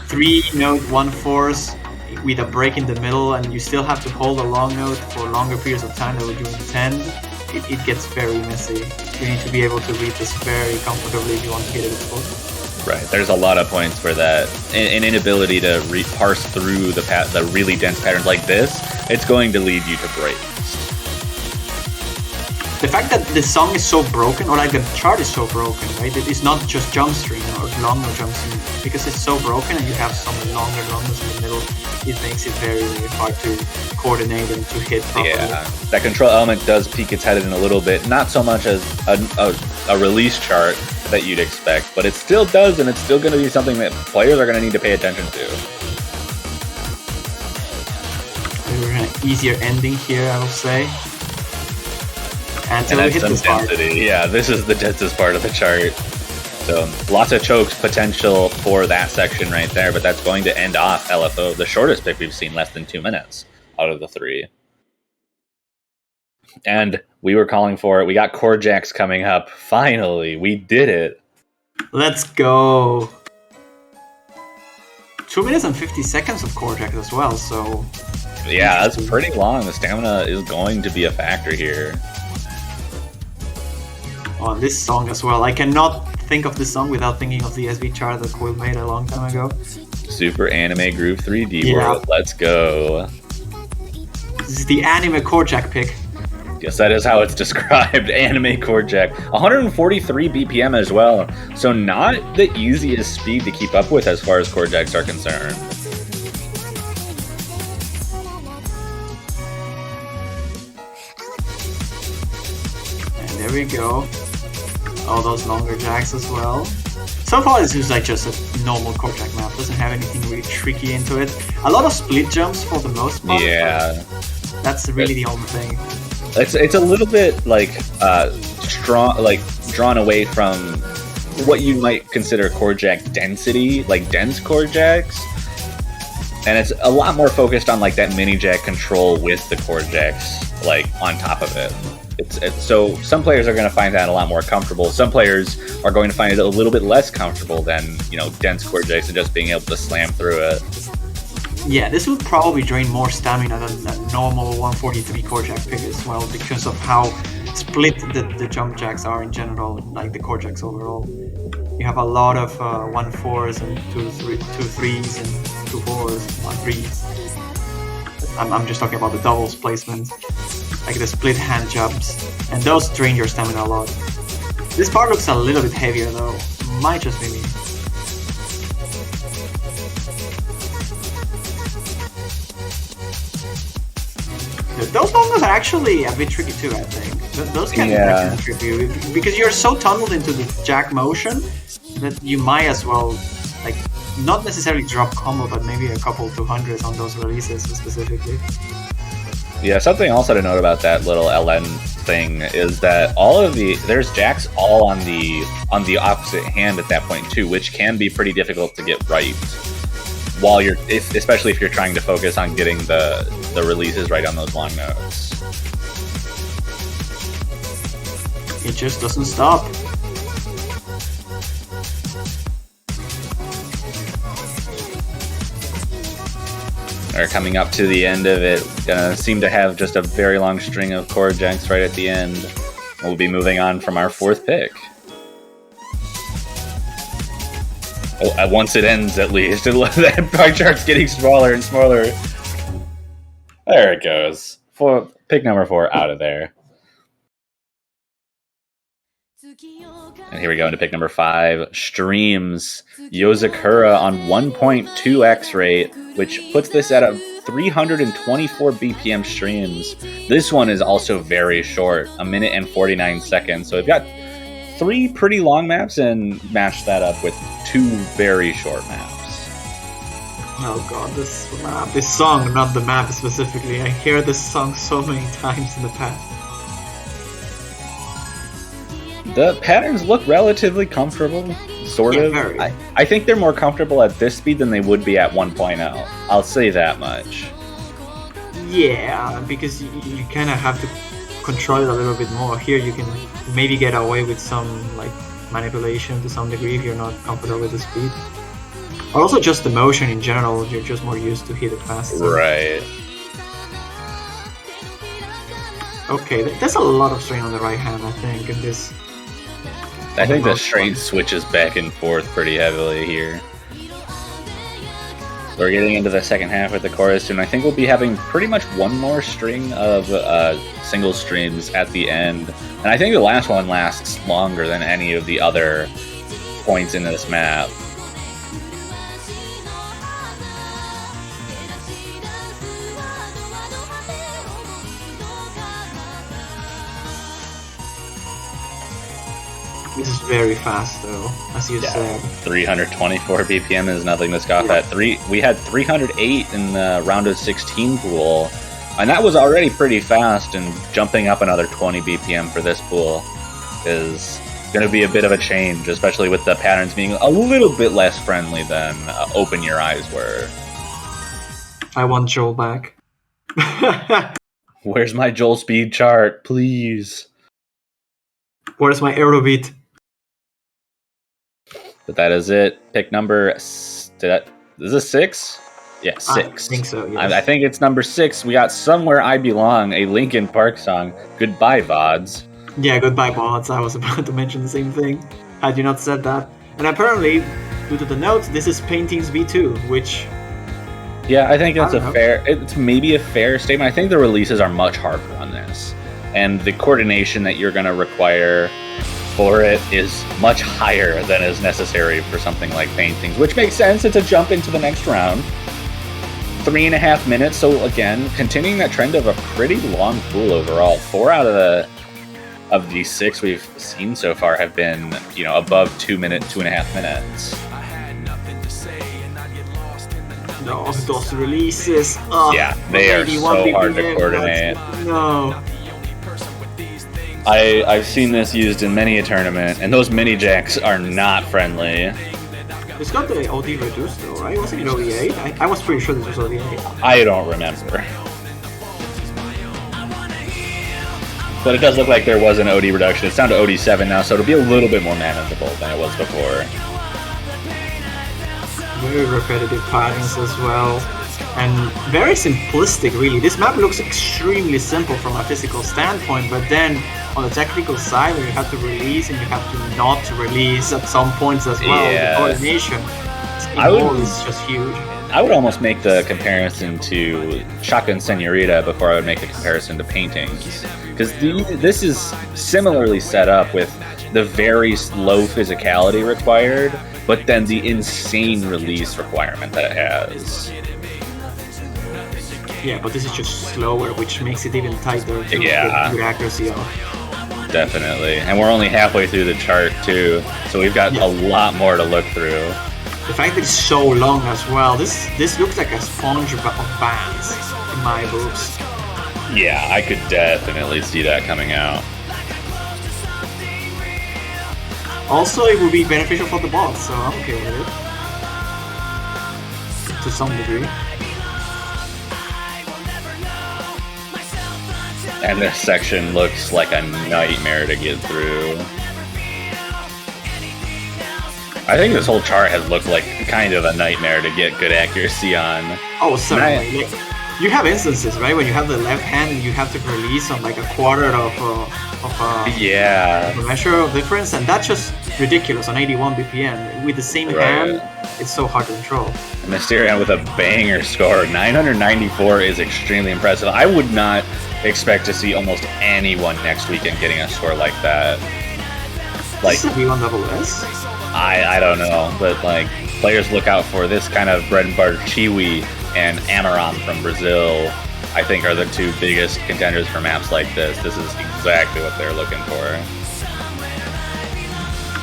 3-note 1/4s with a break in the middle, and you still have to hold a long note for longer periods of time that we're doing 10. It gets very messy. You need to be able to read this very comfortably if you want to hit it at full. Right, there's a lot of points where that an inability to parse through the really dense patterns like this, it's going to lead you to breaks. The fact that the song is so broken, or like the chart is so broken, right? It's not just jump stream or long note jump stream, because it's so broken and you have some longer notes in the middle. It makes it very, very hard to coordinate and to hit properly. Yeah, that control element does peek its head in a little bit, not so much as a release chart that you'd expect, but it still does, and it's still going to be something that players are going to need to pay attention to. We're an easier ending here, I will say. Until we hit some this density. part. Yeah, this is the densest part of the chart. So lots of chokes potential for that section right there, but that's going to end off LFO, the shortest pick we've seen, less than 2 minutes. out of the 3. And we were calling for it. We got core jacks coming up. Finally, we did it. Let's go. 2 minutes and 50 seconds of core jacks as well, so... Yeah, that's pretty long. The stamina is going to be a factor here. On this song as well. I cannot think of this song without thinking of the SV chart that Quill made a long time ago. Super Anime Groove 3D Yeah. World. Let's go. This is the anime core jack pick. Yes, that is how it's described. Anime core jack. 143 BPM as well. So not the easiest speed to keep up with as far as core jacks are concerned. And there we go. All those longer jacks as well. So far this is like just a normal core jack map. Doesn't have anything really tricky into it. A lot of split jumps for the most part. Yeah. That's really the only thing. It's a little bit like strong, like drawn away from what you might consider core jack density, like dense core jacks, and it's a lot more focused on like that mini jack control with the core jacks, like on top of it. It's so some players are going to find that a lot more comfortable. Some players are going to find it a little bit less comfortable than, you know, dense core jacks and just being able to slam through it. Yeah, this would probably drain more stamina than a normal 143 core jack pick as well, because of how split the jump jacks are in general, like the core jacks overall. You have a lot of 1-4s and 2-3s and 2-4s, 1-3s. I'm just talking about the doubles placement, like the split hand jumps, and those drain your stamina a lot. This part looks a little bit heavier though, might just be me. Those longos are actually a bit tricky too, I think. Those can actually trip you, because you're so tunneled into the jack motion that you might as well, like, not necessarily drop combo, but maybe a couple 200s on those releases specifically. Yeah, something also to note about that little LN thing is that there's jacks all on the opposite hand at that point too, which can be pretty difficult to get right. While especially if you're trying to focus on getting the releases right on those long notes. It just doesn't stop. We're coming up to the end of it. Gonna seem to have just a very long string of core jacks right at the end. We'll be moving on from our 4th pick. Oh, once it ends, at least. That pie chart's getting smaller and smaller. There it goes. Pick number 4 out of there. And here we go into pick number 5. Streams. Yozakura on 1.2x rate, which puts this at a 324 BPM streams. This one is also very short, 1 minute and 49 seconds. So we've got 3 pretty long maps and matched that up with 2 very short maps. Oh god, this song, not the map specifically. I hear this song so many times in the past. The patterns look relatively comfortable, sort of. Very. I think they're more comfortable at this speed than they would be at 1.0. I'll say that much. Yeah, because you kind of have to control it a little bit more. Here you can maybe get away with some like manipulation to some degree if you're not comfortable with the speed. Or also just the motion in general, you're just more used to hit it fast. Right. Okay, there's a lot of strain on the right hand, I think, in this. I think the strain switches back and forth pretty heavily here. We're getting into the second half with the chorus, and I think we'll be having pretty much one more string of single streams at the end. And I think the last one lasts longer than any of the other points in this map. This is very fast, though, as you said. 324 BPM is nothing to scoff at. We had 308 in the round of 16 pool, and that was already pretty fast, and jumping up another 20 BPM for this pool is going to be a bit of a change, especially with the patterns being a little bit less friendly than Open Your Eyes were. I want Joel back. Where's my Joel speed chart, please? Where's my Aerobeat? But that is it. Pick number. Is this 6? Yeah, 6. I think so, yes. I think it's number 6. We got Somewhere I Belong, a Linkin Park song. Goodbye, VODs. Yeah, goodbye, bots. I was about to mention the same thing. Had you not said that. And apparently, due to the notes, this is Paintings V2, which... Yeah, I think that's I don't know. it's maybe a fair statement. I think the releases are much harder on this. And the coordination that you're going to require for it is much higher than is necessary for something like Paintings, which makes sense. It's a jump into the next round. 3.5 minutes. So again, continuing that trend of a pretty long pool overall. 4 out of the 6 we've seen so far have been, above 2.5 minutes. No, those releases. Yeah, they are so hard to coordinate. No. I've seen this used in many a tournament, and those mini jacks are not friendly. It's got the OD reduced though, right? Wasn't it OD8? I was pretty sure this was OD8. I don't remember. But it does look like there was an OD reduction. It's down to OD7 now, so it'll be a little bit more manageable than it was before. Very repetitive patterns as well. And very simplistic, really. This map looks extremely simple from a physical standpoint, but then on the technical side, where you have to release and you have to not release at some points as well, Yeah. the coordination is just huge. I would almost make the comparison to Shotgun Senorita before I would make a comparison to Paintings. Because this is similarly set up with the very low physicality required, but then the insane release requirement that it has. Yeah, but this is just slower, which makes it even tighter to Yeah. good accuracy of. Definitely. And we're only halfway through the chart, too, so we've got a lot more to look through. The fact that it's so long as well, this looks like a sponge of bands in my books. Yeah, I could definitely see that coming out. Also, it would be beneficial for the bots, so I'm okay with it. To some degree. And this section looks like a nightmare to get through. I think this whole chart has looked like kind of a nightmare to get good accuracy on. Oh, certainly. You have instances, right, when you have the left hand and you have to release on like a quarter of Yeah. the measure of difference, and that's just ridiculous on 81 BPM. With the same hand, it's so hard to control. Mysterion with a banger score. 994 is extremely impressive. I would not expect to see almost anyone next weekend getting a score like that. Like, Is this a V1SS? I don't know, but like, players look out for this kind of bread and butter Chiwi and Amaram from Brazil. I think are the 2 biggest contenders for maps like this. This is exactly what they're looking for.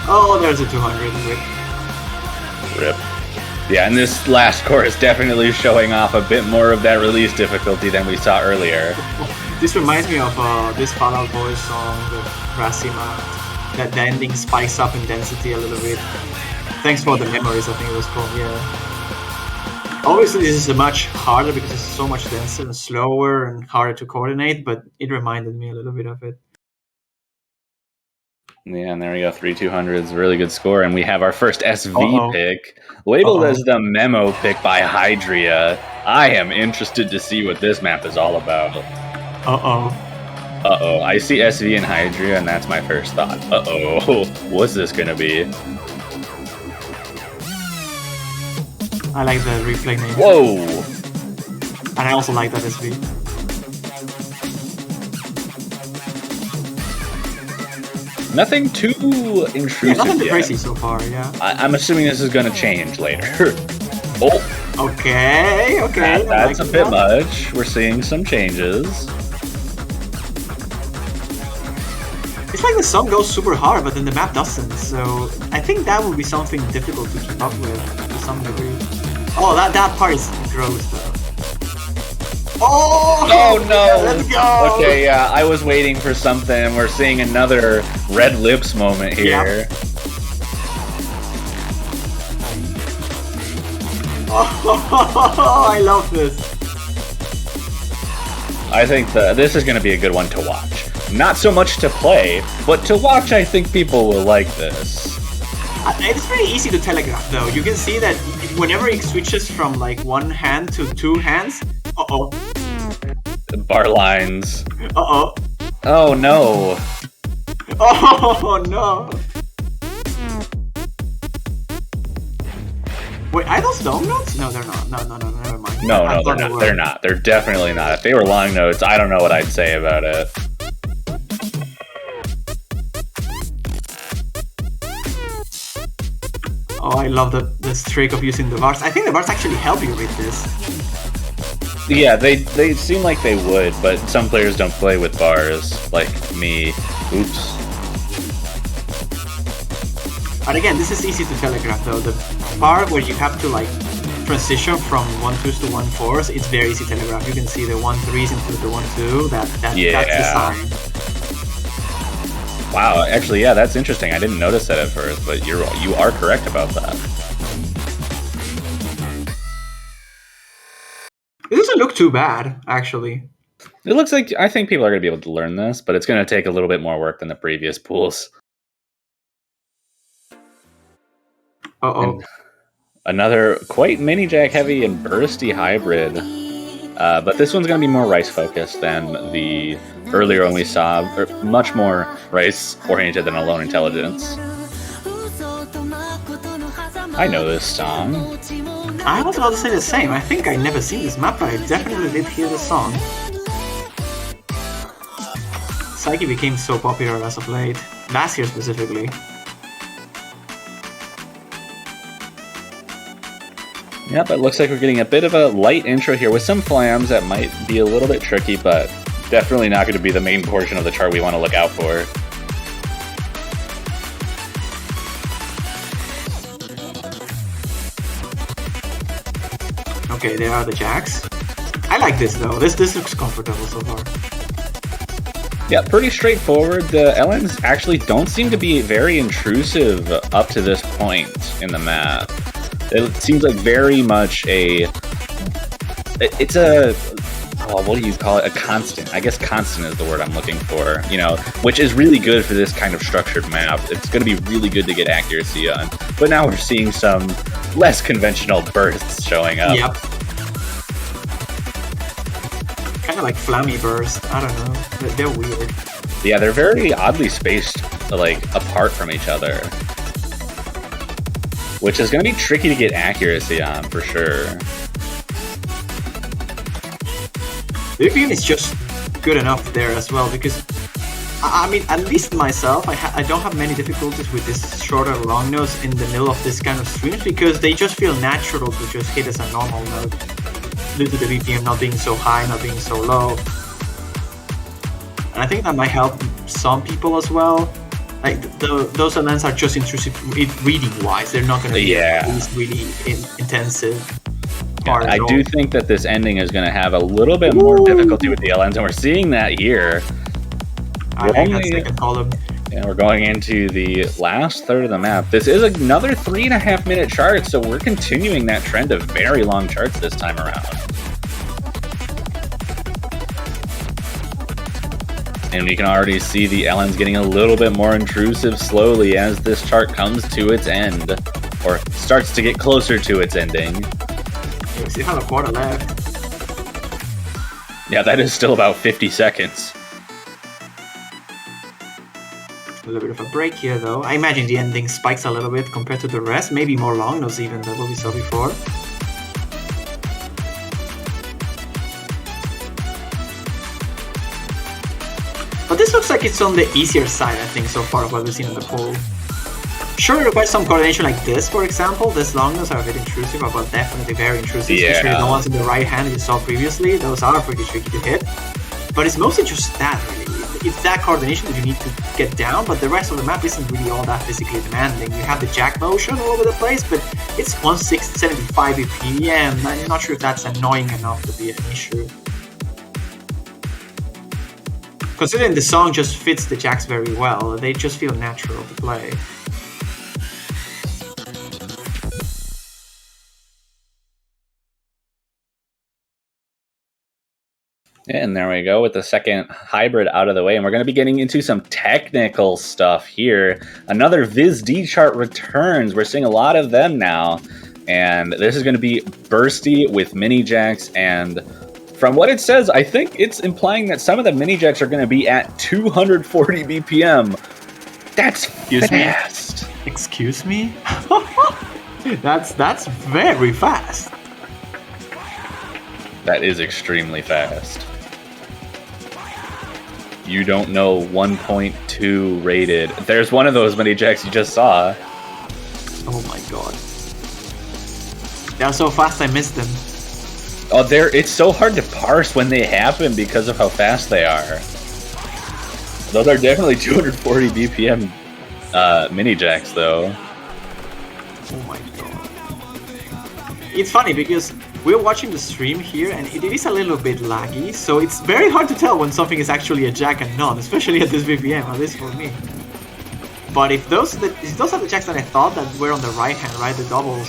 Oh, there's a 200 Rip. Yeah, and this last score is definitely showing off a bit more of that release difficulty than we saw earlier. This reminds me of this Fall Out Boy song, the Racima. That the ending spikes up in density a little bit. Thanks for the memories, I think it was called, yeah. Obviously, this is much harder because it's so much denser and slower and harder to coordinate, but it reminded me a little bit of it. Yeah, and there we go, 3 200s, really good score. And we have our first SV pick, labeled Uh-oh. as the memo pick by Hydria. I am interested to see what this map is all about. Uh-oh. Uh-oh, I see SV and Hydria, and that's my first thought. Uh-oh, what's this gonna be? I like the replay name. Whoa! And I also like that SV. Nothing too intrusive Yeah, nothing too yet. crazy so far, yeah. I'm assuming this is gonna change later. Oh, Okay. that's a bit much. We're seeing some changes. It's like the song goes super hard, but then the map doesn't, so I think that would be something difficult to keep up with to some degree. Oh, that part is gross, though. Oh no! Let's go! Okay, yeah, I was waiting for something. We're seeing another red lips moment here. Yep. Oh, I love this. I think this is going to be a good one to watch. Not so much to play, but to watch, I think people will like this. It's very easy to telegraph, though. You can see that whenever it switches from like one hand to two hands, uh-oh. Bar lines. Uh-oh. Oh, no. Oh, no. Wait, are those long notes? No, they're not. No, never mind. No, they're not. They're not. They're definitely not. If they were long notes, I don't know what I'd say about it. Oh, I love this trick of using the bars. I think the bars actually help you with this. Yeah, they seem like they would, but some players don't play with bars, like me. Oops. And again, this is easy to telegraph, though. The part where you have to like transition from 1-2s to 1-4s, it's very easy to telegraph. You can see the 1-3s into the 1-2. That's the sign. Wow, actually, yeah, that's interesting. I didn't notice that at first, but you are correct about that. It doesn't look too bad, actually. It looks like I think people are going to be able to learn this, but it's going to take a little bit more work than the previous pools. Uh-oh. And another quite mini jack heavy and bursty hybrid. But this one's going to be more rice focused than the earlier one we saw, or much more rice oriented than Alone Intelligence. I know this song. I was about to say the same. I think I never seen this map, but I definitely did hear the song. Psyche became so popular as of late. Last year specifically. Yep, it looks like we're getting a bit of a light intro here with some flams that might be a little bit tricky, but definitely not going to be the main portion of the chart we want to look out for. Okay, there are the jacks. I like this though. This looks comfortable so far. Yeah, pretty straightforward. The LNs actually don't seem to be very intrusive up to this point in the map. It seems like very much it's a, what do you call it? A constant. I guess constant is the word I'm looking for, which is really good for this kind of structured map. It's going to be really good to get accuracy on. But now we're seeing some less conventional bursts showing up. Yep. Kind of like flammy burst. I don't know. They're weird. Yeah, they're very oddly spaced, like, apart from each other. Which is going to be tricky to get accuracy on, for sure. The beam is just good enough there as well, because, I mean, at least myself, I don't have many difficulties with this shorter long notes in the middle of this kind of streams, because they just feel natural to just hit as a normal note, due to the BPM not being so high, not being so low. And I think that might help some people as well. Like, those LNs are just intrusive reading-wise. They're not going to be really intensive. Yeah, I do think that this ending is going to have a little bit more difficulty with the LNs, and we're seeing that here. I like that second column. Yeah, we're going into the last third of the map. This is another 3.5 minute chart, so we're continuing that trend of very long charts this time around. And we can already see the LNs getting a little bit more intrusive slowly as this chart comes to its end, or starts to get closer to its ending. You still have a quarter left. Yeah, that is still about 50 seconds. A little bit of a break here, though. I imagine the ending spikes a little bit compared to the rest, maybe more long notes even than what we saw before. But this looks like it's on the easier side, I think, so far of what we've seen in the pool. Sure, it requires some coordination like this, for example. These long notes are a bit intrusive, but definitely very intrusive, especially the ones in the right hand that you saw previously. Those are pretty tricky to hit. But it's mostly just that, really. It's that coordination that you need to get down, but the rest of the map isn't really all that physically demanding. You have the jack motion all over the place, but it's 1675 BPM. I'm not sure if that's annoying enough to be an issue. Considering the song just fits the jacks very well, they just feel natural to play. And there we go with the second hybrid out of the way. And we're going to be getting into some technical stuff here. Another Viz D chart returns. We're seeing a lot of them now. And this is going to be bursty with mini jacks. And from what it says, I think it's implying that some of the mini jacks are going to be at 240 BPM. That's fast. Excuse me? That's very fast. That is extremely fast. You don't know 1.2 rated. There's one of those mini jacks you just saw. Oh my god. They're so fast I missed them. Oh, it's so hard to parse when they happen because of how fast they are. Those are definitely 240 BPM mini jacks, though. Oh my god. It's funny because we're watching the stream here and it is a little bit laggy, so it's very hard to tell when something is actually a jack and not, especially at this VPM, at least for me. But if those are the jacks that I thought that were on the right hand, right, the doubles.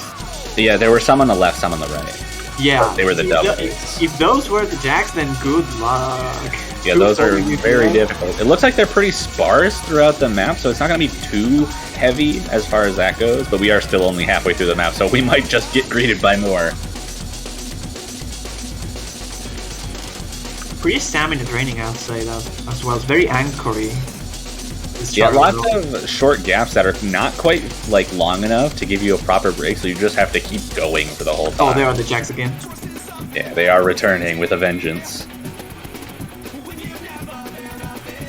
Yeah, there were some on the left, some on the right. Yeah, they were the doubles. If those were the jacks, then good luck. Yeah, those are very difficult. It looks like they're pretty sparse throughout the map, so it's not going to be too heavy as far as that goes, but we are still only halfway through the map, so we might just get greeted by more. Pretty stamina draining, I'd say, that as well. It's very anchory. Yeah, lots of short gaps that are not quite like long enough to give you a proper break, so you just have to keep going for the whole time. Oh, there are the jacks again. Yeah, they are returning with a vengeance.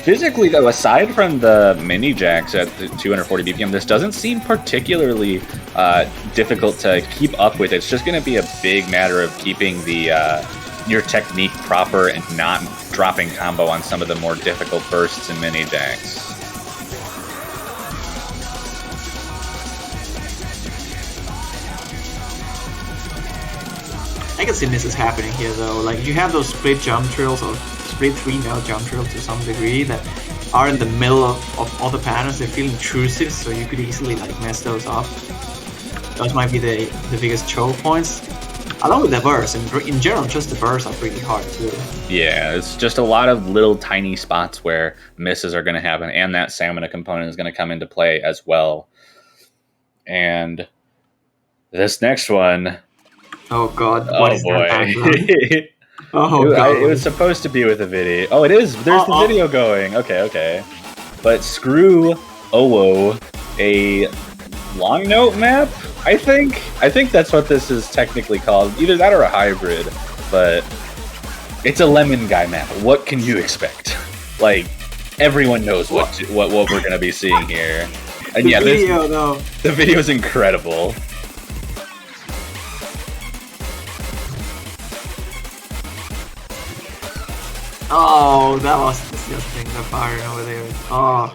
Physically, though, aside from the mini jacks at 240 BPM, this doesn't seem particularly difficult to keep up with. It's just going to be a big matter of keeping the your technique proper and not dropping combo on some of the more difficult bursts and mini jacks. I can see this is happening here though. Like you have those split jump drills or split 3-note jump drills to some degree that are in the middle of all the patterns. They feel intrusive, so you could easily like mess those up. Those might be the biggest choke points. Along with the bursts, and in general, just the bursts are pretty hard too. Yeah, it's just a lot of little tiny spots where misses are going to happen, and that stamina component is going to come into play as well. And this next one. Oh god! What is boy! That oh god! It was supposed to be with a video. Oh, it is. There's the video going. Okay. But screw Owo, a long note map. I think that's what this is technically called. Either that or a hybrid, but it's a lemon guy map. What can you expect? Like everyone knows what we're gonna be seeing here. And the video, the video is incredible. Oh, that was disgusting. The fire over there. Oh.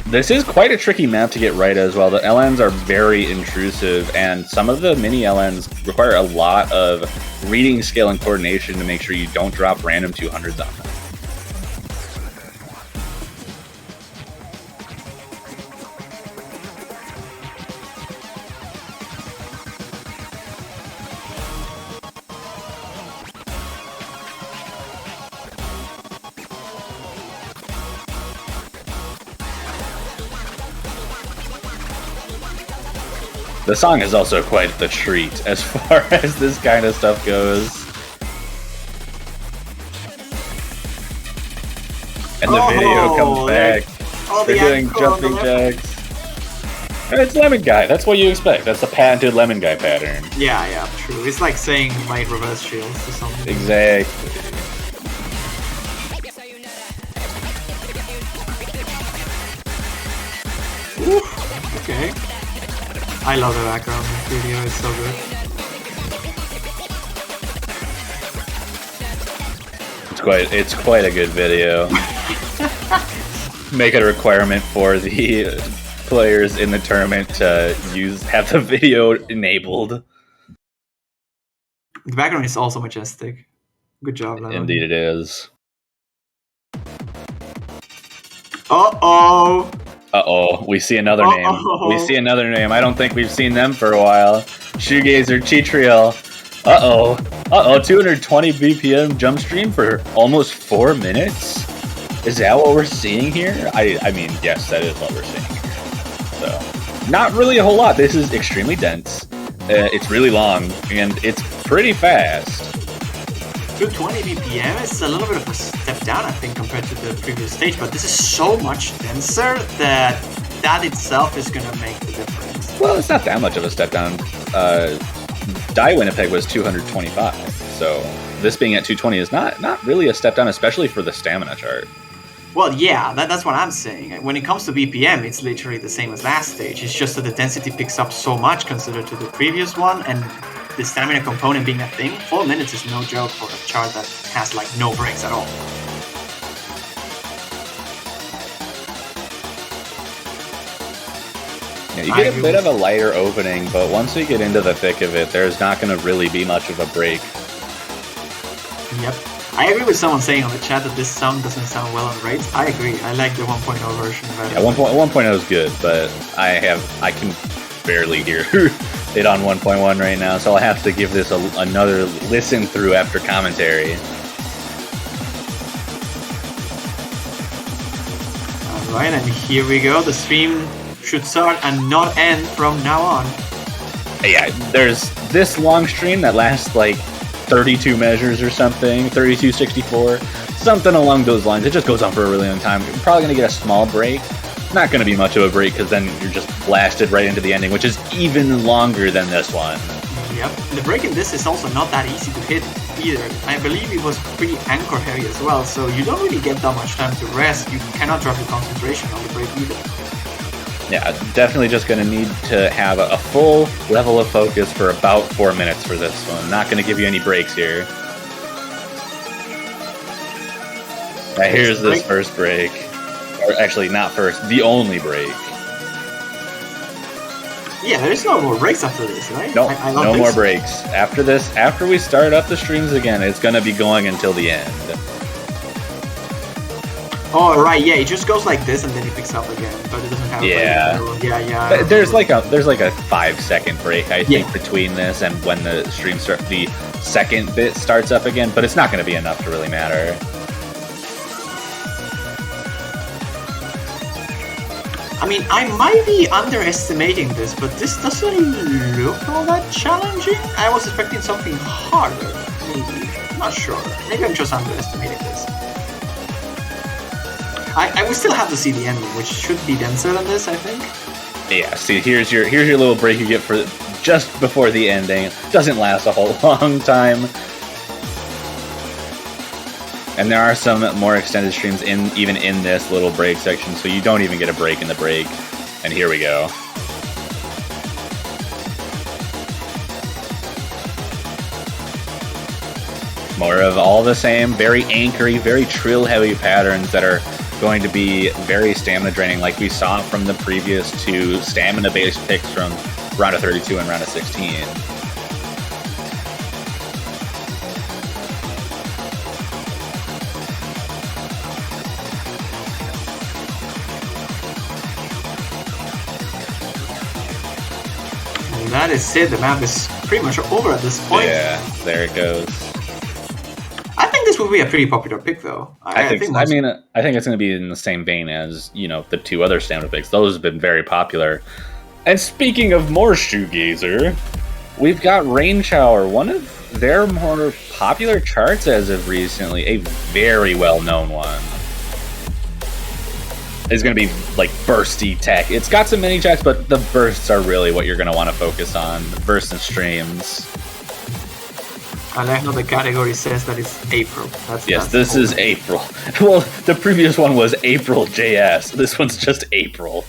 This is quite a tricky map to get right as well. The LNs are very intrusive, and some of the mini LNs require a lot of reading skill and coordination to make sure you don't drop random 200s on them. The song is also quite the treat as far as this kind of stuff goes. And the video comes back. They're doing jumping jacks. It's Lemon Guy. That's what you expect. That's the patented Lemon Guy pattern. Yeah, true. It's like saying my reverse shields or something. Exactly. Oof, okay. I love the background in this video, it's so good. It's quite a good video. Make it a requirement for the players in the tournament to have the video enabled. The background is also majestic. Good job, Lemon. Indeed it is. Uh-oh! Uh-oh, we see another name. We see another name. I don't think we've seen them for a while. Shoegazer, Cheatriel. Uh-oh, 220 BPM jump stream for almost 4 minutes? Is that what we're seeing here? I mean, yes, that is what we're seeing here. So, not really a whole lot. This is extremely dense. It's really long, and it's pretty fast. 220 BPM is a little bit of a step down, I think, compared to the previous stage, but this is so much denser that itself is going to make the difference. Well, it's not that much of a step down. Die Winnipeg was 225, so this being at 220 is not really a step down, especially for the stamina chart. Well, yeah, that's what I'm saying. When it comes to BPM, it's literally the same as last stage. It's just that the density picks up so much considered to the previous one, and the stamina component being a thing. 4 minutes is no joke for a chart that has like no breaks at all. Yeah, you get a bit of a lighter opening, but once we get into the thick of it, there's not going to really be much of a break. Yep. I agree with someone saying on the chat that this sound doesn't sound well on rates. I agree. I like the 1.0 version better. Yeah, 1.0 is good, but I can barely hear it on 1.1 right now, so I'll have to give this another listen through after commentary. Alright, and here we go. The stream should start and not end from now on. Yeah, there's this long stream that lasts like 32 measures or something, 3264, something along those lines. It just goes on for a really long time. You're probably going to get a small break. Not going to be much of a break because then you're just blasted right into the ending, which is even longer than this one. Yep, the break in this is also not that easy to hit either. I believe it was pretty anchor heavy as well, so you don't really get that much time to rest. You cannot drop your concentration on the break either. Yeah, definitely just going to need to have a full level of focus for about 4 minutes for this one. Not going to give you any breaks here. Right, here's this first break. Or actually, not first, the only break. Yeah, there's no more breaks after this, right? Nope, no more so. breaks. After this, after we start up the streams again, it's going to be going until the end. Oh, right, yeah, it just goes like this and then it picks up again, but it doesn't have a break. Yeah. There's like a 5-second break, I think, between this and when the stream the second bit starts up again, but it's not going to be enough to really matter. I mean, I might be underestimating this, but this doesn't look all that challenging. I was expecting something harder, maybe. I'm not sure. Maybe I'm just underestimating this. I will still have to see the ending, which should be denser than this, I think. Yeah, see, here's your little break you get for just before the ending. Doesn't last a whole long time. And there are some more extended streams even in this little break section, so you don't even get a break in the break. And here we go. More of all the same, very anchory, very trill-heavy patterns that are going to be very stamina draining, like we saw from the previous two stamina-based picks from round of 32 and round of 16. And that is it. The map is pretty much over at this point. Yeah, there it goes. I think this will be a pretty popular pick, though. I think it's going to be in the same vein as, the two other stamina picks. Those have been very popular. And speaking of more shoegazer, we've got Rain Shower, one of their more popular charts as of recently, a very well-known one. It's going to be like bursty tech. It's got some mini checks, but the bursts are really what you're going to want to focus on. The bursts and streams. I like how the category says that it's April. This is April. Well, the previous one was April JS. This one's just April.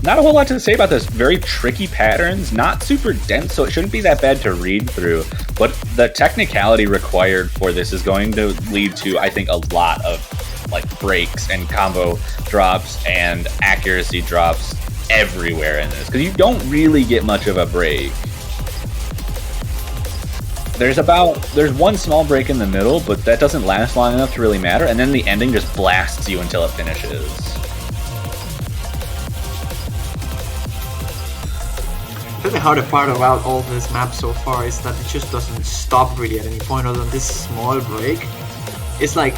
Not a whole lot to say about this. Very tricky patterns, not super dense, so it shouldn't be that bad to read through. But the technicality required for this is going to lead to, I think, a lot of breaks and combo drops and accuracy drops everywhere in this, because you don't really get much of a break. There's one small break in the middle, but that doesn't last long enough to really matter, and then the ending just blasts you until it finishes. I think the harder part about all this map so far is that it just doesn't stop really at any point other than this small break. It's like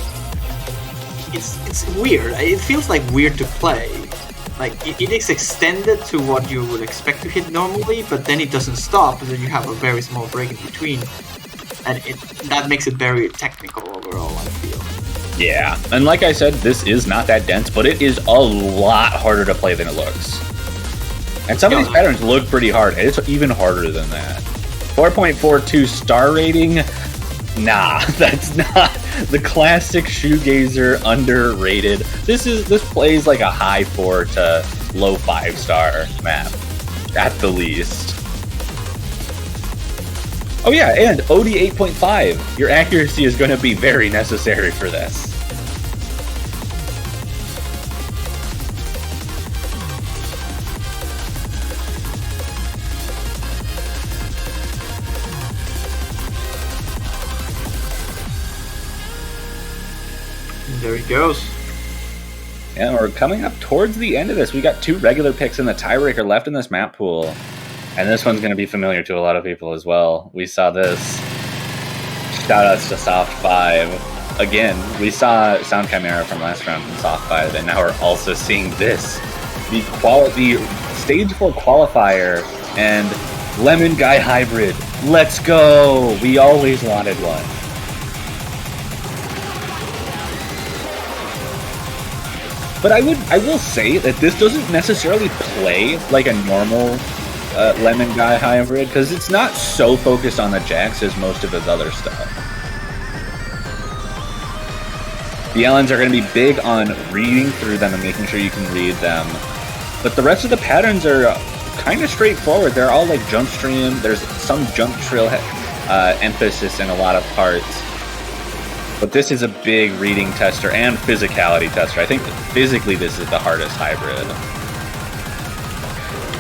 it's weird. It feels like weird to play. Like it is extended to what you would expect to hit normally, but then it doesn't stop, and then you have a very small break in between, and that makes it very technical overall, I feel. Yeah, and like I said, this is not that dense, but it is a lot harder to play than it looks. And some of these patterns look pretty hard, and it's even harder than that. 4.42 star rating? Nah, that's not the classic shoegazer underrated. This plays like a high 4 to low 5-star map, at the least. Oh yeah, and OD 8.5. Your accuracy is going to be very necessary for this. There he goes. And we're coming up towards the end of this. We got 2 regular picks in the tiebreaker left in this map pool. And this one's going to be familiar to a lot of people as well. We saw this. Shout outs to Soft 5. Again, we saw Sound Chimera from last round from Soft 5, and now we're also seeing this. The Stage 4 qualifier and Lemon Guy Hybrid. Let's go! We always wanted one. But I will say that this doesn't necessarily play like a normal Lemon Guy Hybrid, because it's not so focused on the jacks as most of his other stuff. The Ellens are going to be big on reading through them and making sure you can read them. But the rest of the patterns are kind of straightforward. They're all like jump stream. There's some jump trill emphasis in a lot of parts. But this is a big reading tester and physicality tester. I think physically this is the hardest hybrid.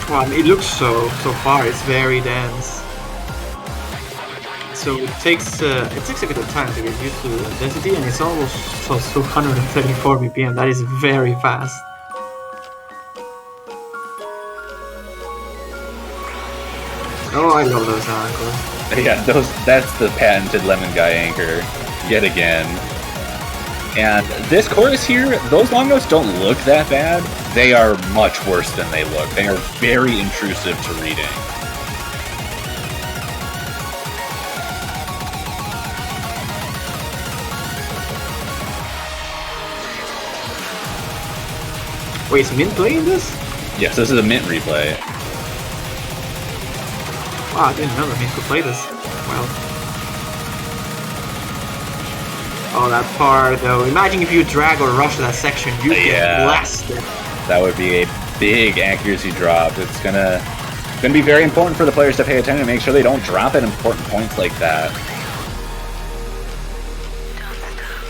Well, it looks so far. It's very dense. So it takes a bit of time to get used to the density, and it's almost 234 BPM. That is very fast. Oh, I love those ankles. Yeah, that's the patented Lemon Guy anchor. Yet again. And this chorus here, those long notes don't look that bad. They are much worse than they look. They are very intrusive to reading. Wait, is Mint playing this? Yes, this is a Mint replay. Wow, I didn't know that Mint could play this. Well. Oh, that part though. Imagine if you drag or rush that section, you get blasted. That would be a big accuracy drop. It's gonna be very important for the players to pay attention and make sure they don't drop at important points like that.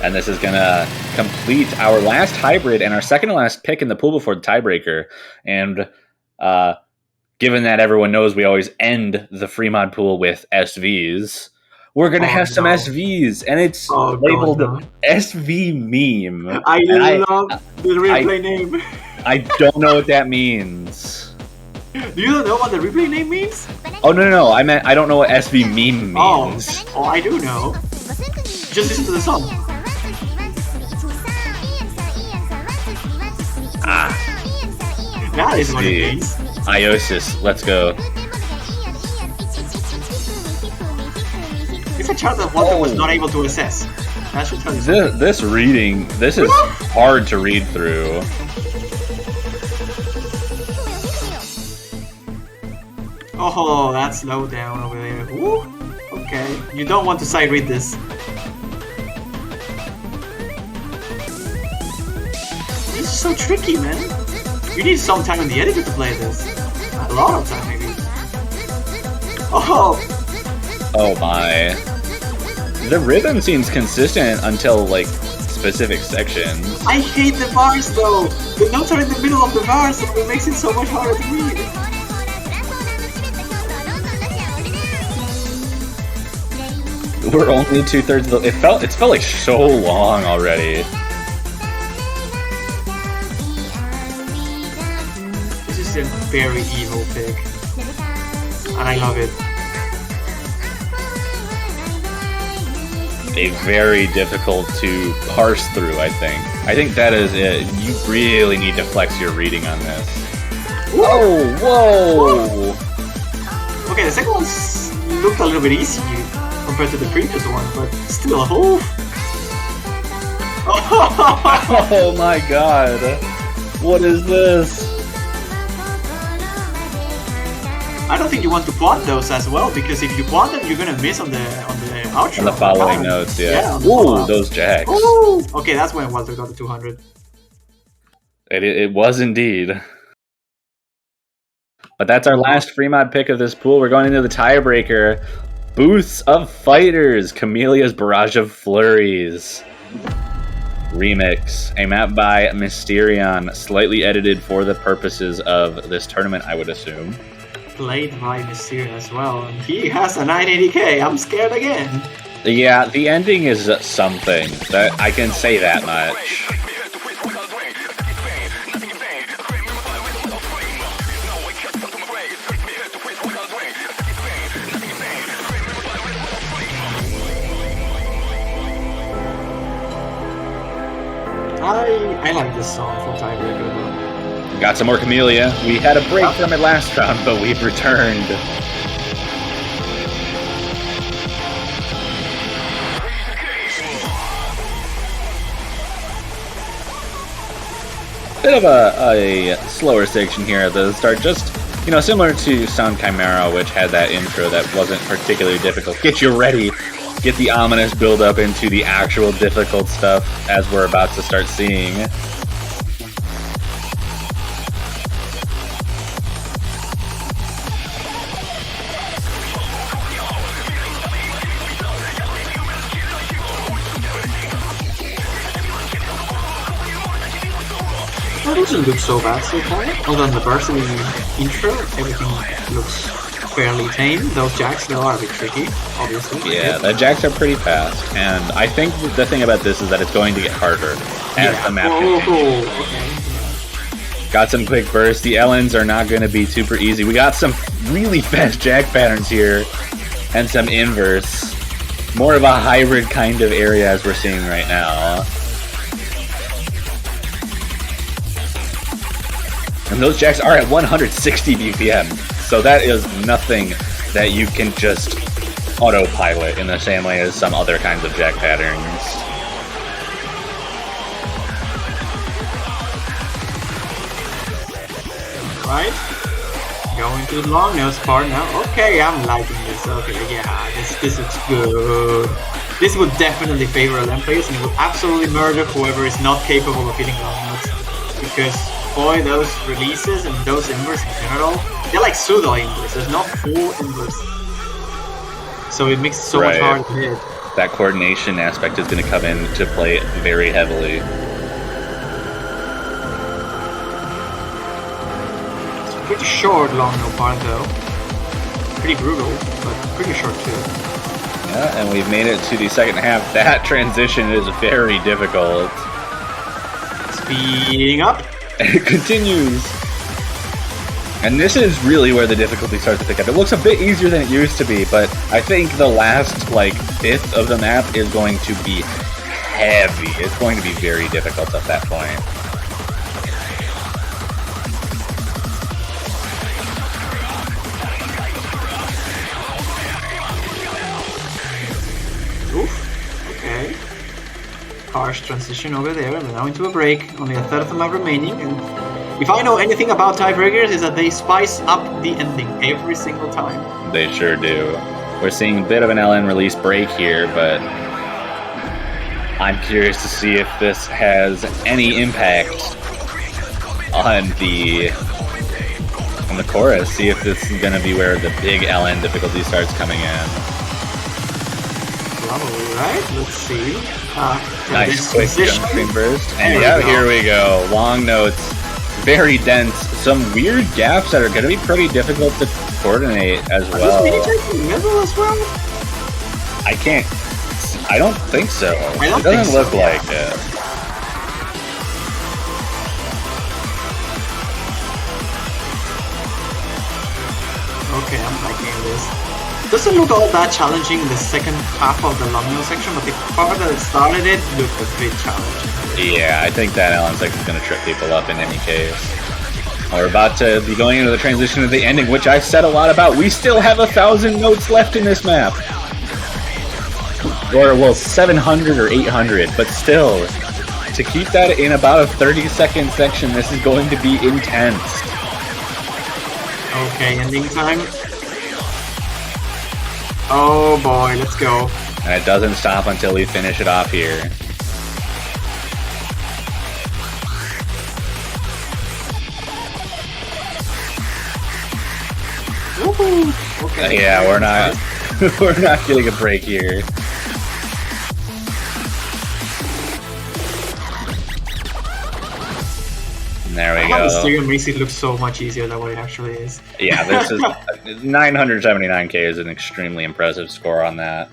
And this is gonna complete our last hybrid and our second to last pick in the pool before the tiebreaker. And given that everyone knows we always end the free mod pool with SVs, we're going to have some SVs, and it's labeled SV Meme. I love the replay name. I don't know what that means. You don't know what the replay name means? Oh, no. I meant I don't know what SV Meme means. Oh, I do know. Just listen to the song. That is what it means. Iosis, let's go. It's a chart that Walter was not able to assess. That should tell you something. This reading, this is hard to read through. Oh, that's low down over there. Woo. Okay, you don't want to sight read this. This is so tricky, man. You need some time in the editor to play this. A lot of time, maybe. Oh my. The rhythm seems consistent until, like, specific sections. I hate the bars, though. The notes are in the middle of the bars, so it makes it so much harder to read. We're only 2/3 of the... It's felt like so long already. This is a very evil pick. And I love it. A very difficult to parse through, I think. I think that is it. You really need to flex your reading on this. Whoa! Whoa! Okay, the second one looked a little bit easy compared to the previous one, but still, oh! Oh my god! What is this? I don't think you want to quad those as well, because if you quad them, you're gonna miss on the outro. On the following notes, yeah. on the Ooh, follow-up. those jacks. Ooh. Okay, that's when Walter got the 200. It was indeed. But that's our last free mod pick of this pool. We're going into the tiebreaker. Booths of Fighters, Camellia's Barrage of Flurries. Remix. A map by Mysterion, slightly edited for the purposes of this tournament, I would assume. Played by Mysterion as well, and he has a 980k. I'm scared again. Yeah, the ending is something. That I can say that much. I like this song from Tiebreaker. Got some more Camellia. We had a break from it last round, but we've returned. Bit of a slower section here at the start, just, you know, similar to Sound Chimera, which had that intro that wasn't particularly difficult. Get you ready. Get the ominous build up into the actual difficult stuff as we're about to start seeing. That doesn't look so bad so far. Although in the varsity intro, everything looks fairly tame. Those jacks, though, are a bit tricky, obviously. Yeah, the jacks are pretty fast, and I think the thing about this is that it's going to get harder as the map continues. Okay. Got some quick bursts. The LNs are not going to be super easy. We got some really fast jack patterns here, and some inverse. More of a hybrid kind of area as we're seeing right now. And those jacks are at 160 BPM, so that is nothing that you can just autopilot in the same way as some other kinds of jack patterns. Right? Going to the long nose part now. Okay, I'm liking this. Okay, yeah, this looks good. This would definitely favor LM players, and it would absolutely murder whoever is not capable of hitting long notes. Because boy, those releases and those inverse in general, they're like pseudo inverse. There's not full inverse. So it makes it so much harder to hit. That coordination aspect is going to come into play very heavily. It's pretty short long no part though. Pretty brutal, but pretty short too. Yeah, and we've made it to the second half. That transition is very difficult. Speeding up. It continues. And this is really where the difficulty starts to pick up. It looks a bit easier than it used to be, but I think the last, like, fifth of the map is going to be heavy. It's going to be very difficult at that point. Oof. Okay. Harsh transition over there. We're now into a break. Only a third of the map remaining. And if I know anything about tiebreakers, is that they spice up the ending every single time. They sure do. We're seeing a bit of an LN release break here, but I'm curious to see if this has any impact on the chorus. See if this is going to be where the big LN difficulty starts coming in. Probably, right? Let's see. Nice quick jump screen burst. And yeah, here we go. Long notes. Very dense. Some weird gaps that are going to be pretty difficult to coordinate as well. Are these mini jacks in the middle as well? I don't think so. It doesn't look like it. Okay, I'm liking this. Doesn't look all that challenging in the second half of the Lumio section, but the part that started it looked a bit challenging. Yeah, I think that L6 is going to trip people up in any case. We're about to be going into the transition of the ending, which I said a lot about. We still have 1,000 notes left in this map. Or, well, 700 or 800, but still, to keep that in about a 30-second section, this is going to be intense. Okay, ending time. Oh boy, let's go. And it doesn't stop until we finish it off here. Woohoo! Okay. Yeah, we're not we're not getting a break here. And there we go. The stereo makes it look so much easier than what it actually is. Yeah, this is 979k is an extremely impressive score on that.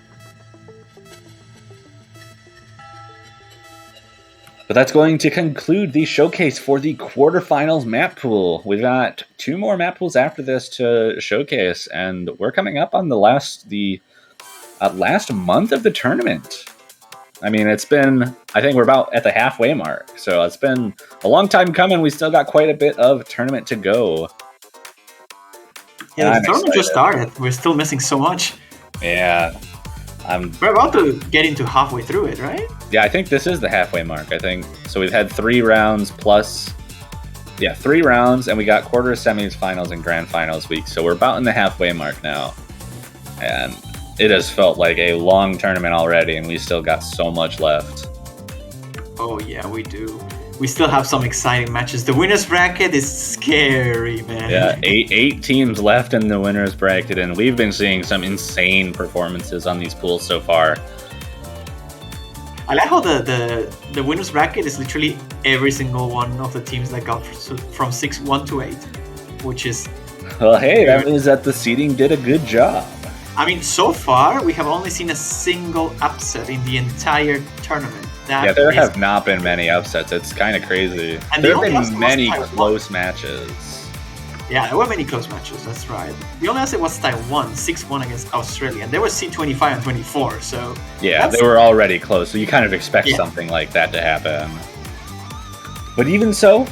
But that's going to conclude the showcase for the quarterfinals map pool. We've got 2 more map pools after this to showcase, and we're coming up on the last month of the tournament. I mean, it's been, I think we're about at the halfway mark, so it's been a long time coming. We still got quite a bit of tournament to go. Yeah, the tournament just started. We're still missing so much. Yeah. We're about to get into halfway through it, right? Yeah, I think this is the halfway mark, I think. So we've had 3 rounds plus... Yeah, 3 rounds, and we got quarters, semis, finals, and grand finals week. So we're about in the halfway mark now. And it has felt like a long tournament already, and we still got so much left. Oh yeah, we do. We still have some exciting matches. The winner's bracket is scary, man. Yeah, eight teams left in the winner's bracket, and we've been seeing some insane performances on these pools so far. I like how the winner's bracket is literally every single one of the teams that got from 6-1 to 8, which is... Well, hey, that means that the seeding did a good job. I mean, so far, we have only seen a single upset in the entire tournament. There have not been many upsets. It's kind of crazy. And there have been many close matches. Yeah, there were many close matches, that's right. The only upset was Taiwan, 6-1 against Australia, and they were C25 and 24, so... Yeah, they were already close, so you kind of expect something like that to happen. But even so,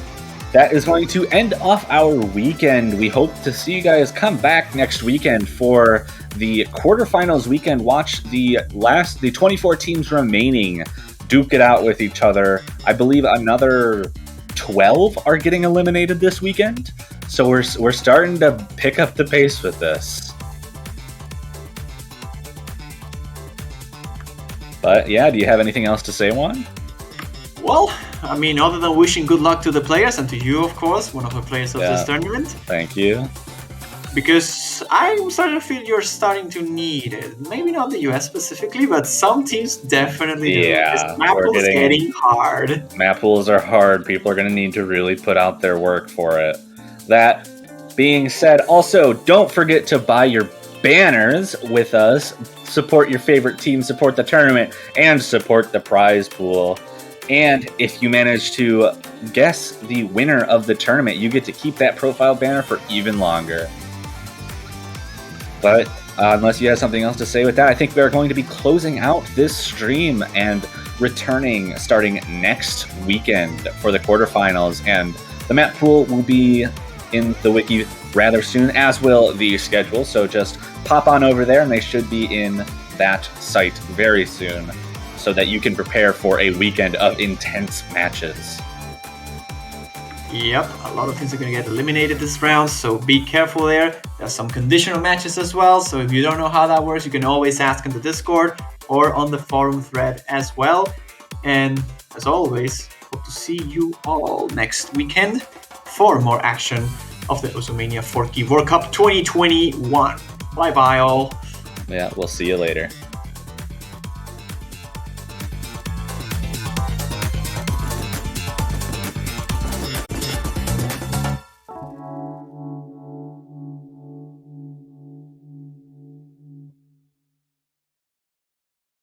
that is going to end off our weekend. We hope to see you guys come back next weekend for the quarterfinals weekend. Watch the 24 teams remaining duke it out with each other. I believe another 12 are getting eliminated this weekend. So we're starting to pick up the pace with this. But yeah, do you have anything else to say, Juan? Well, I mean, other than wishing good luck to the players and to you, of course, one of the players of this tournament. Thank you. Because I'm starting to feel you're starting to need it. Maybe not the US specifically, but some teams definitely do. Yeah, map pool is getting hard. Map pools are hard. People are going to need to really put out their work for it. That being said, also, don't forget to buy your banners with us. Support your favorite team, support the tournament, and support the prize pool. And if you manage to guess the winner of the tournament, you get to keep that profile banner for even longer. But unless you have something else to say with that, I think we are going to be closing out this stream and returning starting next weekend for the quarterfinals. And the map pool will be in the wiki rather soon, as will the schedule. So just pop on over there, and they should be in that site very soon, so that you can prepare for a weekend of intense matches. Yep, a lot of things are going to get eliminated this round, so be careful there. There's some conditional matches as well, so if you don't know how that works, you can always ask in the Discord or on the forum thread as well. And as always, hope to see you all next weekend for more action of the Osumania 4K World Cup 2021. Bye-bye all. Yeah, we'll see you later.